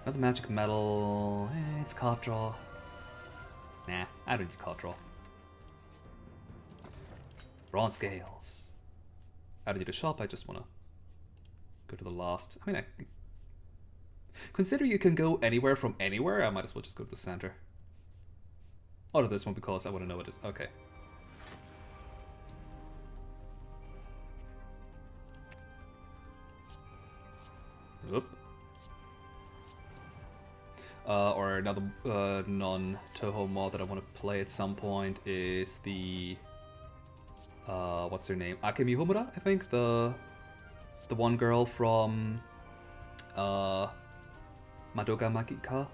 Another magic metal, it's card draw. Nah, I don't need card draw. Bronze scales. I don't need a shop, I just wanna go to the last. I mean, consider you can go anywhere from anywhere, I might as well just go to the center. Out of this one because I wanna know what it is. Okay. Oop. Or another non-Toho mod that I want to play at some point is the what's her name? Akemi Homura, I think, the one girl from Madoka Magica.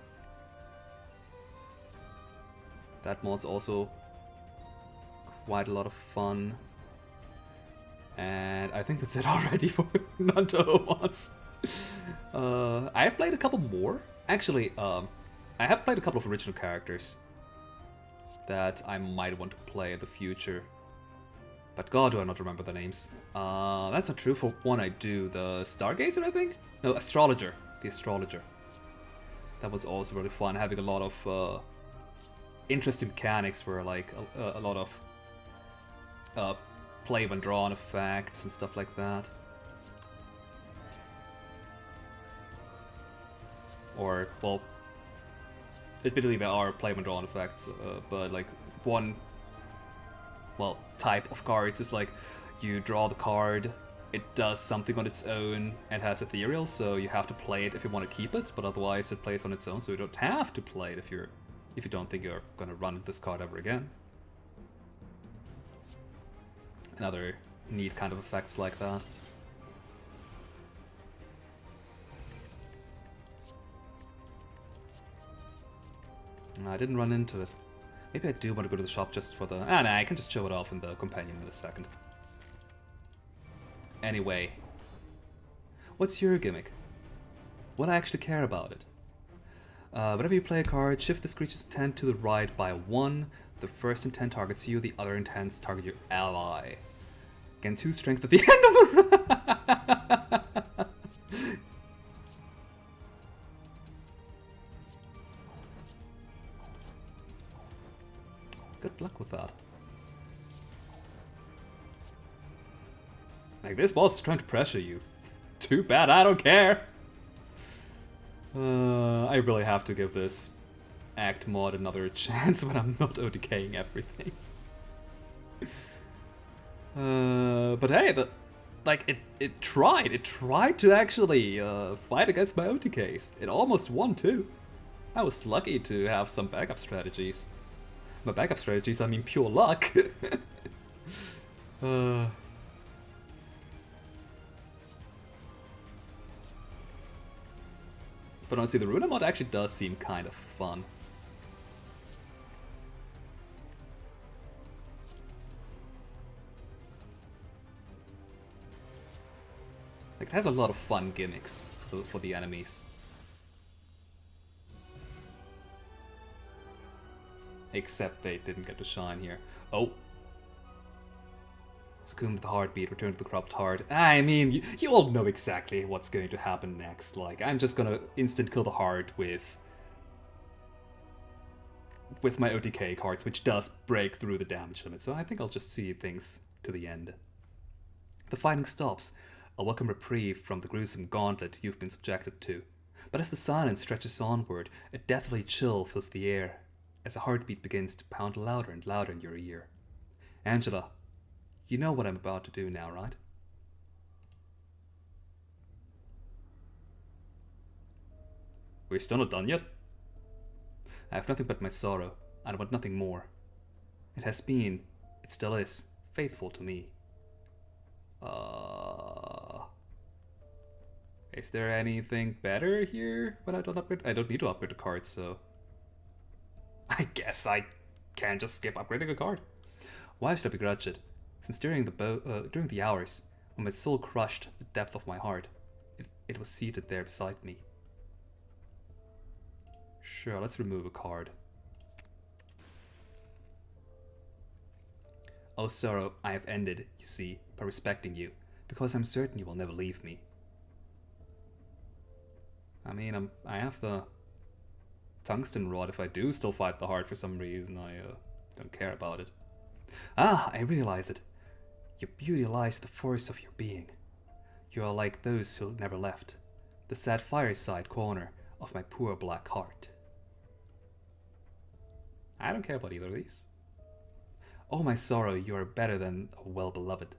That mod's also quite a lot of fun. And I think that's it already for non-Toho mods. I have played a couple more. Actually, I have played a couple of original characters that I might want to play in the future. But god, do I not remember the names. That's not true. For one, I do. The Stargazer, I think? No, Astrologer. The Astrologer. That was also really fun, having a lot of interesting mechanics where, like, a lot of play when drawn effects and stuff like that. Or, well, admittedly there are play when drawn effects, but like one, well, type of cards is like you draw the card, it does something on its own and has ethereal, so you have to play it if you want to keep it, but otherwise it plays on its own, so you don't have to play it if you don't think you're gonna run this card ever again. And other neat kind of effects like that. I didn't run into it. Maybe I do want to go to the shop just for the... Ah, nah, I can just show it off in the companion in a second. Anyway. What's your gimmick? Will I actually care about it? Whenever you play a card, shift this creature's intent to the right by 1. The first intent targets you, the other intents target your ally. Gain 2 strength at the end of the... Good luck with that. Like, this boss is trying to pressure you. Too bad, I don't care! I really have to give this Act mod another chance when I'm not OTKing everything. But hey, it tried to actually fight against my OTKs. It almost won too. I was lucky to have some backup strategies. My backup strategies, I mean pure luck. But honestly, the Runa mod actually does seem kind of fun. Like, it has a lot of fun gimmicks for the enemies. Except they didn't get to shine here. Oh. Succumb to the heartbeat, return to the corrupt heart. I mean, you all know exactly what's going to happen next. Like, I'm just gonna instant kill the heart with my OTK cards, which does break through the damage limit. So I think I'll just see things to the end. The fighting stops, a welcome reprieve from the gruesome gauntlet you've been subjected to. But as the silence stretches onward, a deathly chill fills the air, as a heartbeat begins to pound louder and louder in your ear. Angela, you know what I'm about to do now, right? We're still not done yet? I have nothing but my sorrow, and I want nothing more. It has been, it still is, faithful to me. Is there anything better here when I don't upgrade? I don't need to upgrade the card, so I guess I can just skip upgrading a card. Why should I begrudge it? Since during the hours when my soul crushed the depth of my heart, it was seated there beside me. Sure, let's remove a card. Oh sorrow, I have ended, you see, by respecting you, because I'm certain you will never leave me. I mean, I have the tungsten rod. If I do still fight the heart for some reason, I don't care about it. Ah, I realize it. Your beauty lies in the force of your being. You are like those who never left, the sad fireside corner of my poor black heart. I don't care about either of these. Oh my sorrow, you are better than a well-beloved.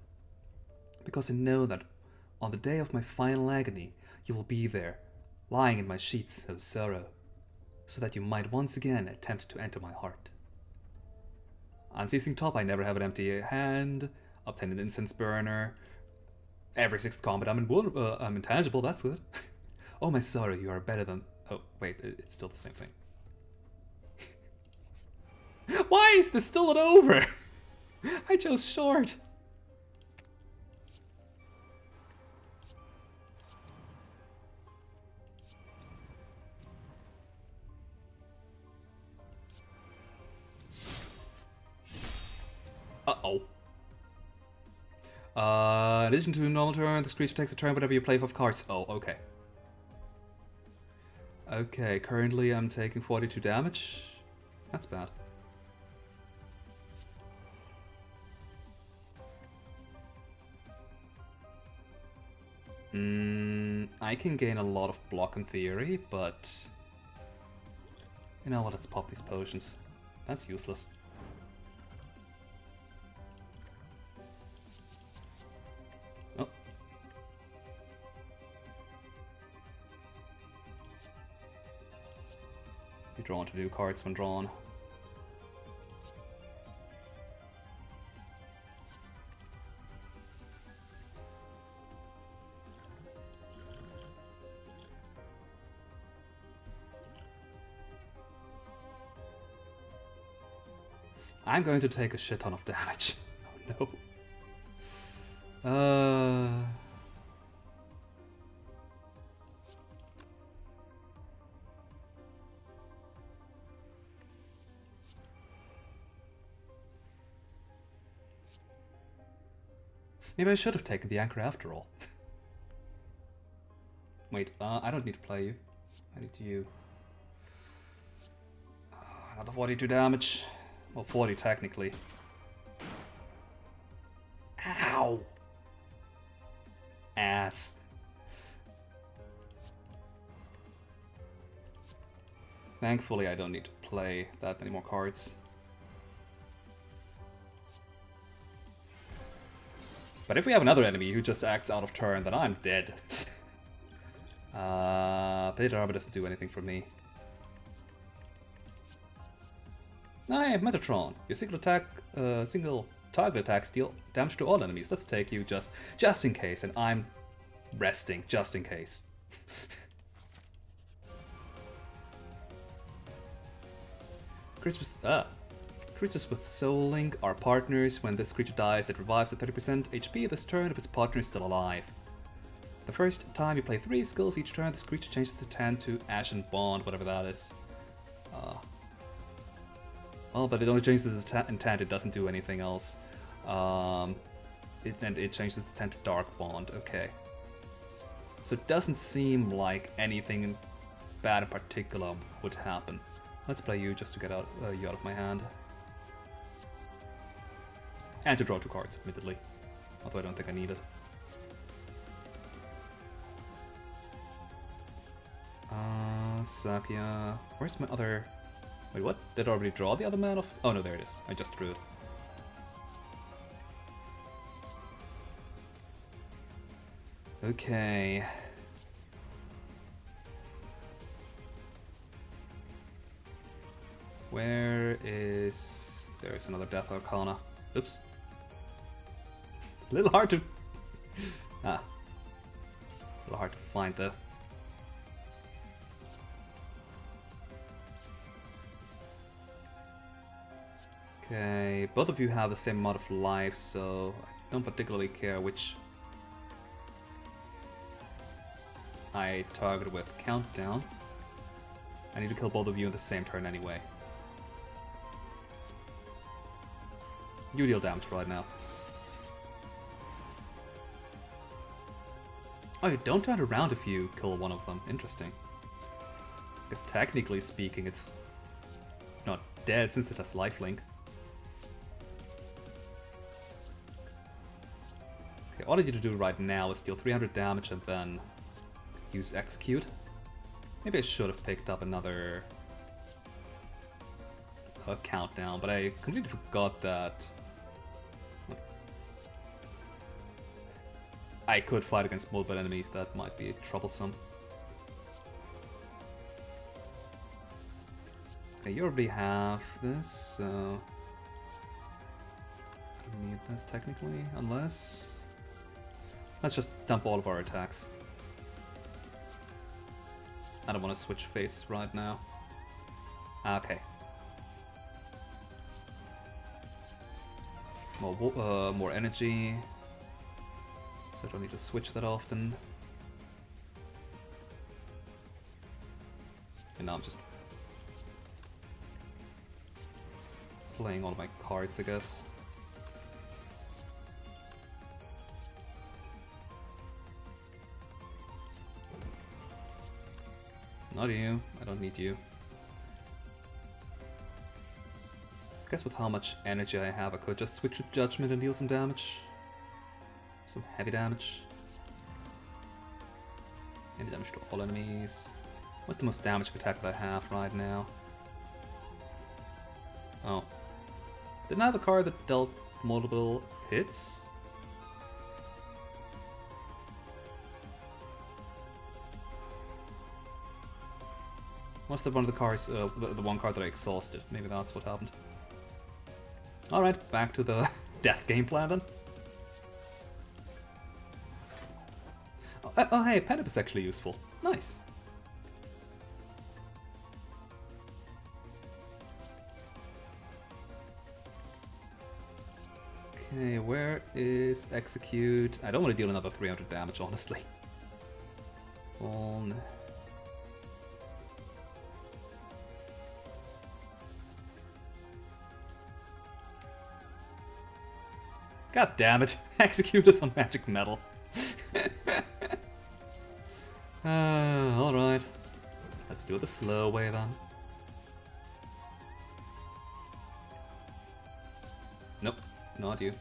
Because I know that on the day of my final agony, you will be there, lying in my sheets of sorrow, so that you might once again attempt to enter my heart. Unceasing top, I never have an empty hand. Obtain an incense burner. Every 6th combat, I'm intangible, that's good. Oh my sorrow, you are better than... Oh, wait, it's still the same thing. Why is this still not over? I chose short. Uh-oh. In addition to a normal turn, this creature takes a turn whenever you play 5 cards. Oh, okay. Okay, currently I'm taking 42 damage. That's bad. I can gain a lot of block in theory, but... You know what, let's pop these potions. That's useless. Oh. Be drawn to new cards when drawn. I'm going to take a shit ton of damage. Oh no. Maybe I should have taken the anchor after all. Wait, I don't need to play you. I need you. Another 42 damage. Well, 40 technically. Ow! Ass. Thankfully, I don't need to play that many more cards. But if we have another enemy who just acts out of turn, then I'm dead. Blade Arbor doesn't do anything for me. Hey, Metatron. Your single target attacks deal damage to all enemies. Let's take you just in case, and I'm resting just in case. Creatures with Soul Link are partners. When this creature dies, it revives at 30% HP this turn if its partner is still alive. The first time you play 3 skills each turn, this creature changes its hand to Ashen Bond, whatever that is. Oh, but it only changes its intent, it doesn't do anything else. And it changes its intent to Dark Bond, okay. So it doesn't seem like anything bad in particular would happen. Let's play you just to get you out of my hand. And to draw 2 cards, admittedly. Although I don't think I need it. Sapia... Where's my other... Wait, what? Did I already draw the other man off? Oh no, there it is. I just drew it. Okay. Where is... There's another Death Arcana. Oops. A little hard to... A little hard to find though. Okay, both of you have the same amount of life, so I don't particularly care which I target with Countdown. I need to kill both of you in the same turn anyway. You deal damage right now. Oh, you don't turn around if you kill one of them. Interesting. I guess technically speaking, it's not dead since it has lifelink. Okay, all I need to do right now is deal 300 damage and then use Execute. Maybe I should have picked up another Countdown, but I completely forgot that I could fight against multiple enemies. That might be troublesome. Okay, you already have this, so I don't need this technically, unless... Let's just dump all of our attacks. I don't want to switch faces right now. Okay. More energy. So I don't need to switch that often. And now I'm just playing all of my cards, I guess. Not you. I don't need you. I guess with how much energy I have, I could just switch to Judgment and deal some damage. Some heavy damage. Any damage to all enemies. What's the most damage attack that I have right now? Oh. Didn't I have a card that dealt multiple hits? Must have one of the cards, the one card that I exhausted. Maybe that's what happened. Alright, back to the death game plan then. Oh hey, Pen Up is actually useful. Nice. Okay, where is Execute? I don't want to deal another 300 damage, honestly. On... God damn it, Execute is on magic metal. Alright. Let's do it the slow way then. Nope, not you.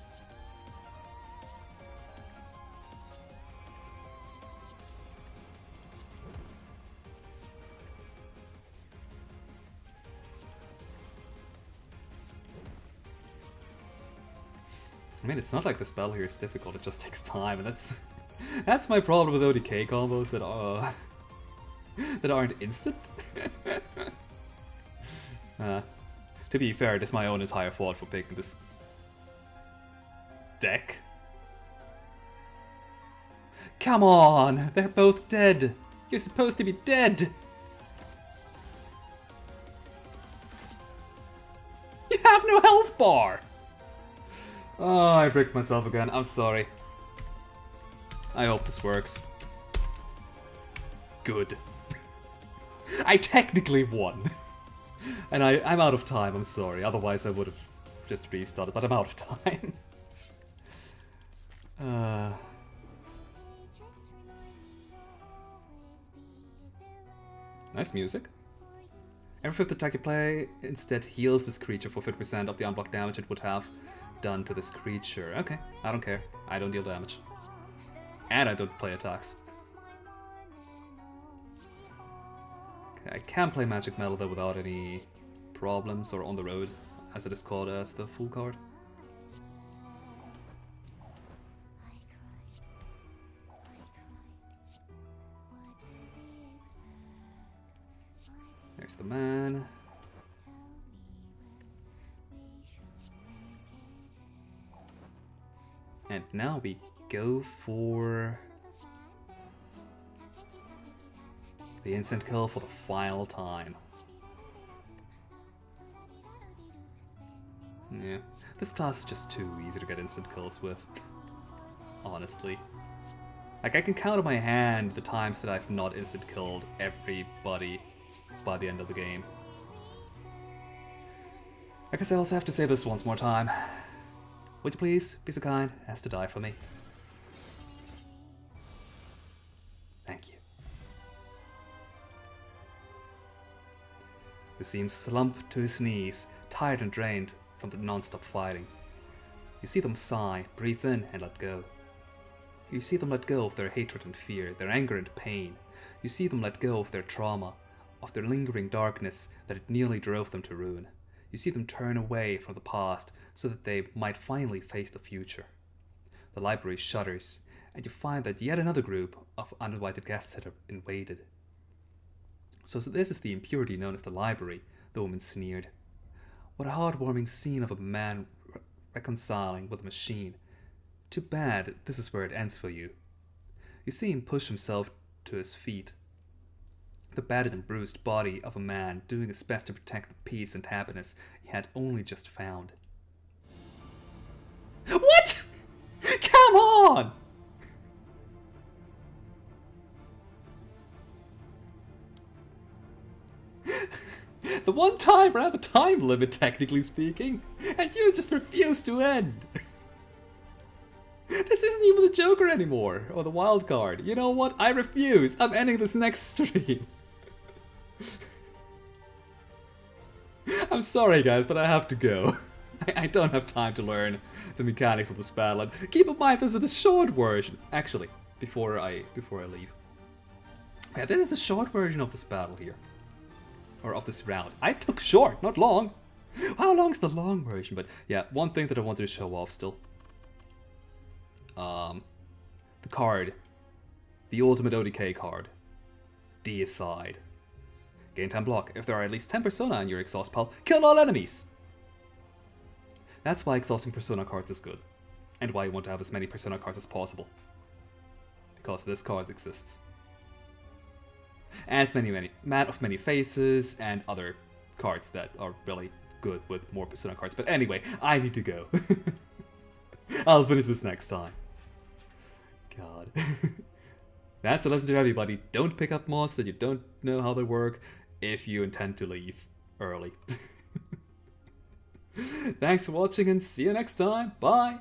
I mean, it's not like the spell here is difficult, it just takes time, and that's my problem with ODK combos that are that aren't instant. To be fair, it is my own entire fault for picking this deck. Come on, they're both dead. You're supposed to be dead. You have no health bar. Oh, I bricked myself again. I'm sorry. I hope this works. Good. I technically won. And I'm out of time, I'm sorry. Otherwise I would have just restarted, but I'm out of time. Nice music. Every fifth attack you play instead heals this creature for 50% of the unblocked damage it would have done to this creature. Okay, I don't care. I don't deal damage. And I don't play attacks. Okay, I can play Magic Metal though without any problems, or on the road, as it is called as the full card. There's the man. And now we go for the instant kill for the final time. Yeah, this class is just too easy to get instant kills with, honestly. Like, I can count on my hand the times that I've not instant killed everybody by the end of the game. I guess I also have to say this once more time. Would you please be so kind as to die for me? Thank you. You seem slumped to his knees, tired and drained from the non-stop fighting. You see them sigh, breathe in and let go. You see them let go of their hatred and fear, their anger and pain. You see them let go of their trauma, of their lingering darkness that it nearly drove them to ruin. You see them turn away from the past so that they might finally face the future. The library shudders, and you find that yet another group of uninvited guests had invaded. So this is the impurity known as the library, the woman sneered. What a heartwarming scene of a man reconciling with a machine. Too bad this is where it ends for you. You see him push himself to his feet. The battered and bruised body of a man doing his best to protect the peace and happiness he had only just found. What? Come on! The one time I have a time limit, technically speaking, and you just refuse to end. This isn't even the Joker anymore, or the wild card. You know what? I refuse. I'm ending this next stream. I'm sorry guys, but I have to go. I don't have time to learn the mechanics of this battle. And keep in mind this is the short version. Actually, before I leave. Yeah, this is the short version of this battle here. Or of this round. I took short, not long. How long is the long version? But yeah, one thing that I wanted to show off still. The card. The ultimate ODK card. Deicide. Gain 10 block. If there are at least 10 persona in your exhaust pile, kill all enemies! That's why exhausting persona cards is good. And why you want to have as many persona cards as possible. Because this card exists. And Man of Many Faces, and other cards that are really good with more persona cards. But anyway, I need to go. I'll finish this next time. God. That's a lesson to everybody. Don't pick up mods that you don't know how they work if you intend to leave early. Thanks for watching and see you next time. Bye!